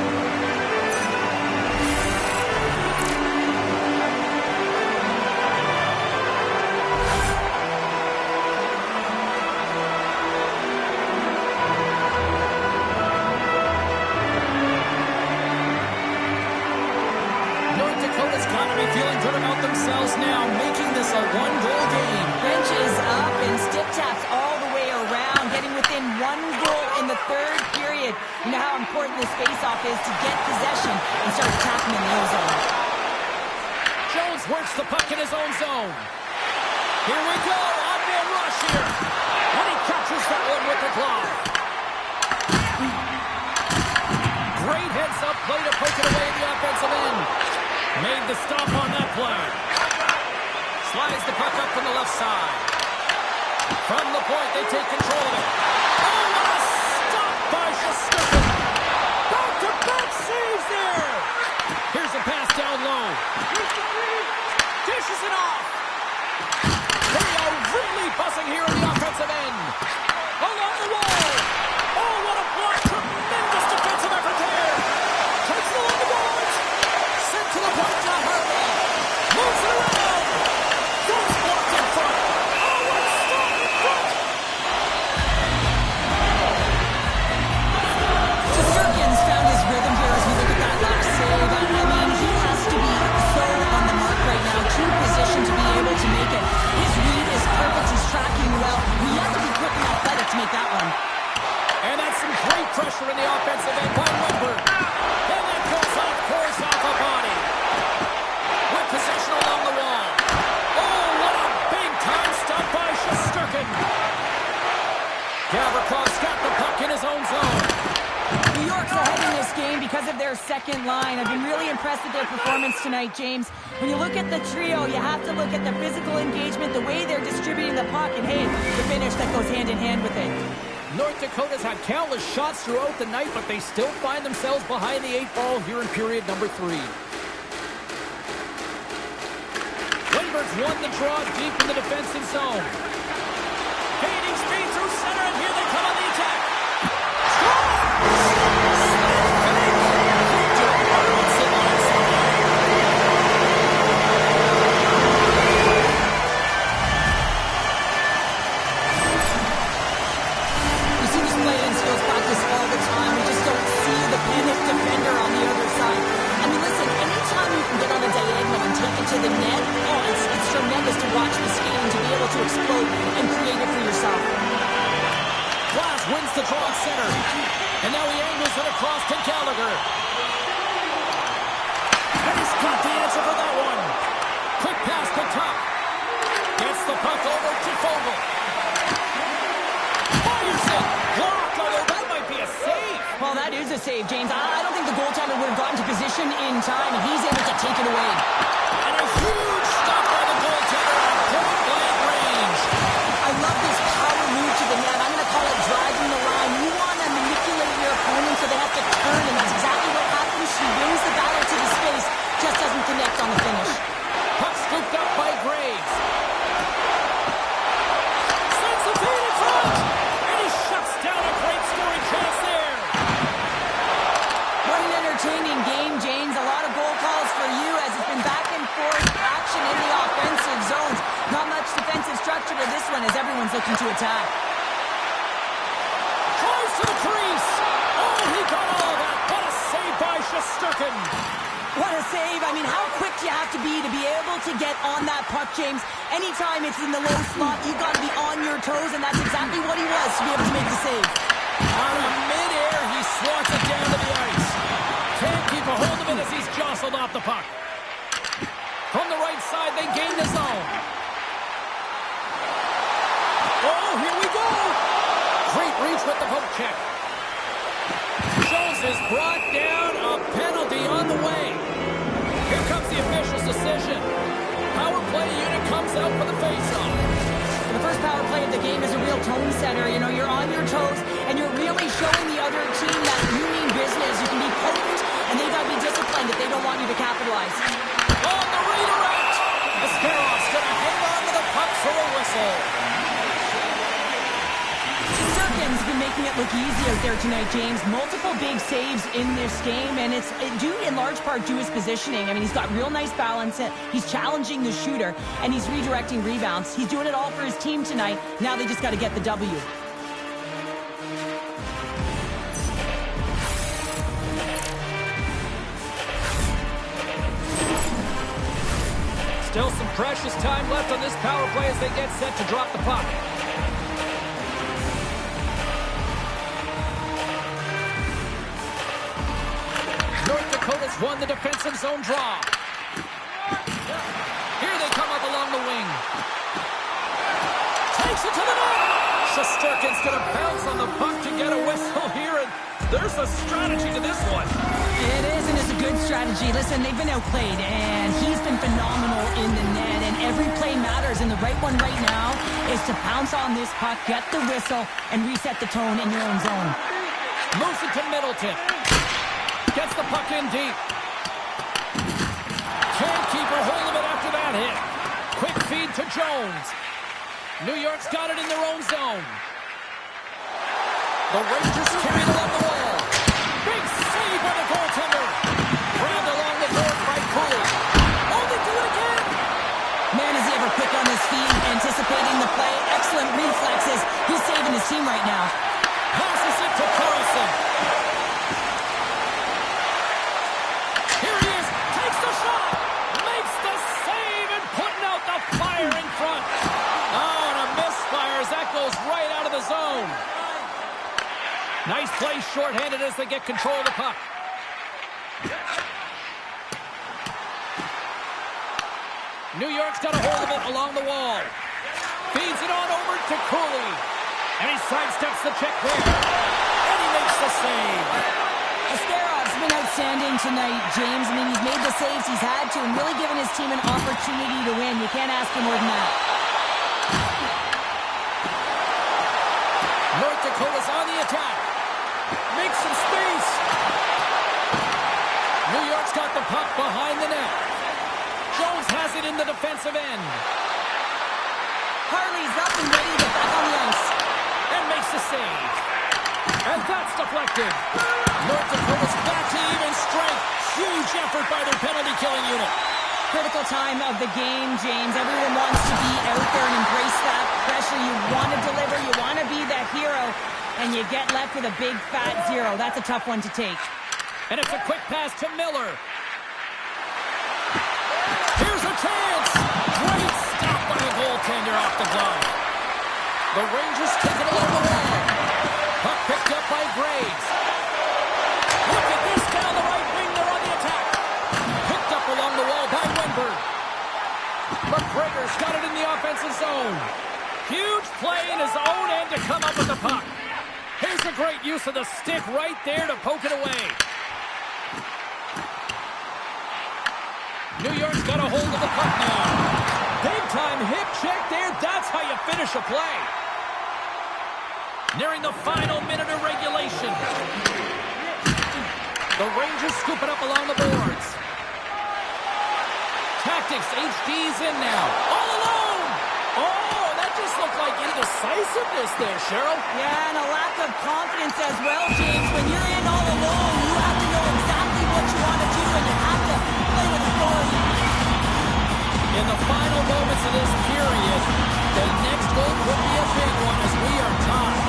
Feeling good about themselves now, making this a one-goal game. Benches up and stick taps all the way around, getting within 1 goal in the third period. You know how important this face-off is to get possession and start attacking in the own zone. Jones works the puck in his own zone. Here we go, odd-man rush here. And he captures that one with the glove. Great heads-up play to poke it away in the offensive end. Made the stop on that play. Slides the puck up from the left side. From the point, they take control of it. Oh, what a stop by Shesterkin. Back-to-back saves there. Here's a pass down low. Dishes it off. They are really buzzing here in the offensive end. Along the wall. Oh, what a block. Tremendous defensive effort there. Takes it along the boards. Sent to the point, not Harvey. Moves it around. Goes blocked in front. Oh, what a stop in front. to make that one. And that's some great pressure in the offensive end by Lindbergh. And that goes off course off a body. With possession along the wall. Oh, what a big-time stop by Shesterkin. Gavrikoff's got the puck in his own zone. New York's ahead in this game because of their second line. I've been really impressed with their performance tonight, James. When you look at the trio, you have to look at the physical engagement, the way they're distributing the puck, and hey, the finish that goes hand in hand with it. North Dakota's had countless shots throughout the night, but they still find themselves behind the 8 ball here in period number 3. Lindbergh's won the draw deep in the defensive zone. Gaining speed through center, and here they come on the attack. Defender on the other side. I mean, listen, anytime you can get on a diagonal and take it to the net, it's tremendous to watch the skating, to be able to explode and create it for yourself. Glass wins the draw at center. And now he angles it across to Gallagher. And he's got the answer for that one. Quick pass to Tuck. Gets the puck over to Fogle. Fires it. Blocked, although that might be a save. Well, that is a save, James. I don't think the goaltender would have gotten to position in time, and he's able to take it away. And a huge stop by the goaltender at point-blank range. I love this power move to the net. I'm going to call it driving the line. You want to manipulate your opponent so they have to turn, and that's exactly what happens. She wins the battle to the space, just doesn't connect on the finish. Puck scooped up by Graves. Sends the feed in front. And he shuts down a great scoring chance there. What an entertaining game, James. A lot of goal calls for you as it's been back and forth action in the offensive zones. Not much defensive structure to this one as everyone's looking to attack. Close to the crease. Oh, he got all of that. What a save by Shesterkin. What a save. I mean, how quick do you have to be able to get on that puck, James? Anytime it's in the low slot, you've got to be on your toes, and that's exactly what he was to be able to make the save. Out of midair, he swats it down to the ice. Can't keep a hold of it as he's jostled off the puck. From the right side, they gain the zone. Oh, here we go. Great reach with the poke check. Jones is brought down. A penalty on the way. Here comes the official's decision. Power play unit comes out for the faceoff. The first power play of the game is a real tone setter. You know, you're on your toes, and you're really showing the other team that you mean business. You can be potent, and they got to be disciplined if they don't want you to capitalize. On the redirect. Ascarov's going to hang on to the puck for a whistle. Shesterkin's been making it look easy out there tonight, James. Multiple big saves in this game, and it's due in large part to his positioning. I mean, he's got real nice balance. He's challenging the shooter, and he's redirecting rebounds. He's doing it all for his team tonight. Now they just got to get the W. Still some precious time left on this power play as they get set to drop the puck. North Dakota's won the defensive zone draw. Here they come up along the wing. Takes it to the net. Shesterkin's going to bounce on the puck to get a whistle here, and there's a strategy to this one. It is, and it's a good strategy. Listen, they've been outplayed, and he's been phenomenal in the net, and every play matters, and the right one right now is to pounce on this puck, get the whistle, and reset the tone in your own zone. Moves it to Middleton. Gets the puck in deep. Can't keep a hold of it after that hit. Quick feed to Jones. New York's got it in their own zone. The Rangers carry it along the wall. Big save by the goaltender. Grabbed along the board by Cooley. Oh, they do it again. Man, is he ever quick on his feet, anticipating the play. Excellent reflexes. He's saving his team right now. Passes it to Carlson. Here he is. Takes the shot. Makes the save and putting out the fire in front. Oh, and a misfire as that goes just right out of the zone. Nice play shorthanded as they get control of the puck. New York's got a hold of it along the wall. Feeds it on over to Cooley. And he sidesteps the check there. And he makes the save. Asterov's been outstanding tonight, James. I mean, he's made the saves he's had to and really given his team an opportunity to win. You can't ask for more than that. North Dakota's on the attack. Makes some space. New York's got the puck behind the net. Jones has it in the defensive end. Harley's up and ready to get back on the ice. And makes the save. And that's deflected. North Dakota's back to even strength. Huge effort by their penalty-killing unit. Critical time of the game, James. Everyone wants to be out there and embrace that pressure. You want to deliver. You want to be that hero. And you get left with a big, fat 0. That's a tough one to take. And it's a quick pass to Miller. Here's a chance. Great stop by the goaltender off the glove. The Rangers take it along the wall. Puck picked up by Graves. Look at this down the right wing. They're on the attack. Picked up along the wall by Wenberg. McGregor's got it in the offensive zone. Huge play in his own end to come up with the puck. Here's a great use of the stick right there to poke it away. New York's got a hold of the puck now. Big-time hip check there. That's how you finish a play. Nearing the final minute of regulation. The Rangers scoop it up along the boards. Tactics, HD's in now. All alone! Oh, that just looked like indecisiveness there, Cheryl. Yeah, and a lack of confidence as well, James. When you're in all alone, you have to know exactly what you want to do, and you have to play with authority. In the final moments of this period, the next goal could be a big one as we are tied.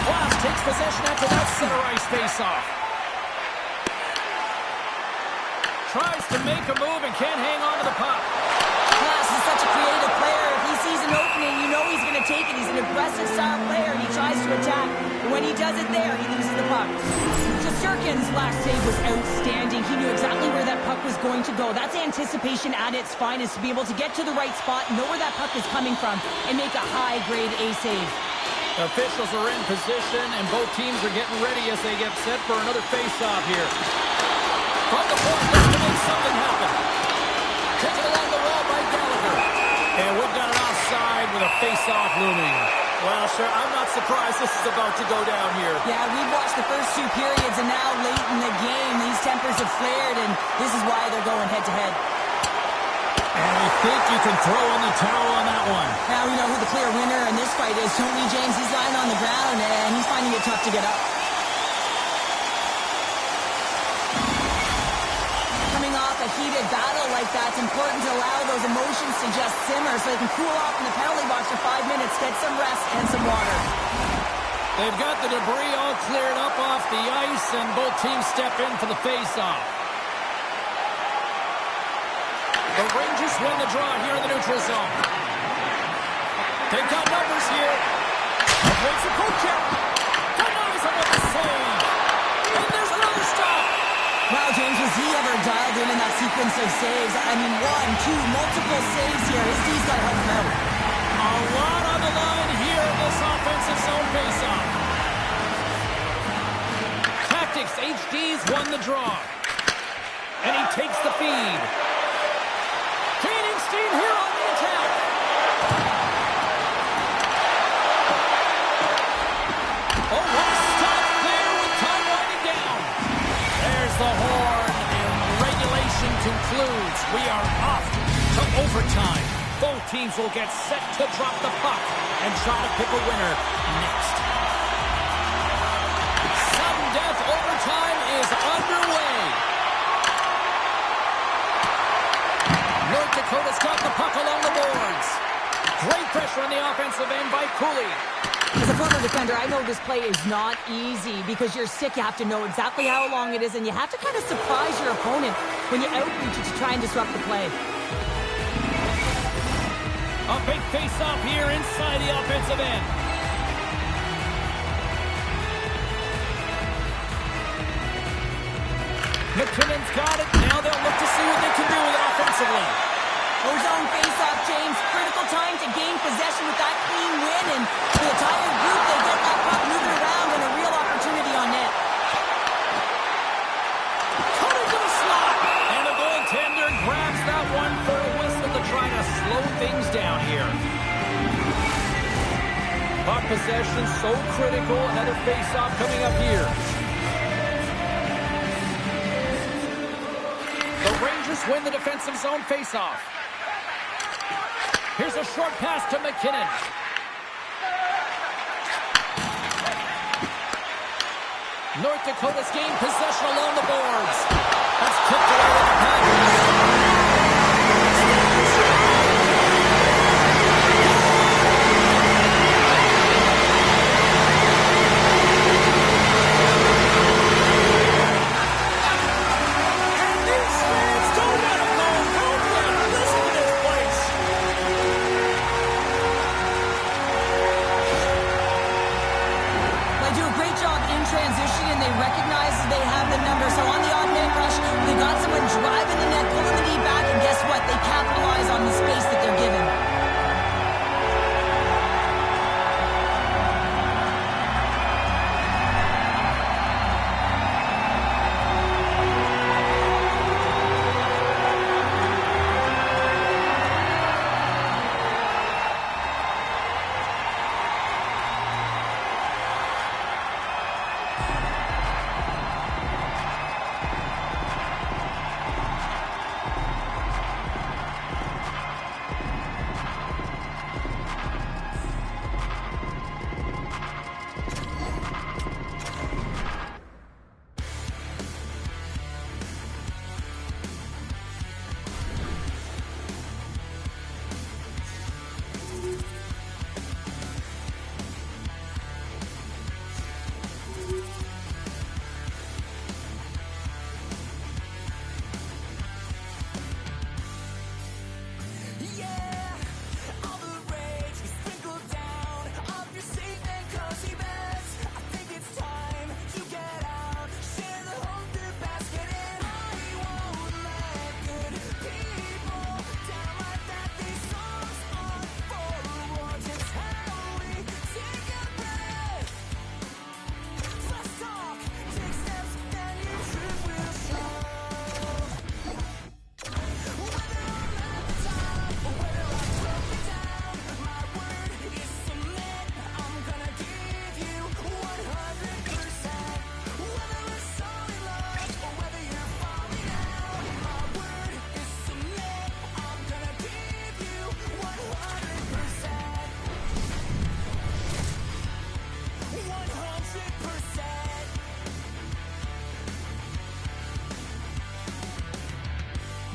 Flash takes possession after that center ice face-off. Tries to make a move and can't hang on to the puck. Class is such a creative player. If he sees an opening, you know he's going to take it. He's an aggressive style player, and he tries to attack. But when he does it there, he loses the puck. Shesterkin's last save was outstanding. He knew exactly where that puck was going to go. That's anticipation at its finest, to be able to get to the right spot, know where that puck is coming from, and make a high-grade A save. Officials are in position, and both teams are getting ready as they get set for another face-off here. From the point, looks to make something happen. Taken along the wall by Gallagher. And we've got an offside with a face-off looming. Well, sure, I'm not surprised this is about to go down here. Yeah, we've watched the first 2 periods, and now late in the game, these tempers have flared, and this is why they're going head-to-head. And I think you can throw in the towel on that one. Now we know who the clear winner in this fight is. Tony James, he's lying on the ground, and he's finding it tough to get up. Coming off a heated battle like that, it's important to allow those emotions to just simmer so they can cool off in the penalty box for 5 minutes, get some rest and some water. They've got the debris all cleared up off the ice, and both teams step in for the face-off. The Rangers win the draw here in the neutral zone. They've got numbers here. Avoids the poke check. Denies him with a save. And there's another stop. Wow, James, was he ever dialed in that sequence of saves? I mean, 1, 2, multiple saves here. His D's got to help him out. A lot on the line here in this offensive zone face-off. Tactics, HD's won the draw. And he takes the feed. Gaining steam here on the attack. Oh, what a stop there with time winding down. There's the horn, and regulation concludes. We are off to overtime. Both teams will get set to drop the puck and try to pick a winner next. Sudden death overtime is underway. North Dakota's got the puck along the boards. Great pressure on the offensive end by Cooley. As a former defender, I know this play is not easy because you're sick. You have to know exactly how long it is, and you have to kind of surprise your opponent when you outreach it to try and disrupt the play. A big face-off here inside the offensive end. McKinnon's got it. Now they'll look to see what they can do with it offensively. Ozone face-off, James. Critical time to gain possession with that clean win. And for the Tiger group, they get that puck moving around and a real opportunity on net. Cutting to the slot. And the goaltender grabs that one for a whistle to try to slow things down here. Puck possession so critical. Another face-off coming up here. The Rangers win the defensive zone face-off. Here's a short pass to McKinnon. North Dakota's gained possession along the boards. That's kicked away with the pass. Transition, and they recognize that they have the number. So on the odd net rush, they got someone driving the net, pulling the knee back, and guess what? They capitalize on the space that they're given.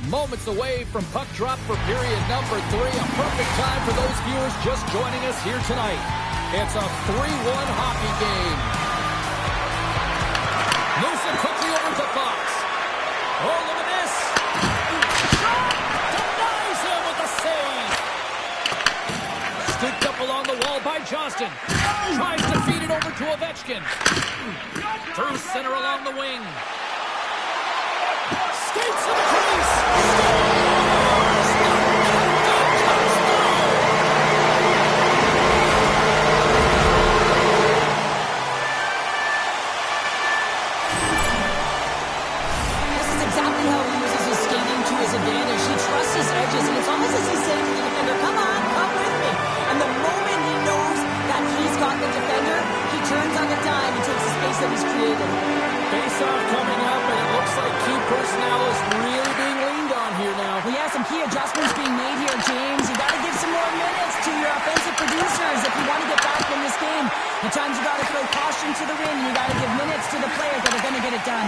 Moments away from puck drop for period number 3. A perfect time for those viewers just joining us here tonight. It's a 3-1 hockey game. Moves it quickly over to Fox. Oh, look at this. Shot! Denies him with a save. Scooped up along the wall by Johnston. Tries to feed it over to Ovechkin. Through center along the wing. Skates to the crease. This is exactly how he uses his skating to his advantage. He trusts his edges, and it's almost as he's saying to the defender, come on, come with me. And the moment he knows that he's got the defender, he turns on the dime and takes the space that he's created. Face-off coming up, and it looks like key personnel is really being leaned on here now. Well, yeah, some key adjustments being made here, James. You got to give some more minutes to your offensive producers if you want to get back in this game. At times you got to throw caution to the wind. You got to give minutes to the players that are going to get it done.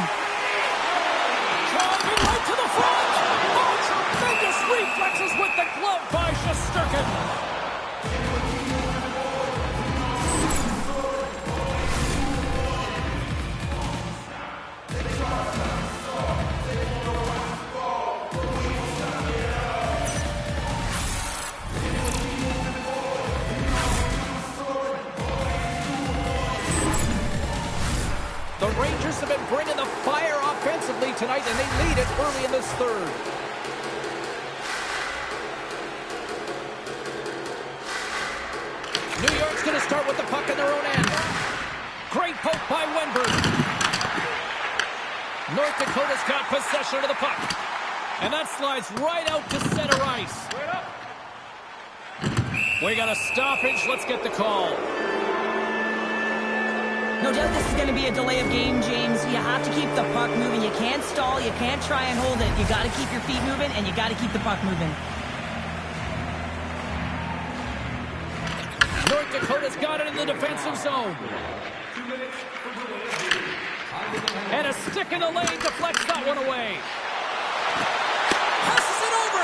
Driving right to the front. Oh, tremendous reflexes with the glove by Shesterkin. Rangers have been bringing the fire offensively tonight, and they lead it early in this third. New York's going to start with the puck in their own end. Great poke by Wenberg. North Dakota's got possession of the puck. And that slides right out to center ice. We got a stoppage. Let's get the call. No doubt this is going to be a delay of game, James. You have to keep the puck moving. You can't stall. You can't try and hold it. You got to keep your feet moving, and you got to keep the puck moving. North Dakota's got it in the defensive zone. And a stick in the lane deflects that one away. Passes it over.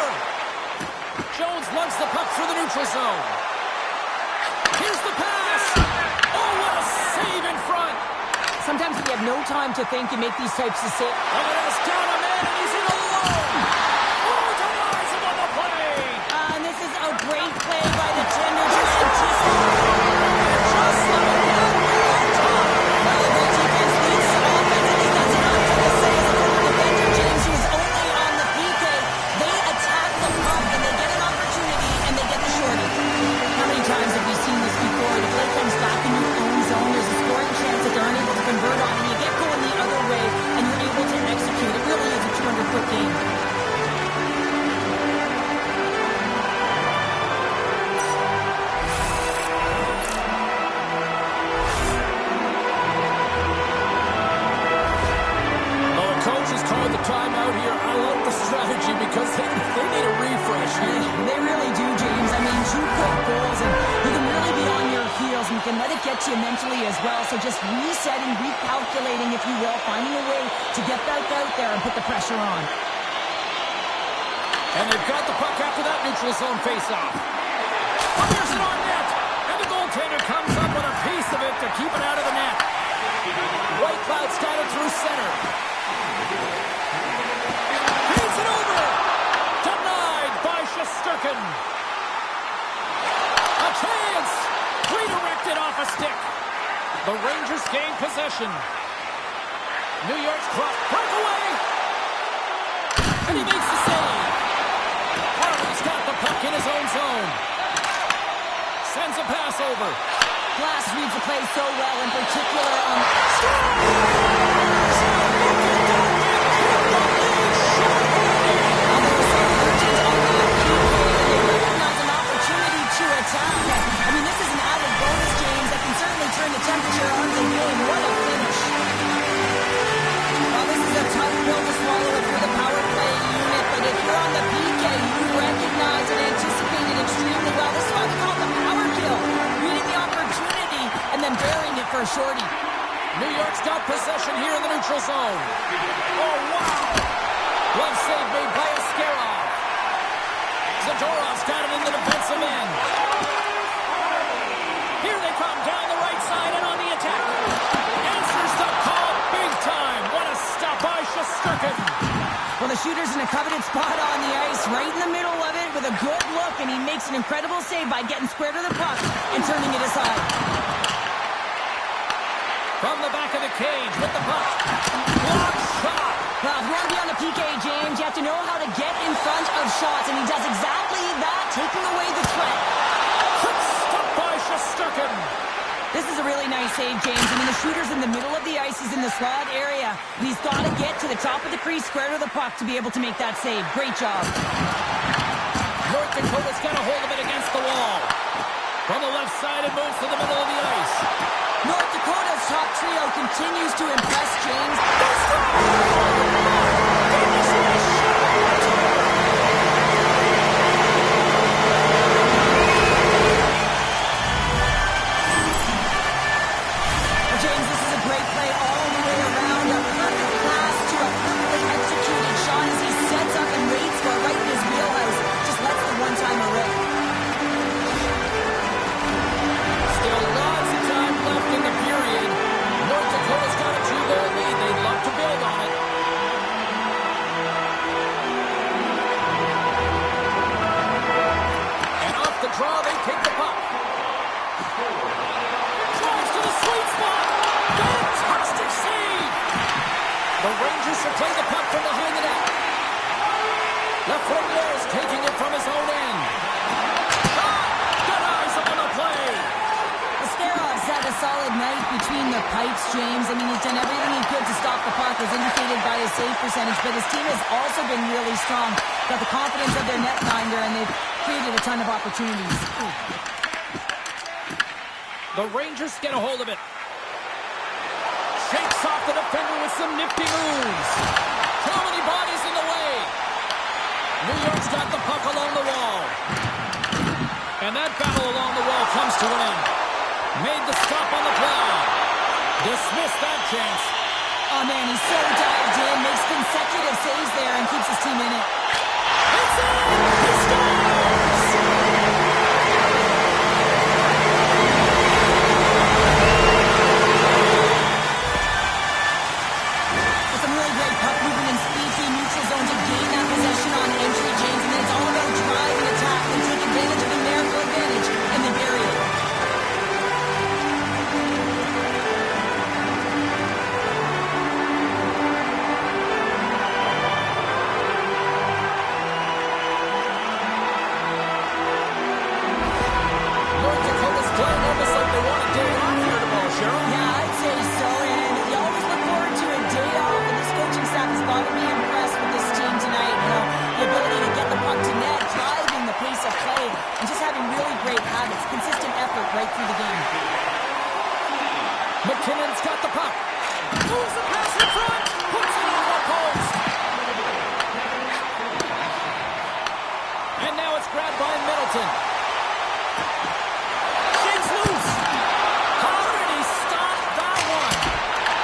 Jones lugs the puck through the neutral zone. Here's the pass. Oh, what a save in front. Sometimes if you have no time to think, you make these types of saves. And it is down a man, and he's in alone. Oh, denies him on the play. And this is a great play by the tender to anticipate. Just like that, we're on top. Well, the defense leads offensively. That's enough to the save from the defender, James, who is only on the PK. They attack the puck, and they get an opportunity, and they get the shorty. How many times have we seen this before? The play comes back in your own zone. There's a scoring chance that they're unable to convert on, and you get going the other way, and you're able to execute. It really is a 200-foot game. Well, the coach has called the timeout here. I like the strategy because they need a refresh here. They really do, James. I mean, 2 quick goals, and you can really be on your heels, and you can let it get to you mentally as well. So just resetting, recalculating, if you will, finding a way to get back out there and put the pressure on. And they've got the puck after that neutral zone faceoff. Oh, there's it on net. And the goaltender comes up with a piece of it to keep it out of the net. White Cloud's got it through center. Feeds it over. Denied by Shesterkin. A chance. Redirected off a stick. The Rangers gain possession. New York's cross breakaway. And he makes the save. Harvey's got the puck in his own zone. Sends a pass over. Glass reads the play so well, in particular on... I mean, this is an added bonus, James, that can certainly turn the temperature on the game. What a finish. Well, this is a tough pill to swallow if you're the power play unit, but if you're on the PK, you recognize and anticipate it extremely well. This is why we call it the power kill. Reading the opportunity and then burying it for a shorty. New York's got possession here in the neutral zone. Oh, wow. Glove save made by Askarov. Zadorov's got it in the defensive end. Here they come down the right side and on the attack. Answers the call big time. What a stop by Shesterkin. Well, the shooter's in a coveted spot on the ice, right in the middle of it with a good look, and he makes an incredible save by getting square to the puck and turning it aside. From the back of the cage with the puck. Block shot. Well, if you want to be on the PK, James, you have to know how to get in front of shots, and he does exactly that, taking away the threat. Quick stop by Shesterkin. This is a really nice save, James. I mean, the shooter's in the middle of the ice. He's in the slot area. And he's got to get to the top of the crease, square to the puck, to be able to make that save. Great job. North Dakota's got a hold of it against the wall. From the left side, it moves to the middle of the ice. North Dakota's top trio continues to impress, James. James, this is a great play all the way around. A perfect pass to a perfectly executed shot as he sets up and waits for it right in his wheelhouse. Just lets the one-timer rip. Still lots of time left in the period. North Dakota's got a 2-goal lead. They Rangers should play the puck from behind the net. Lafreniere is taking it from his own end. Good eyes on the play. Ascarov's had a solid night between the pipes, James. I mean, he's done everything he could to stop the puck, as indicated by his save percentage, but his team has also been really strong. Got the confidence of their netminder, and they've created a ton of opportunities. The Rangers get a hold of it. Shakes off the defender with some nifty moves. Too many bodies in the way. New York's got the puck along the wall. And that battle along the wall comes to an end. Made the stop on the play. Dismissed that chance. Oh, man, he's so dived in. Makes consecutive saves there and keeps his team in it. It's in! He scores! With some really great puck movement and speed through neutral zone to gain that possession on entry, James. And then it's all about drive and attack and take advantage of the numerical advantage, and they bury it. North Dakota's playing almost like they want a day off here tomorrow, Cheryl. Yeah, I'd say so, and you always look forward to a day off, and this coaching staff has got to be impressed with this team tonight. You know, the ability to get the puck to net, driving the pace of play, and just having really great habits, consistent effort right through the game. McKinnon's got the puck. Moves the pass in front. Puts it on the post. And now it's grabbed by Middleton. Shakes loose. How did he stop that one?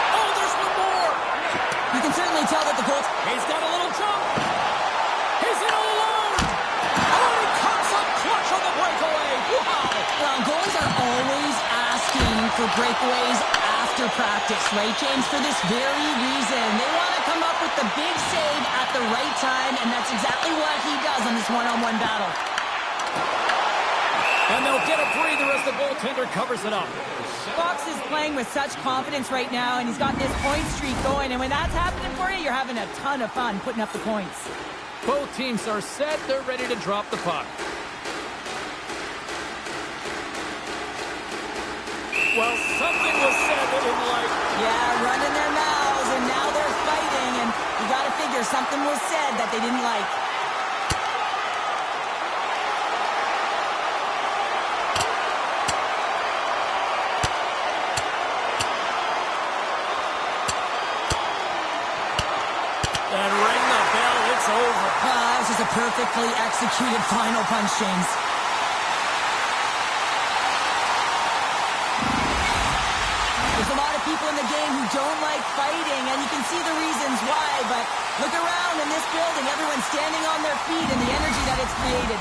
Oh, there's one more. You can certainly tell that the goal... He's got a little jump. He's in all alone. Oh, he comes up clutch on the breakaway. Wow. Well, goalies are always asking for breakaways after practice, right, James? For this very reason. They want to come up with the big save at the right time, and that's exactly what he does on this one-on-one battle. And they'll get a breather as the goaltender covers it up. Fox is playing with such confidence right now, and he's got this point streak going, and when that's happening for you, you're having a ton of fun putting up the points. Both teams are set. They're ready to drop the puck. Well, something was said they didn't like. Yeah, running their mouths, and now they're fighting, and you got to figure something was said that they didn't like. And ring the bell, it's over. This is a perfectly executed final punch, James. There's a lot of people in the game who don't like fighting, and you can see the reasons why, but look around in this building. Everyone's standing on their feet and the energy that it's created.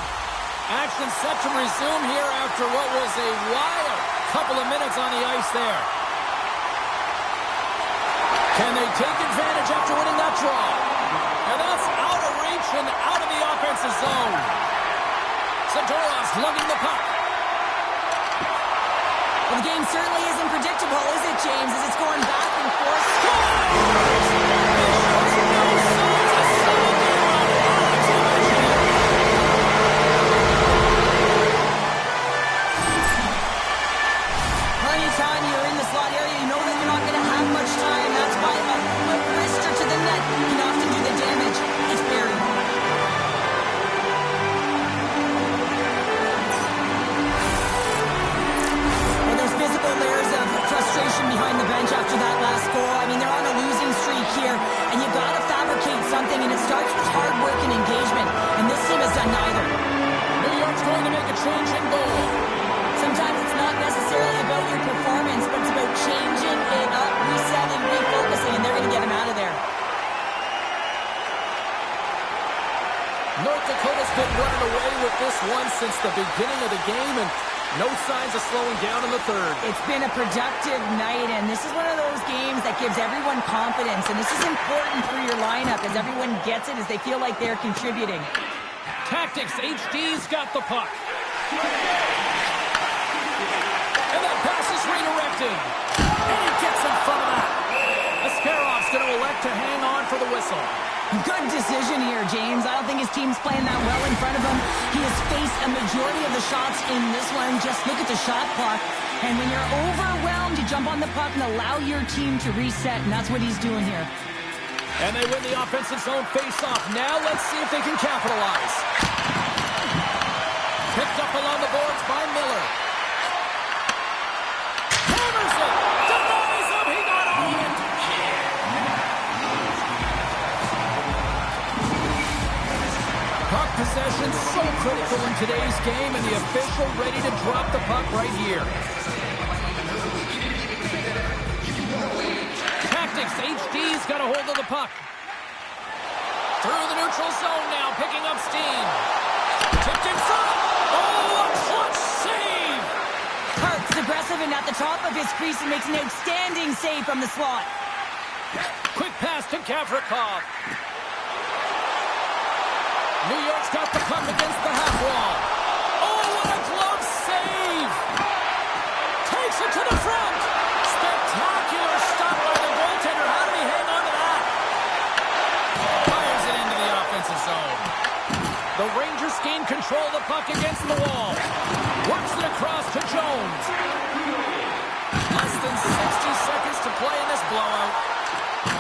Action set to resume here after what was a wild couple of minutes on the ice there. Can they take advantage after winning that draw? And that's out of reach and out of the offensive zone. Zadorov's lugging the puck. Well, the game certainly isn't predictable, is it, James? As it's going back and forth. Anytime you're in the slot area, you know that you're not going to have much time. That's why a quick wrister to the net can often do the damage. It's buried. Well, there's visible layers of frustration behind the bench after that last goal. I mean, they're on a losing streak here, and you got to fabricate something, and it starts with hard work and engagement, and this team has done neither. New York's going to make a change in goal. Sometimes it's not necessarily about your performance, but it's about changing it up, resetting, refocusing, and they're going to get him out of there. North Dakota's been running away with this one since the beginning of the game, and no signs of slowing down in the third. It's been a productive night, and this is one of those games that gives everyone confidence, and this is important for your lineup as everyone gets it, as they feel like they're contributing. Tactics, HD's got the puck. And that pass is redirected. And he gets in front of that. Ascarov's going to elect to hang on for the whistle. Good decision here, James. I don't think his team's playing that well in front of him. He has faced a majority of the shots in this one. Just look at the shot clock. And when you're overwhelmed, you jump on the puck and allow your team to reset, and that's what he's doing here. And they win the offensive zone face-off. Now let's see if they can capitalize. Picked up along the boards by Miller. Hammers it! Denies him! He got on it! Puck possession so critical in today's game, and the official ready to drop the puck right here. Tactics, HD's got a hold of the puck. Through the neutral zone now, picking up steam. Tipped in front. Oh, a clutch save! Hart's aggressive and at the top of his crease and makes an outstanding save from the slot. Quick pass to Gavrikov. New York's got the puck against the half wall. Oh, what a glove save! Takes it to the front. Spectacular stop by the goaltender. How did he hang on to that? Fires it into the offensive zone. The Rangers gain control of the puck against the wall. Works it across to Jones. Less than 60 seconds to play in this blowout.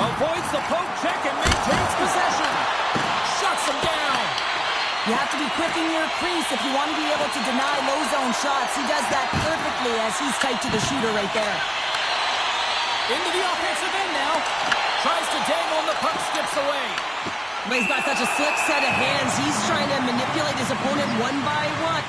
Avoids the poke check and maintains possession. Shuts him down. You have to be quick in your crease if you want to be able to deny low zone shots. He does that perfectly as he's tight to the shooter right there. Into the offensive end now. Tries to dangle and the puck skips away. But he's got such a slick set of hands. He's trying to manipulate his opponent one by one.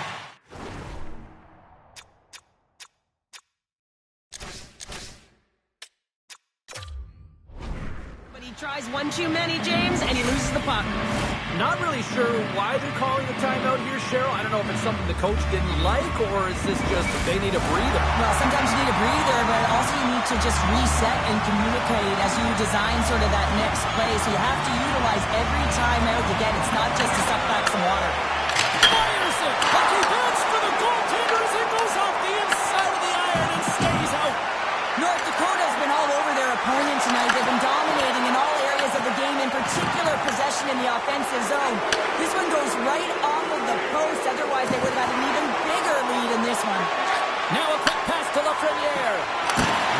But he tries one too many, James, and he loses the puck. Not really sure why they're calling the timeout here, Cheryl. I don't know if it's something the coach didn't like, or is this just that they need a breather? Well, sometimes you need a breather, but also you need to just reset and communicate as you design sort of that next play. So you have to utilize every timeout you get. It's not just to suck back some water. Fires it! Lucky bounce for the goaltender as it goes off the inside of the iron and stays out. North Dakota has been all over their opponent tonight. They've been dominating in all areas of the game, in particular possession in the offensive zone. This one goes right off of the post. Otherwise, they would have had an even bigger lead in this one. Now a quick pass to Lafreniere.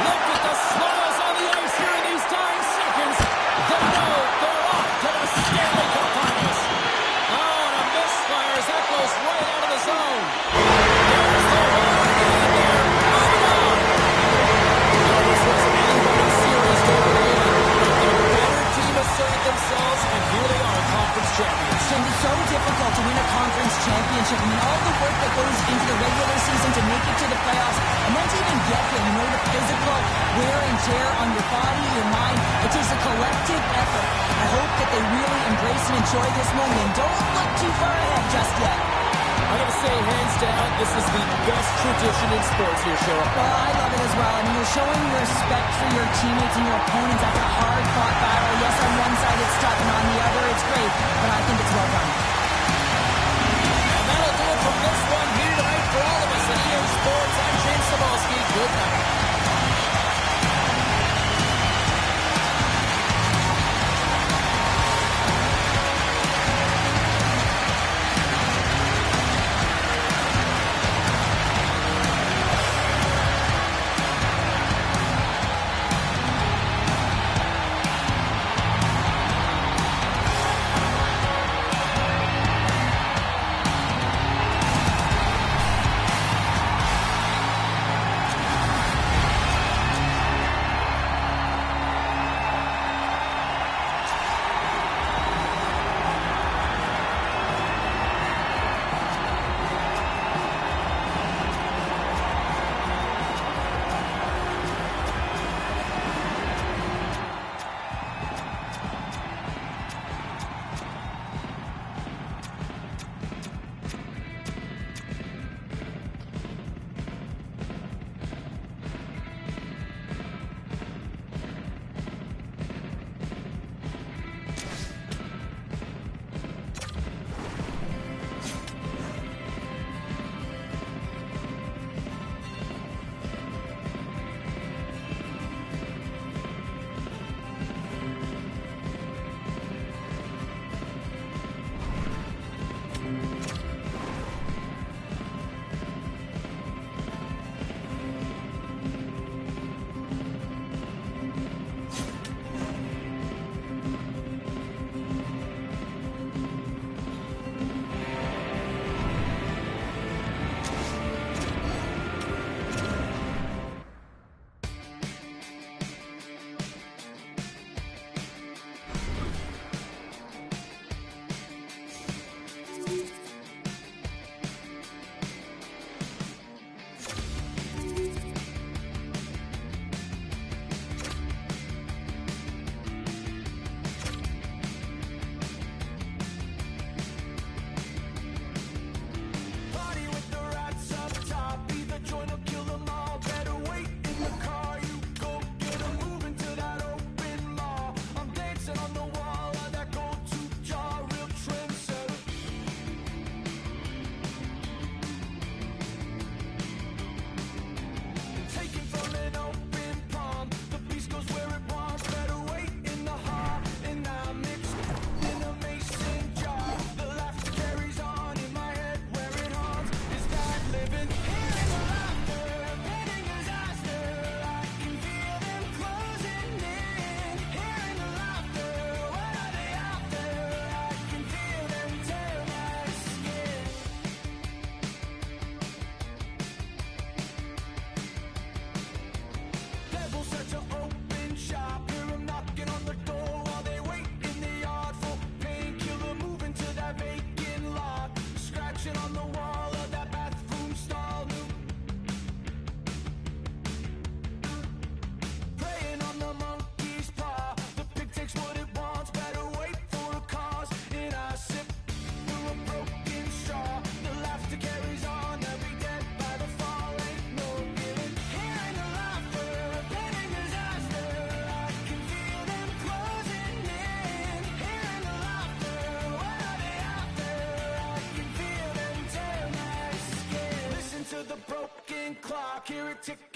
Look at the smiles on the ice here in these dying seconds. They know they're off to the Stanley Cup Finals. Oh, and a misfire as that goes right out of the zone. There's the one in there. Moving on. This was anybody's series to win. The better team asserted themselves, and here they are, conference champions. It can be so difficult to win a conference championship. I mean, all the work that goes into the regular season to make it to the playoffs, and then to even get there, you know, the physical wear and tear on your body, your mind. It takes a collective effort. I hope that they really embrace and enjoy this moment, and don't look too far ahead just yet. I gotta say, hands down, this is the best tradition in sports here, Cheryl. Well, I love it as well. I mean, you're showing respect for your teammates and your opponents after a hard-fought battle. Yes, on one side it's tough, and on the other it's great, but I think it's well done. And that'll do it from this one here tonight for all of us at EA Sports. I'm James Cebulski. Good night.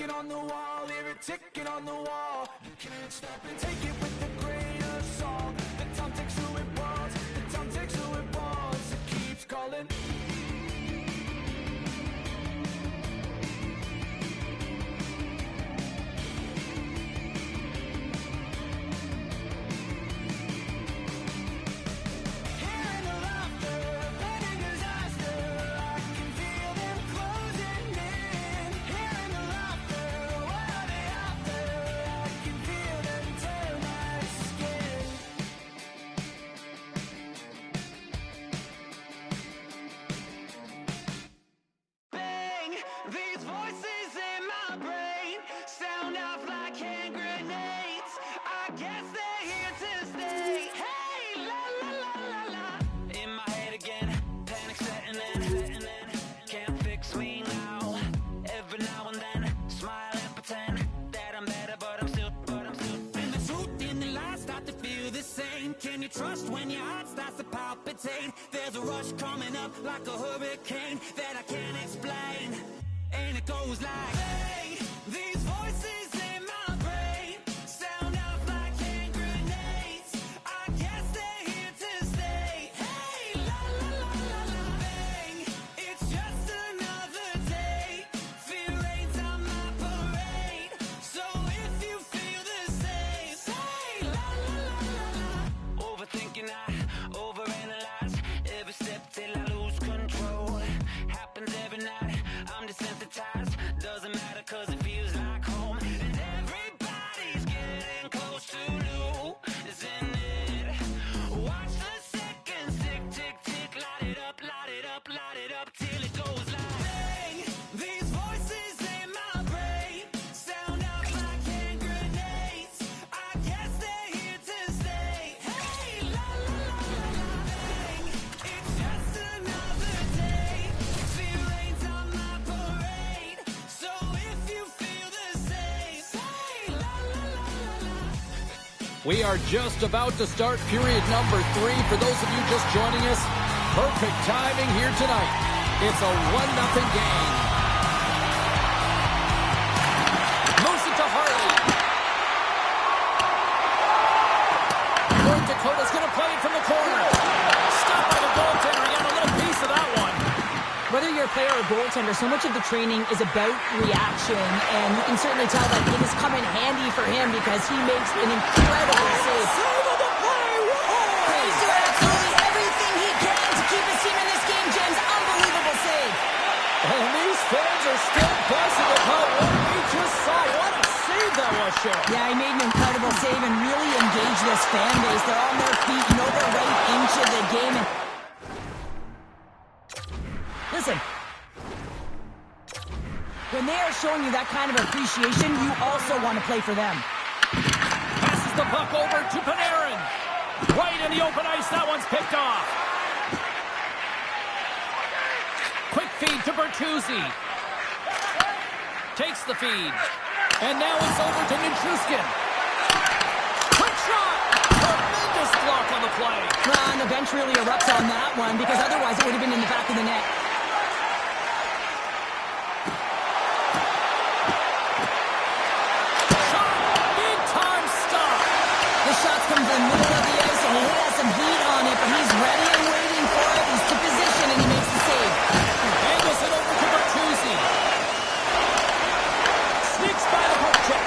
written on the wall, hear it ticking on the wall. You can't stop and take it with a grain of salt. The time takes who it wants, the time takes who it wants. It keeps calling. These voices in my brain sound off like hand grenades. I guess they're here to stay. Hey, la la la la la. In my head again, panic setting in. Can't fix me now. Every now and then, smile and pretend that I'm better, but I'm still. And the truth and the lies start to feel the same. Can you trust when your heart starts to palpitate? There's a rush coming up like a hurricane that I can't explain. And it goes like, hey, these voices in my brain sound off like hand grenades. I guess they're here to stay. Hey, la la la la la. Bang, it's just another day. Fear ain't on my parade. So if you feel the same, say la la la la la. Overthinking, I overanalyze every step till I lose control. Happens every night, I'm desensitized. Doesn't matter cause it feels like home. And everybody's getting close to losing it. Watch the seconds tick, tick, tick. Light it up, light it up, light it up till it goes like, bang. These voices in my brain sound off like hand grenades. I guess they're here to stay. Hey, la la la la la. Bang, it's just another day. Fear ain't on my parade. So if you feel the same, say la la la la la. We are just about to start period number 3. For those of you just joining us, perfect timing here tonight. It's a 1-0 game. Moves it to Harley. North Dakota's going to play it from the corner. Stopped by the goaltender. He got a little piece of that one. Whether you're a player or goaltender, so much of the training is about reaction, and you can certainly tell that it has come in handy for him because he makes an incredible save. He's doing absolutely everything he can to keep his team in this game, James. Unbelievable save. And these fans are still buzzing about what we just saw. What a save that was, Cheryl. Yeah, he made an incredible save and really engaged this fan base. They're on their feet, know their way into the game. And listen, when they are showing you that kind of appreciation, you also want to play for them. Passes the puck over to Panarin. Right in the open ice. That one's picked off. Quick feed to Bertuzzi. Takes the feed. And now it's over to Nichushkin. Quick shot. Tremendous block on the play. Well, and the bench really erupts on that one because otherwise it would have been in the back of the net. The shots come from the middle of the ice, and he has some heat on it, but he's ready and waiting for it. He's to position, and he makes the save. Angles it over to Bertuzzi. Sneaks by the hook check.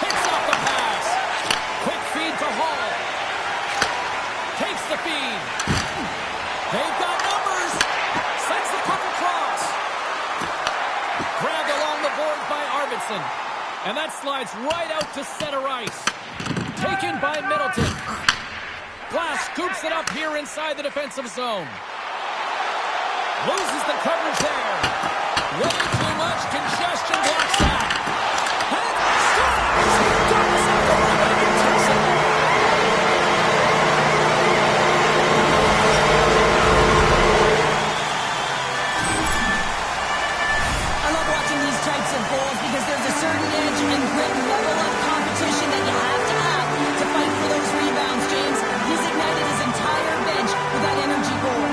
Picks off the pass. Quick feed to Hall. Takes the feed. They've got numbers. Sends the puck across. Grabbed along the boards by Arvidsson. And that slides right out to center ice. Taken by Middleton. Glass scoops it up here inside the defensive zone. Loses the coverage there. Way too much congestion blocks that. And scores! Does have the run and he takes it. I love watching these types of goals because there's a certain edge and grit level of competition that you have to fight for those rebounds, James. He's ignited his entire bench with that energy goal.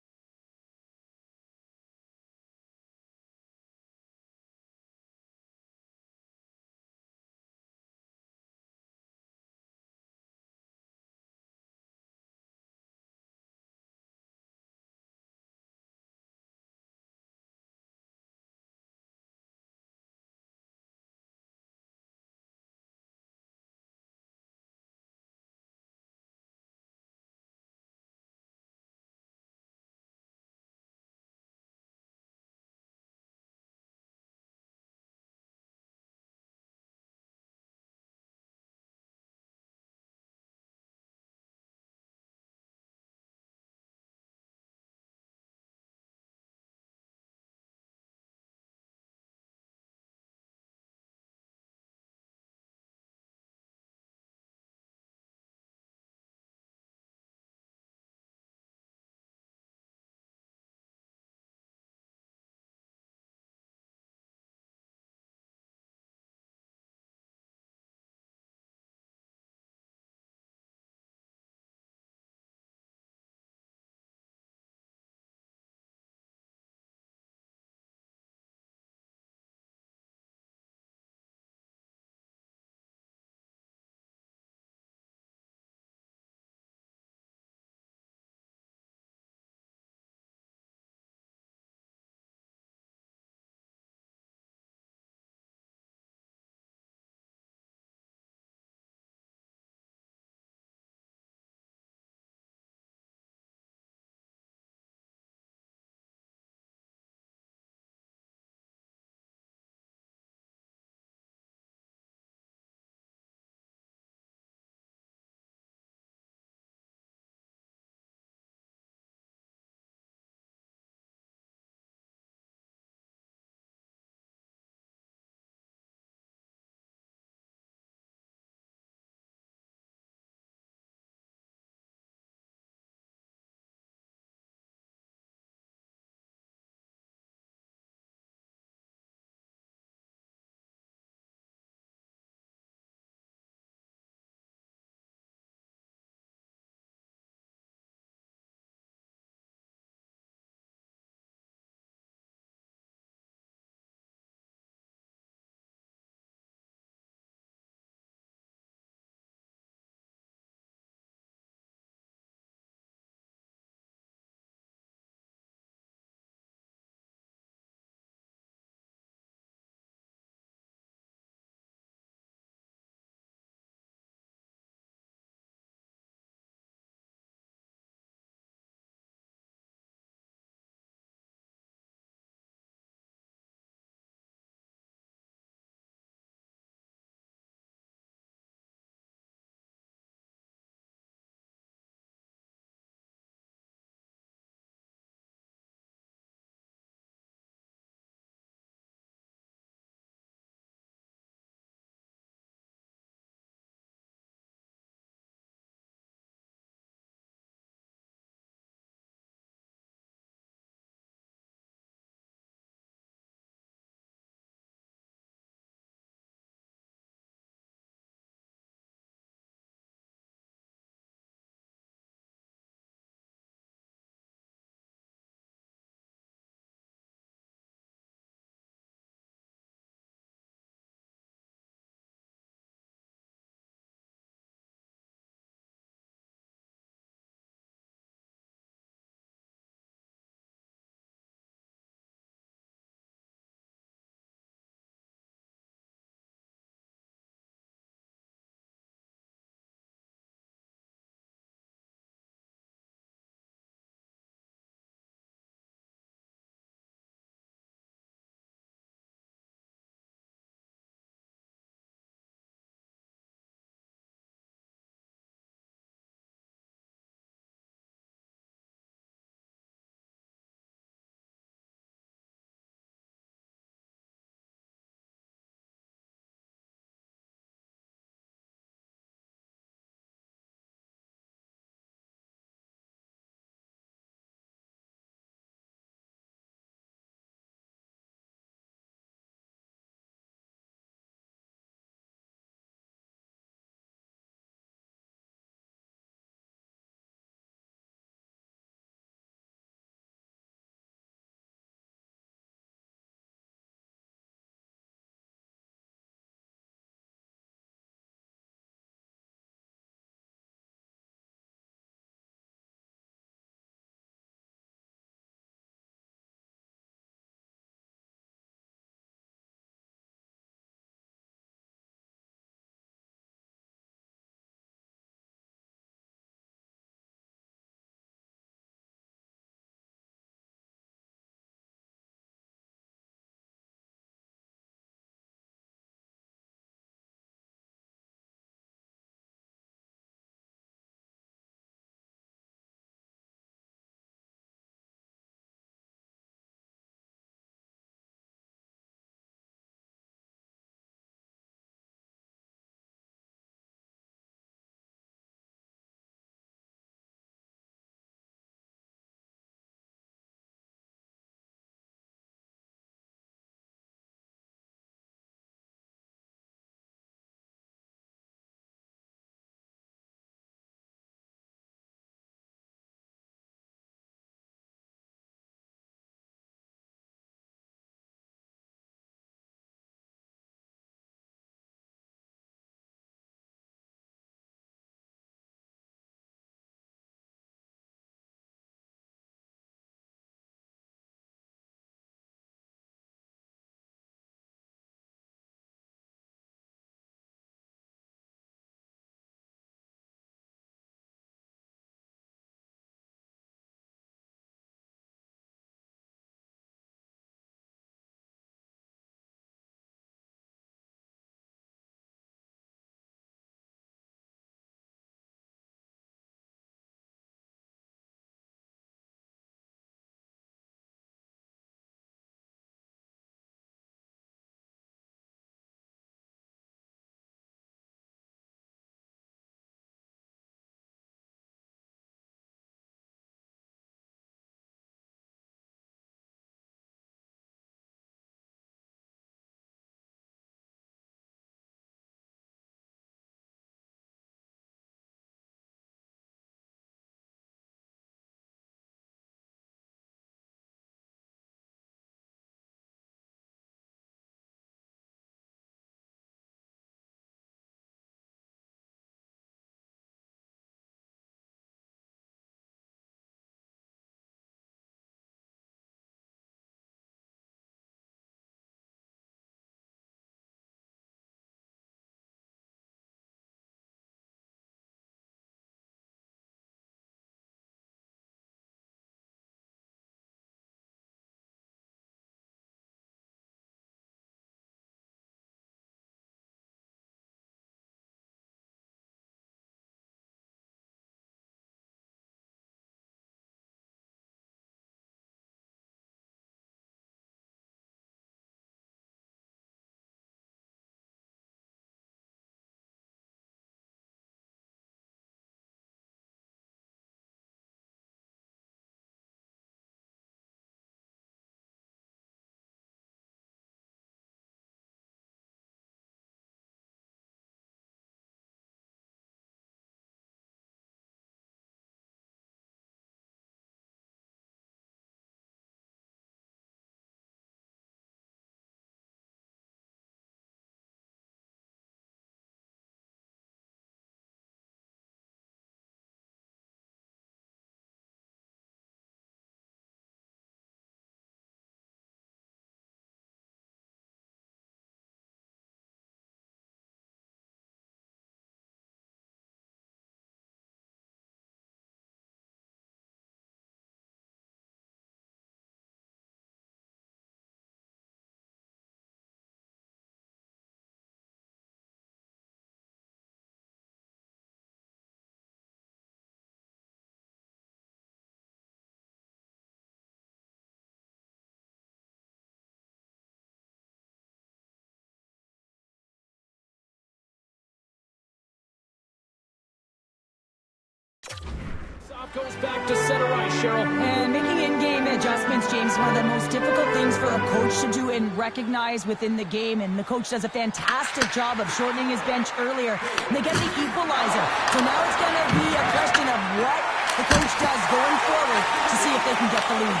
goes back to center ice, Cheryl. And making in-game adjustments, James, is one of the most difficult things for a coach to do and recognize within the game. And the coach does a fantastic job of shortening his bench earlier. And they get the equalizer. So now it's going to be a question of what the coach does going forward to see if they can get the lead.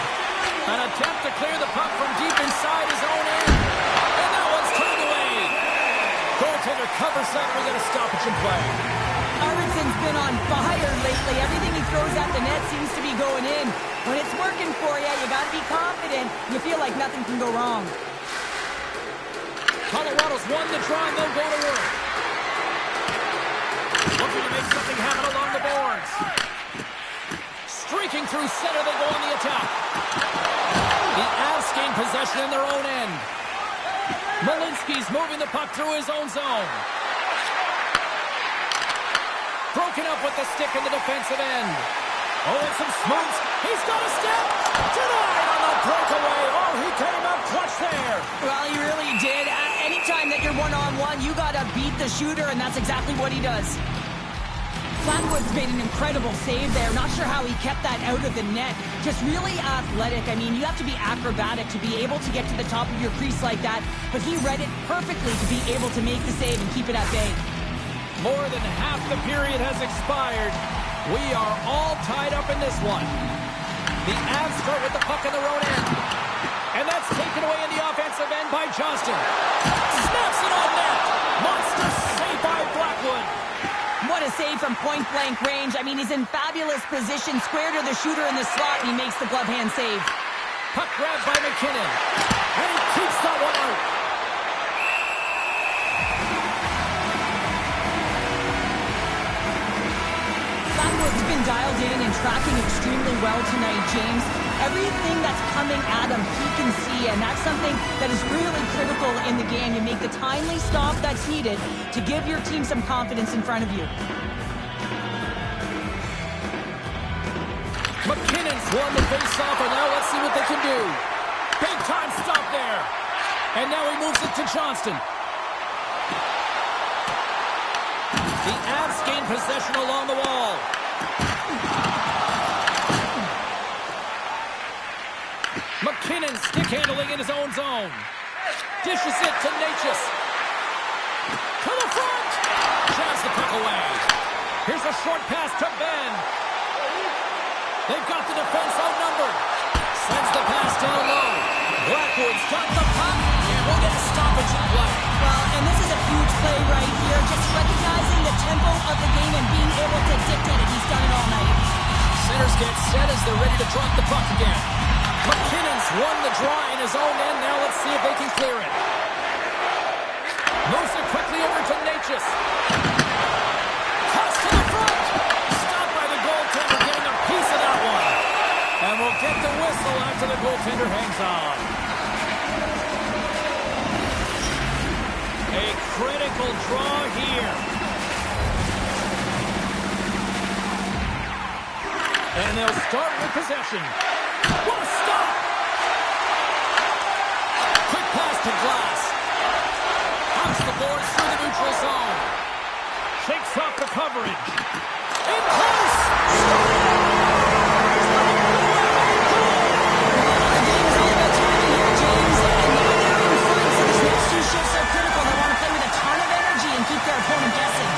An attempt to clear the puck from deep inside his own end. And that one's turned away. Goaltender covers that. We get a stoppage in play. Arvidsson's been on fire lately. Everything he throws at the net seems to be going in. When it's working for you, you got to be confident. You feel like nothing can go wrong. Colorado's won the draw and they'll go to work. Looking to make something happen along the boards. Streaking through center, they go on the attack. The Avs gain possession in their own end. Malinsky's moving the puck through his own zone. Broken up with the stick in the defensive end. Oh, and some smooths. He's got a step. Denied on the breakaway. Oh, he came up clutch there. Well, he really did. Anytime that you're one-on-one, you got to beat the shooter, and that's exactly what he does. Flatwood's made an incredible save there. Not sure how he kept that out of the net. Just really athletic. I mean, you have to be acrobatic to be able to get to the top of your crease like that, but he read it perfectly to be able to make the save and keep it at bay. More than half the period has expired. We are all tied up in this one. The Avs start with the puck in their own end. And that's taken away in the offensive end by Johnston. Snaps it on net. Monster save by Blackwood. What a save from point-blank range. I mean, he's in fabulous position, square to the shooter in the slot, and he makes the glove hand save. Puck grabbed by McKinnon. And he keeps that one out. Flatwood's been dialed in and tracking extremely well tonight, James. Everything that's coming at him, he can see, and that's something that is really critical in the game. You make the timely stop that's needed to give your team some confidence in front of you. McKinnon's won the face-off, and now let's see what they can do. Big time stop there. And now he moves it to Johnston. The Avs gain possession along the wall. McKinnon stick handling in his own zone. Dishes it to Natchez. To the front. Jabs the puck away. Here's a short pass to Ben. They've got the defense outnumbered. Sends the pass down low. Blackwood's got the puck. And we'll get a stoppage in play. Well, and this is a huge play right here. Just recognizing the tempo of the game and being able to dictate it. He's done it all night. Centers get set as they're ready to drop the puck again. McKinnon's won the draw in his own end. Now let's see if they can clear it. Moves it quickly over to Natchez. Cuts to the front. Stopped by the goaltender, getting a piece of that one. And we'll get the whistle after the goaltender hangs on. A critical draw here. And they'll start with possession. What a stop! Quick pass to Glass. Hunts the boards through the neutral zone. Shakes off the coverage. In close! The game is all about timing here, James. And now they're in front, so these next two shifts are critical. They want to play with a ton of energy and keep their opponent guessing.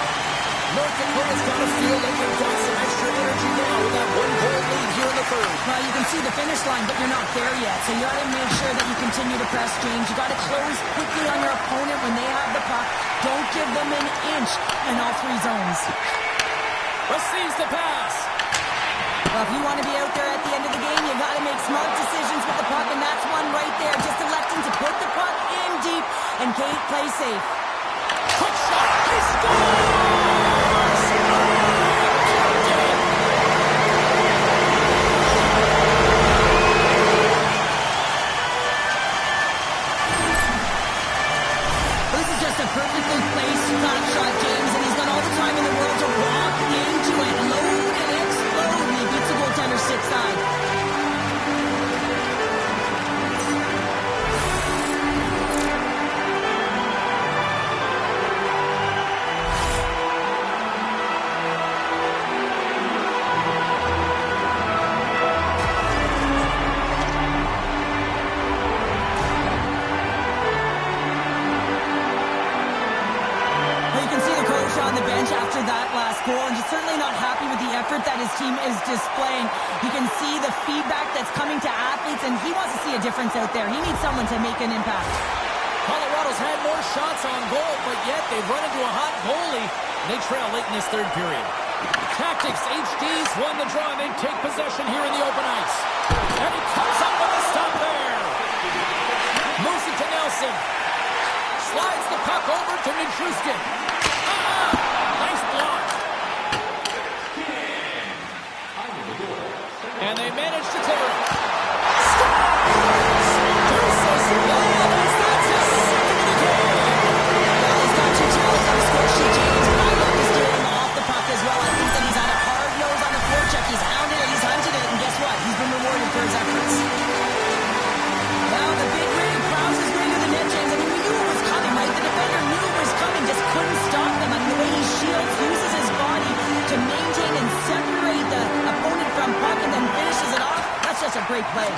North Dakota's got to feel like they've got some extra energy now with that one-goal lead here in the third. Well, you can see the finish line, but you're not there yet. So you got to make sure that you continue to press, James. You got to close quickly on your opponent when they have the puck. Don't give them an inch in all three zones. Receives the pass. Well, if you want to be out there at the end of the game, you got to make smart decisions with the puck, and that's one right there. Just electing to put the puck in deep and play safe. Quick shot. He scores! This is just a perfectly placed flat shot, James, and he's got all the time in the world to walk into it, load and explode, and he beats the goaltender stick side. first goal and just certainly not happy with the effort that his team is displaying. You can see the feedback that's coming to athletes, and he wants to see a difference out there. He needs someone to make an impact. Colorado's had more shots on goal, but yet they've run into a hot goalie. They trail late in this third period. Tactics, HD's won the draw, and they take possession here in the open ice. And he comes up with a stop there. Moves it to Nelson. Slides the puck over to Nichushkin. Nice block. And they manage to clear it. Scores! Deuces. That's his second of the game. Well, he's got 2 talents on the score sheet, James, and I love his game off the puck as well. I think that he's had a hard nose on the forecheck. He's hounded it, he's hunted it, and guess what? He's been rewarded for his efforts. Now the big rig crowds his way to the net, James. I mean, we knew it was coming, right? The defender knew it was coming, just couldn't stop him. I mean, the way he shields, uses his body to maintain and separate the opponent from puck and then finishes it off. That's just a great play.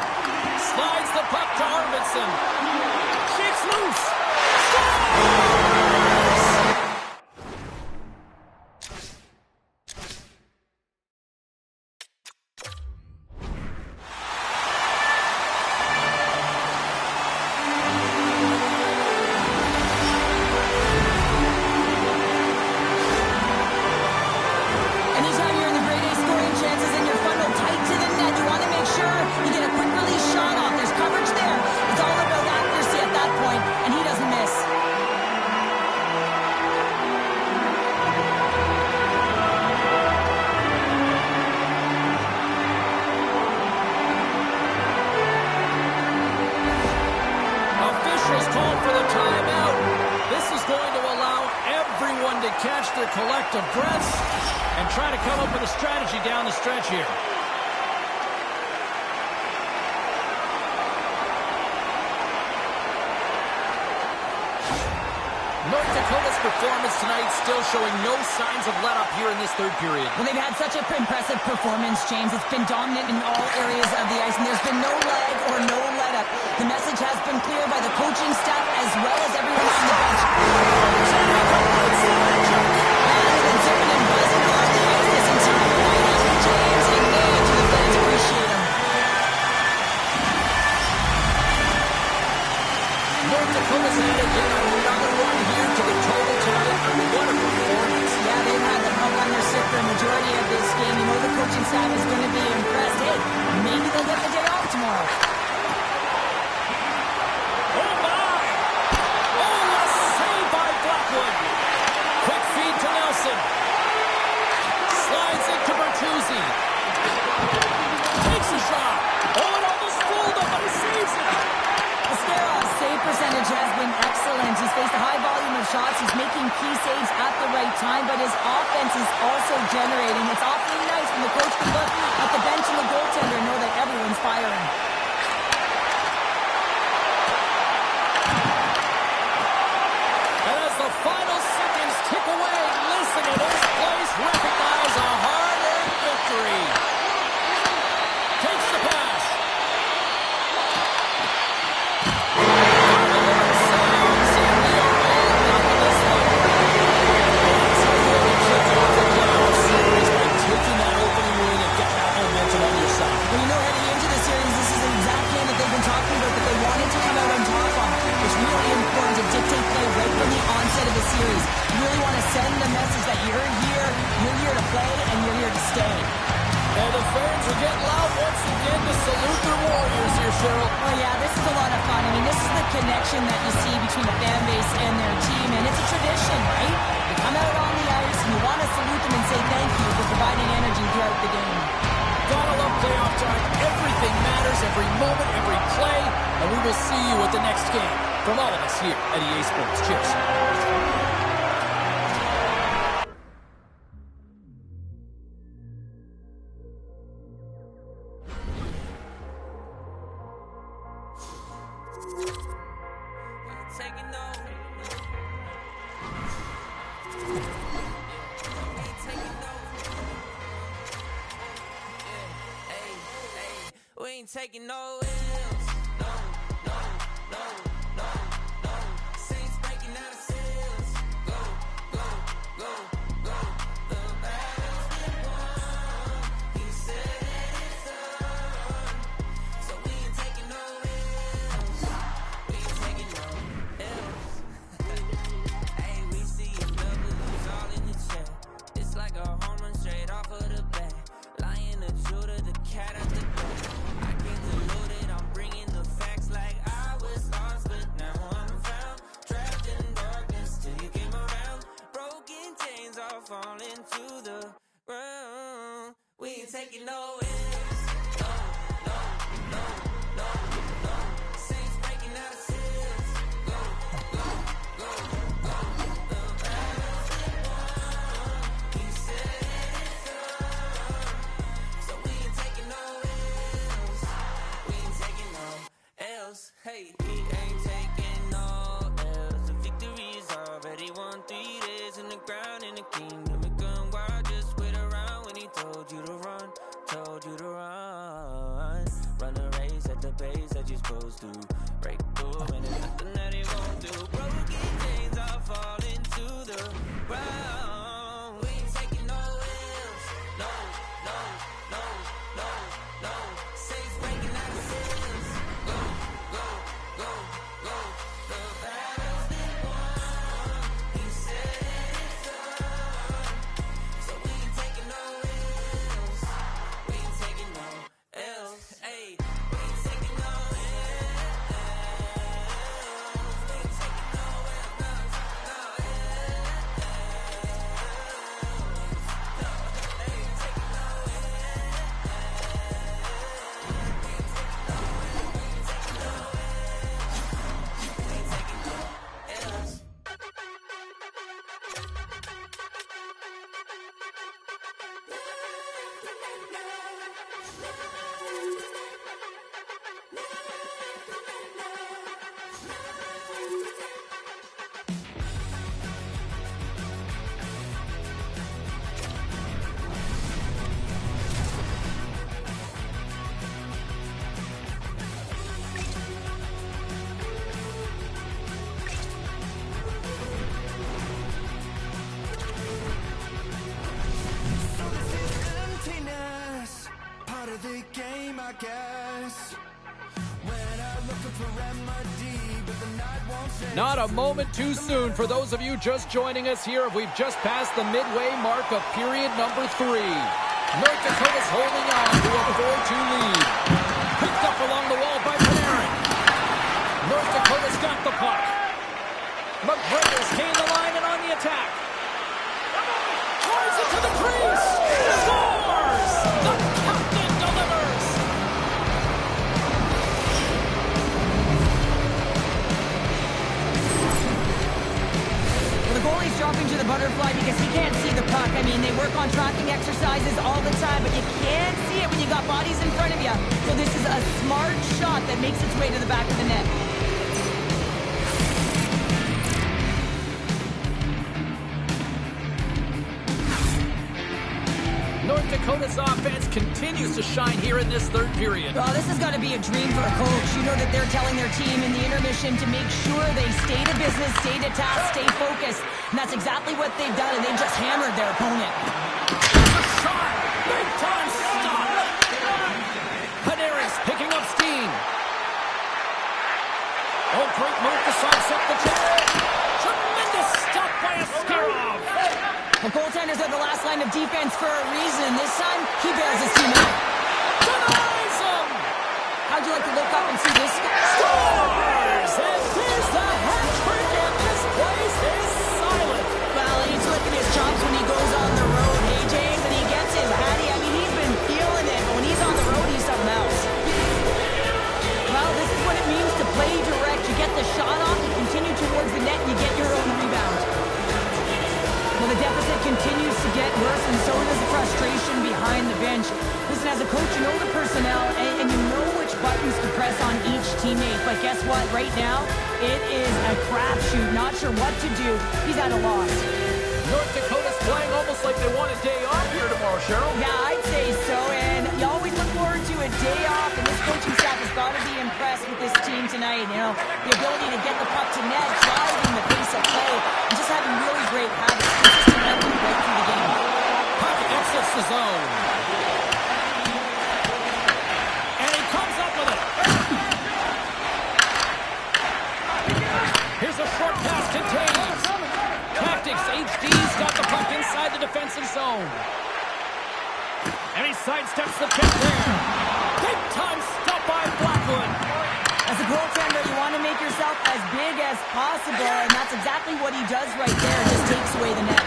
Slides the puck to Arvidsson. Shakes loose. Scores! Anytime you're in the grade A scoring chances and you're funneled tight to the net, you want to make sure you get a quick release shot off. There's coverage there. It's all about accuracy at that point, and he doesn't miss. Officials call for the timeout. This is going to allow everyone to catch their collective breaths and try to come up with a strategy down the stretch here. North Dakota's performance tonight still showing no signs of let-up here in this third period. Well, they've had such an impressive performance, James. It's been dominant in all areas of the ice, and there's been no lag or no let-up. The message has been clear by the coaching staff as well as everyone on the bench. They've been zipping and buzzing on the ice this entire night, James, and man, do the fans appreciate him. North Dakota's added yet another one here to the total tonight. What a performance. Yeah, they've had the puck on their stick for a majority of this game. You know the coaching staff is going to be impressed. Hey, maybe they'll get the day off tomorrow. Oh, my! Oh, what a save by Blackwood. Quick feed to Nelson. Slides it to Bertuzzi. Takes a shot. Oh, it almost fooled him, but he saves it. Ascarov's save percentage has been excellent. He's faced a high volume of shots. He's making key saves at the right time, but his offense is also generating. It's awfully nice when the coach can look at the bench and the goaltender and know that everyone's firing. And as the final seconds tick away, listen to this place recognize a hard-earned victory. Takes the pass. Well, you know, heading into the series, this is the exact game that they've been talking about, that they wanted to come out on top on. It's really important to dictate play right from the onset of the series. You really want to send the message that you're here to play, and you're here to stay. And the fans are getting loud once again to salute their Warriors here, Cheryl. Oh, yeah, this is a lot of fun. I mean, this is the connection that you see between the fan base and their team, and it's a tradition, right? You come out on the ice, and you want to salute them and say thank you for providing energy throughout the game. Gotta love playoff time. Everything matters, every moment, every play, and we will see you at the next game. From all of us here at EA Sports. Cheers. Taking no L's, no, no, no, no, no. Saints breaking out of seals. Go, go, go, go. The taking no L's. No, no, no, no, no. Saints breaking out seals. Go, go, go, go. The battle's been won. He said it's done. So we ain't taking no L's. We ain't taking no L's. Hey, he ain't taking no L's. The victory is already won. 3 days in the ground in the kingdom of gun. Why just wait around when he told you to run? Told you to run. Run a race at the pace that you're supposed to. Break through and there's nothing that he won't do. Broken chains are falling to the ground. We ain't taking no L's. No, no, no, no, no. Saints breaking out of seals. Go, go, go, go. The battle's been won. He said it's done. So we ain't taking no L's. We ain't taking no L's. Hey, we ain't taking no L's. We ain't taking no L's. No, no L's. Hey, taking no L's. Emptiness, part of the game, I guess. When I'm looking for remedy, but the night won't say. Not a moment too soon for those of you just joining us here. We've just passed the midway mark of period number 3. North Dakota's holding on to a 4-2 lead. Picked up along the wall by Panarin. North Dakota's got the puck. McGregor's gained the line and on the attack. Drives it to the crease. Scores! The captain delivers. Well, the goalie's dropping to the butterfly because he can't see the puck. I mean, they work on tracking exercises all the time, but you can't see it when you got bodies in front of you. So this is a smart shot that makes its way to the back of the net. North Dakota's offense continues to shine here in this third period. Well, this has got to be a dream for a coach. You know that they're telling their team in the intermission to make sure they stay to business, stay to task, stay focused. And that's exactly what they've done, and they've just hammered their opponent. A shot! Big time stop! Panarin's picking up steam. Oh, great move to sidestep the check. Tremendous stop by Askarov. The goaltenders are the last line of defense for a reason. This time, he bails his team out. Denies him! How'd you like to look up and see this? Scores! And there's the hat trick, and this place is silent. Well, he's licking his chops when he goes on the road, hey, James, and he gets his hattie. I mean, he's been feeling it, but when he's on the road, he's something else. Well, this is what it means to play direct. You get the shot off, you continue towards the net, and you get your own rebound. Well, the deficit continues to get worse, and so does the frustration behind the bench. Listen, as a coach, you know the personnel, and you know which buttons to press on each teammate. But guess what? Right now, it is a crapshoot. Not sure what to do. He's at a loss. North Dakota's playing almost like they want a day off here tomorrow, Cheryl. Yeah, I'd say so, and you always look forward to a day off, and this coaching staff has got to be impressed with this team tonight. You know, the ability to get the puck to net, driving the pace of play, and just having really great habits, consistent effort right through the game. Puck exits the zone. And he comes up with it. Here's a short pass contained. Tactics, HD's got the puck inside the defensive zone. And he sidesteps the pick there. Big time stop by Blackwood. As a goaltender, you want to make yourself as big as possible, and that's exactly what he does right there. Just takes away the net.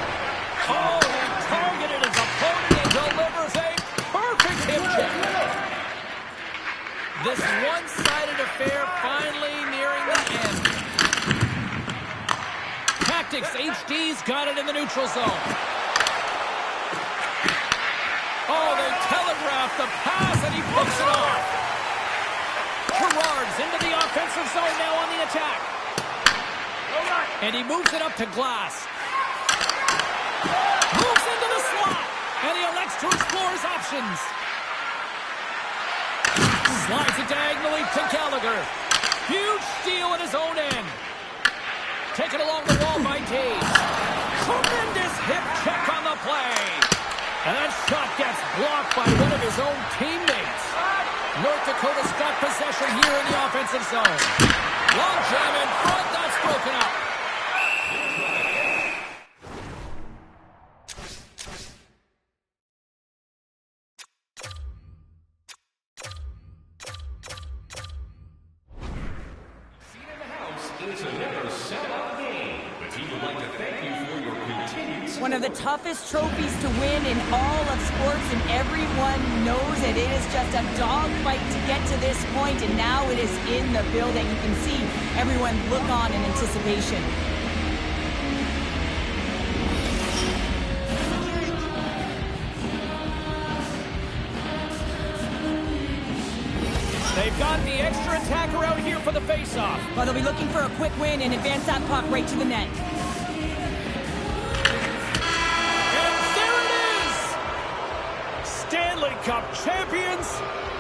Oh, he targeted his opponent and delivers a perfect This one-sided affair finally nearing the end. Tactics, HD's got it in the neutral zone. Oh, they telegraphed the pass, and he picks it off. Gerard's into the offensive zone now on the attack. And he moves it up to Glass. Moves into the slot, and he elects to explore his options. Slides it diagonally to Gallagher. Huge steal at his own end. Taken along the wall by Taves. Tremendous hip check on the play. And that shot gets blocked by one of his own teammates. North Dakota's got possession here in the offensive zone. Long jam in front, that's broken up. One of the toughest trophies to win in all of sports, and everyone knows it. It is just a dogfight to get to this point, and now it is in the building. You can see everyone look on in anticipation. They've got the extra attacker out here for the faceoff. But they'll be looking for a quick win and advance that puck right to the net. Stanley Cup champions.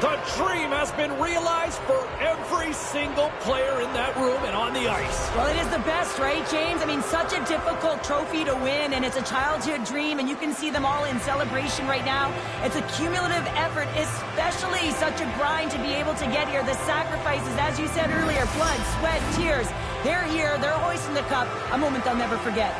The dream has been realized for every single player in that room and on the ice. Well, it is the best, right, James? I mean, such a difficult trophy to win, and it's a childhood dream, and you can see them all in celebration right now. It's a cumulative effort, especially such a grind to be able to get here. The sacrifices, as you said earlier, blood, sweat, tears. They're here, they're hoisting the cup, a moment they'll never forget.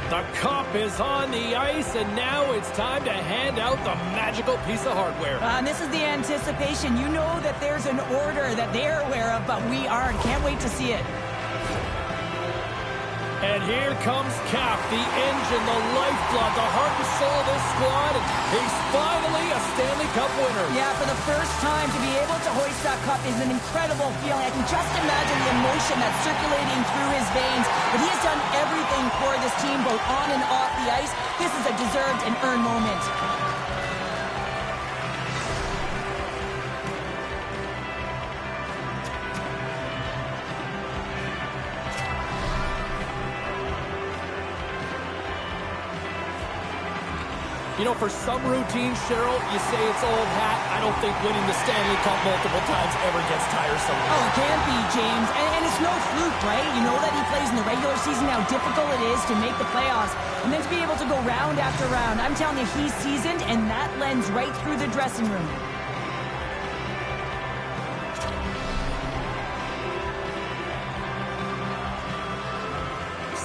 The cup is on the ice, and now it's time to hand out the magical piece of hardware. And this is the anticipation. You know that there's an order that they're aware of, but we aren't. Can't wait to see it. And here comes Cap, the engine, the lifeblood, the heart and soul of this squad. And he's finally a Stanley Cup winner. Yeah, for the first time to be able to hoist that cup is an incredible feeling. I can just imagine the emotion that's circulating through his veins. But he has done everything for this team, both on and off the ice. This is a deserved and earned moment. You know, for some routines, Cheryl, you say it's old hat. I don't think winning the Stanley Cup multiple times ever gets tiresome. Oh, it can't be, James. And it's no fluke, right? You know that he plays in the regular season, how difficult it is to make the playoffs. And then to be able to go round after round. I'm telling you, he's seasoned, and that lends right through the dressing room.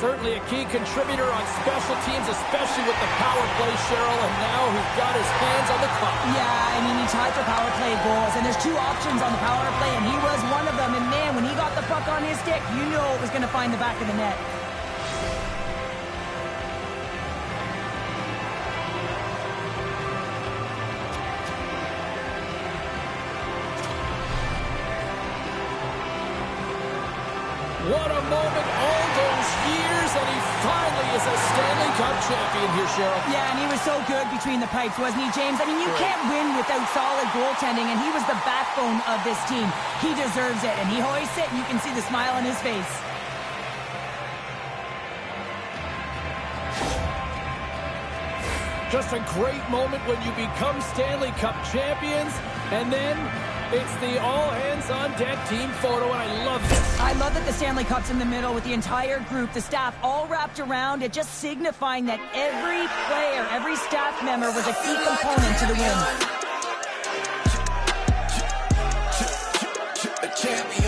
Certainly a key contributor on special teams, especially with the power play, Cheryl, and now he's got his hands on the cup. Yeah, I mean, he tied for power play goals, and there's two options on the power play, and he was one of them. And man, when he got the puck on his stick, you know it was going to find the back of the net. What a moment, all those years, and he finally is a Stanley Cup champion here, Cheryl. Yeah, and he was so good between the pipes, wasn't he, James? I mean, you can't win without solid goaltending, and he was the backbone of this team. He deserves it, and he hoists it, and you can see the smile on his face. Just a great moment when you become Stanley Cup champions, and then it's the all-hands-on-deck team photo, and I love this. I love that the Stanley Cup's in the middle with the entire group, the staff all wrapped around it, just signifying that every player, every staff member was a key component to the win. Champion.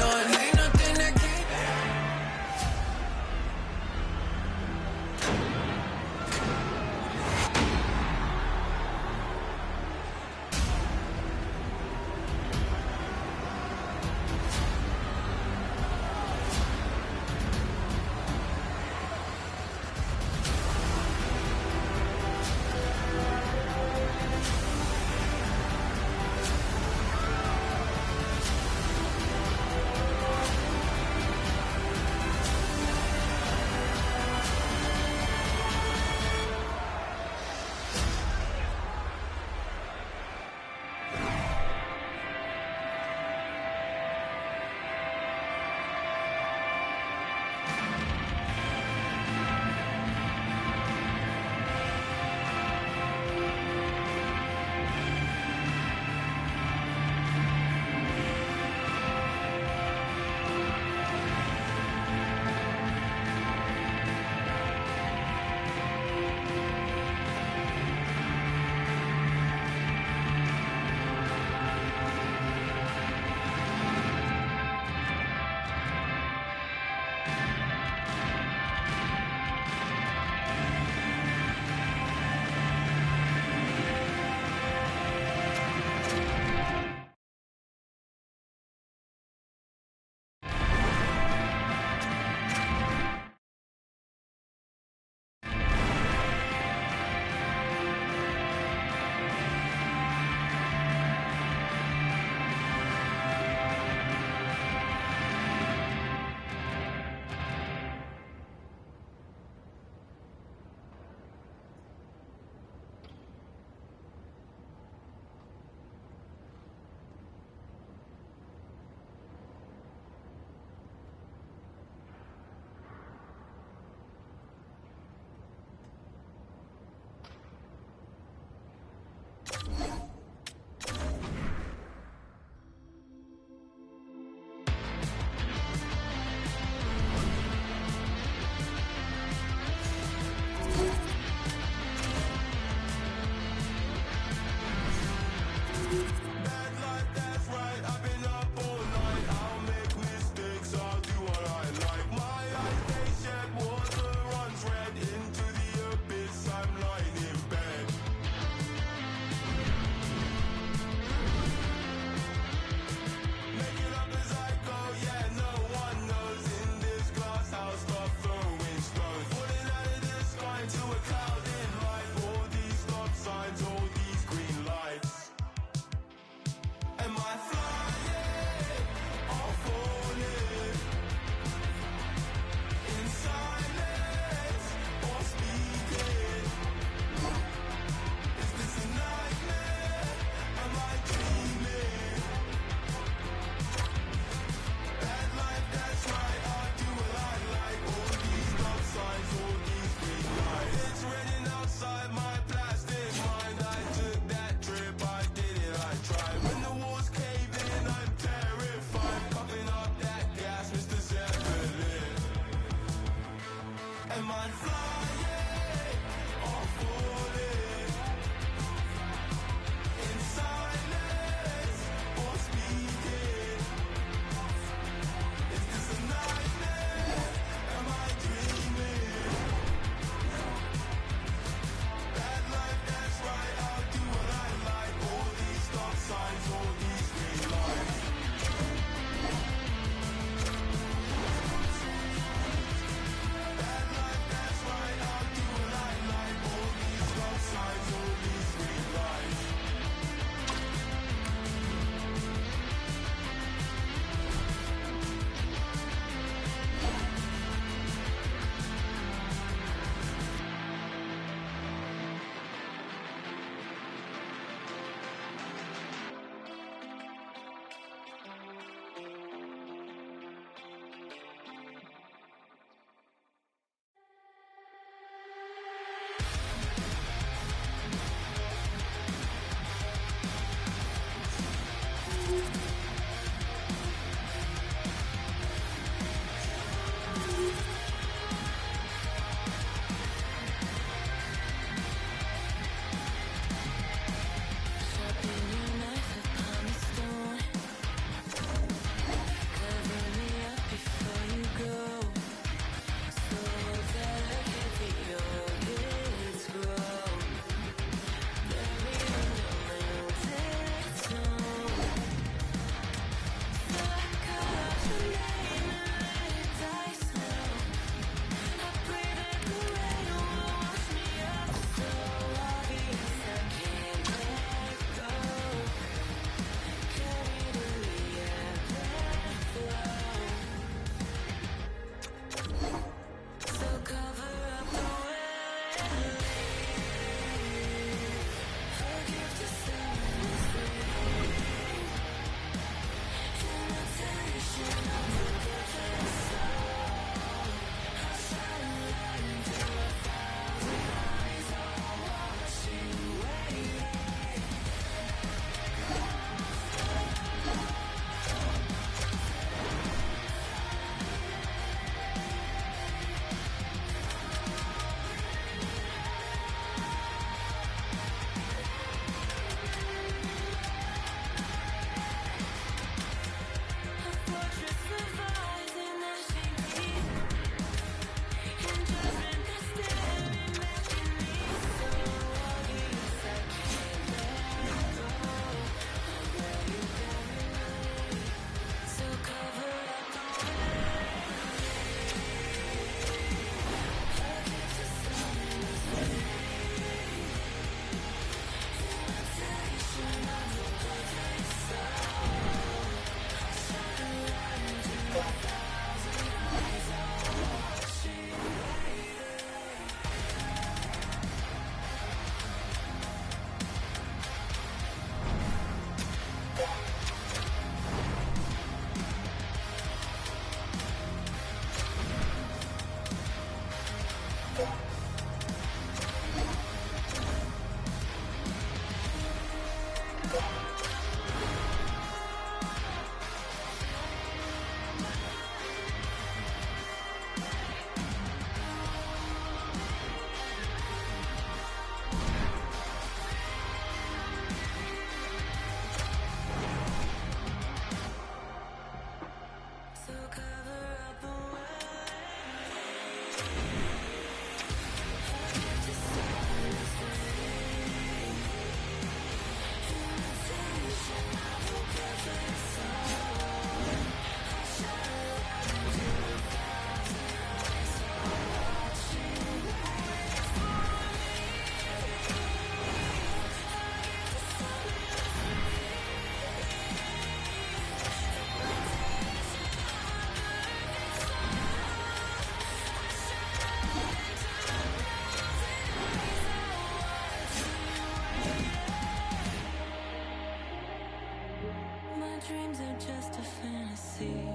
My dreams are just a fantasy,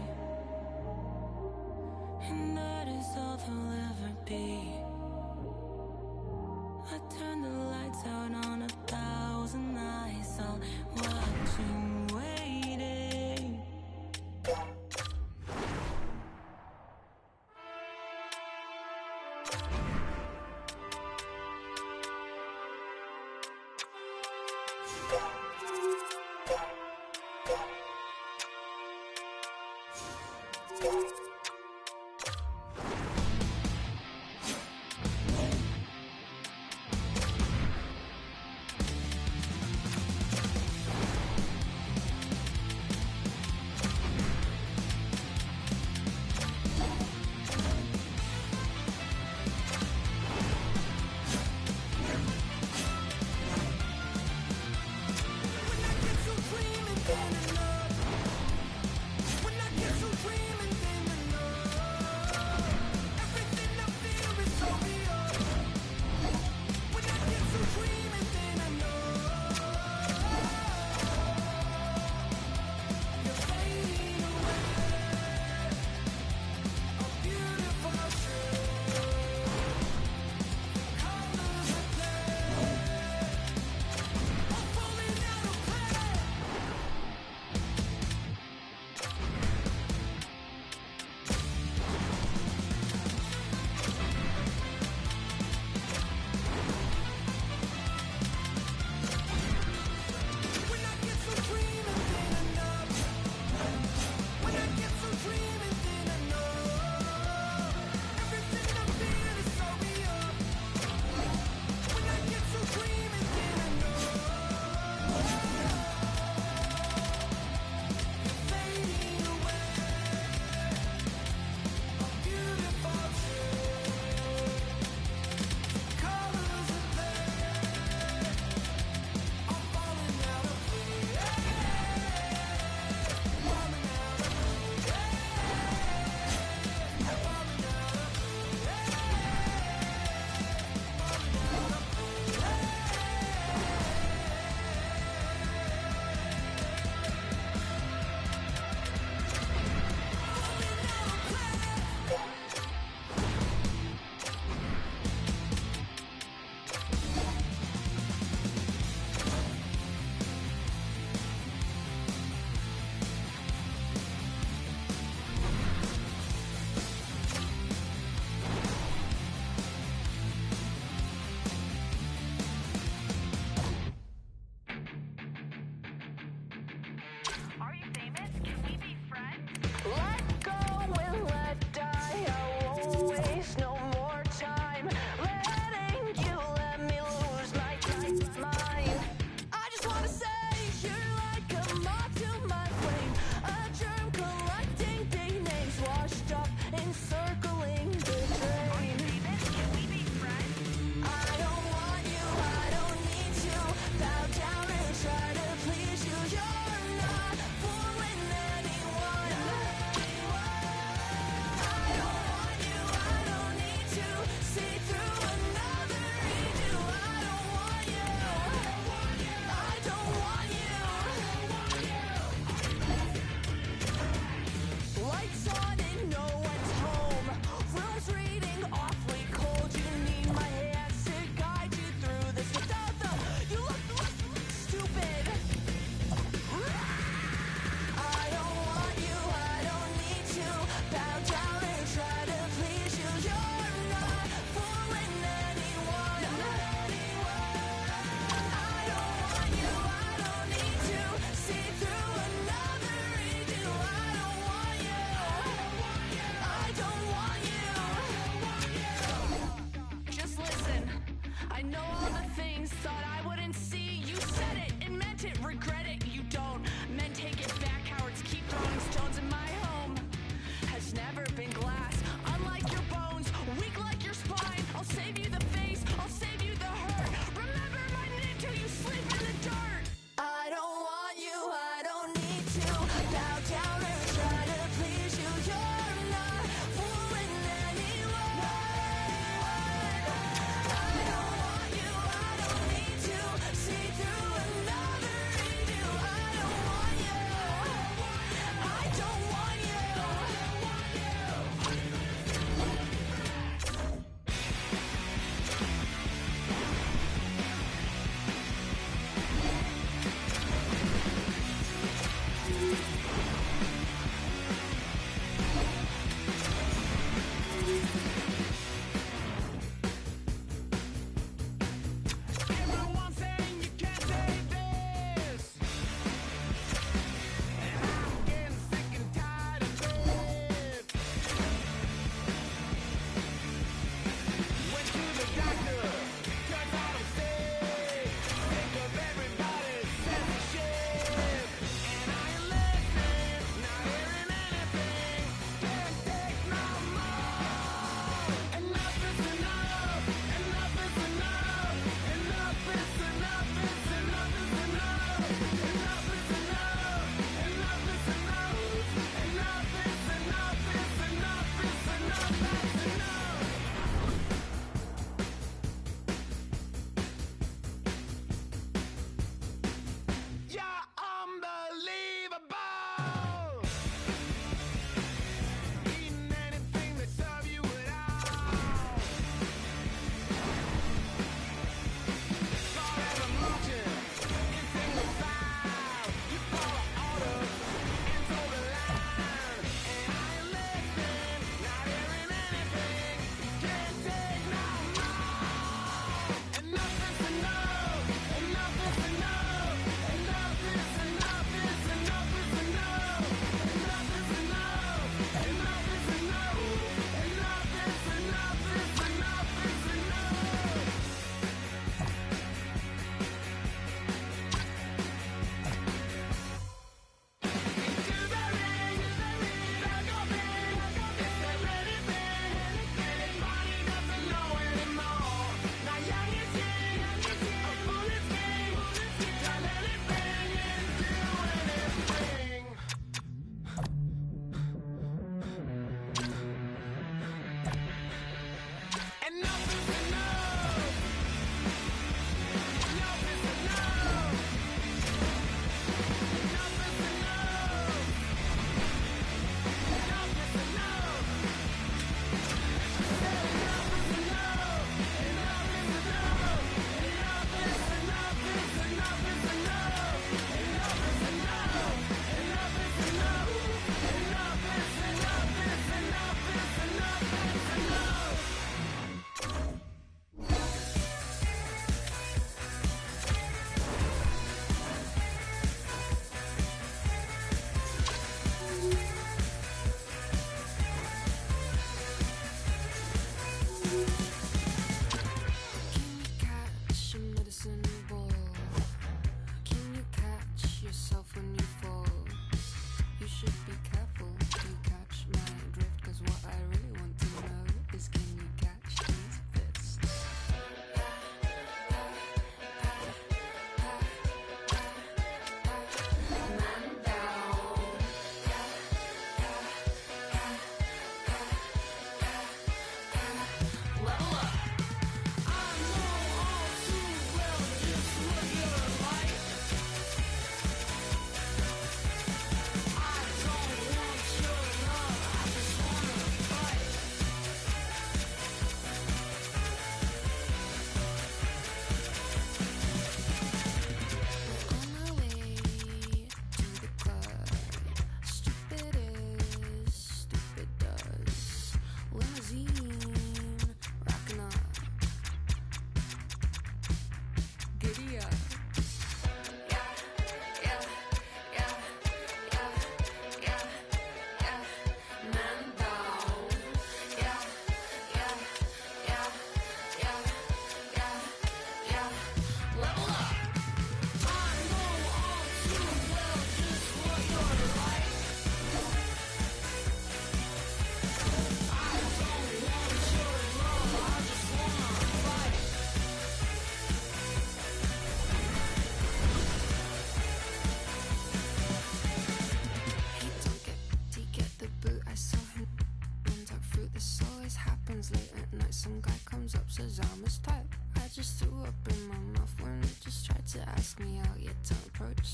and that is all they'll ever be. I turn the lights out on 1,000 eyes, all watching, waiting.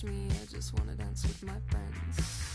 push me, I just wanna dance with my friends.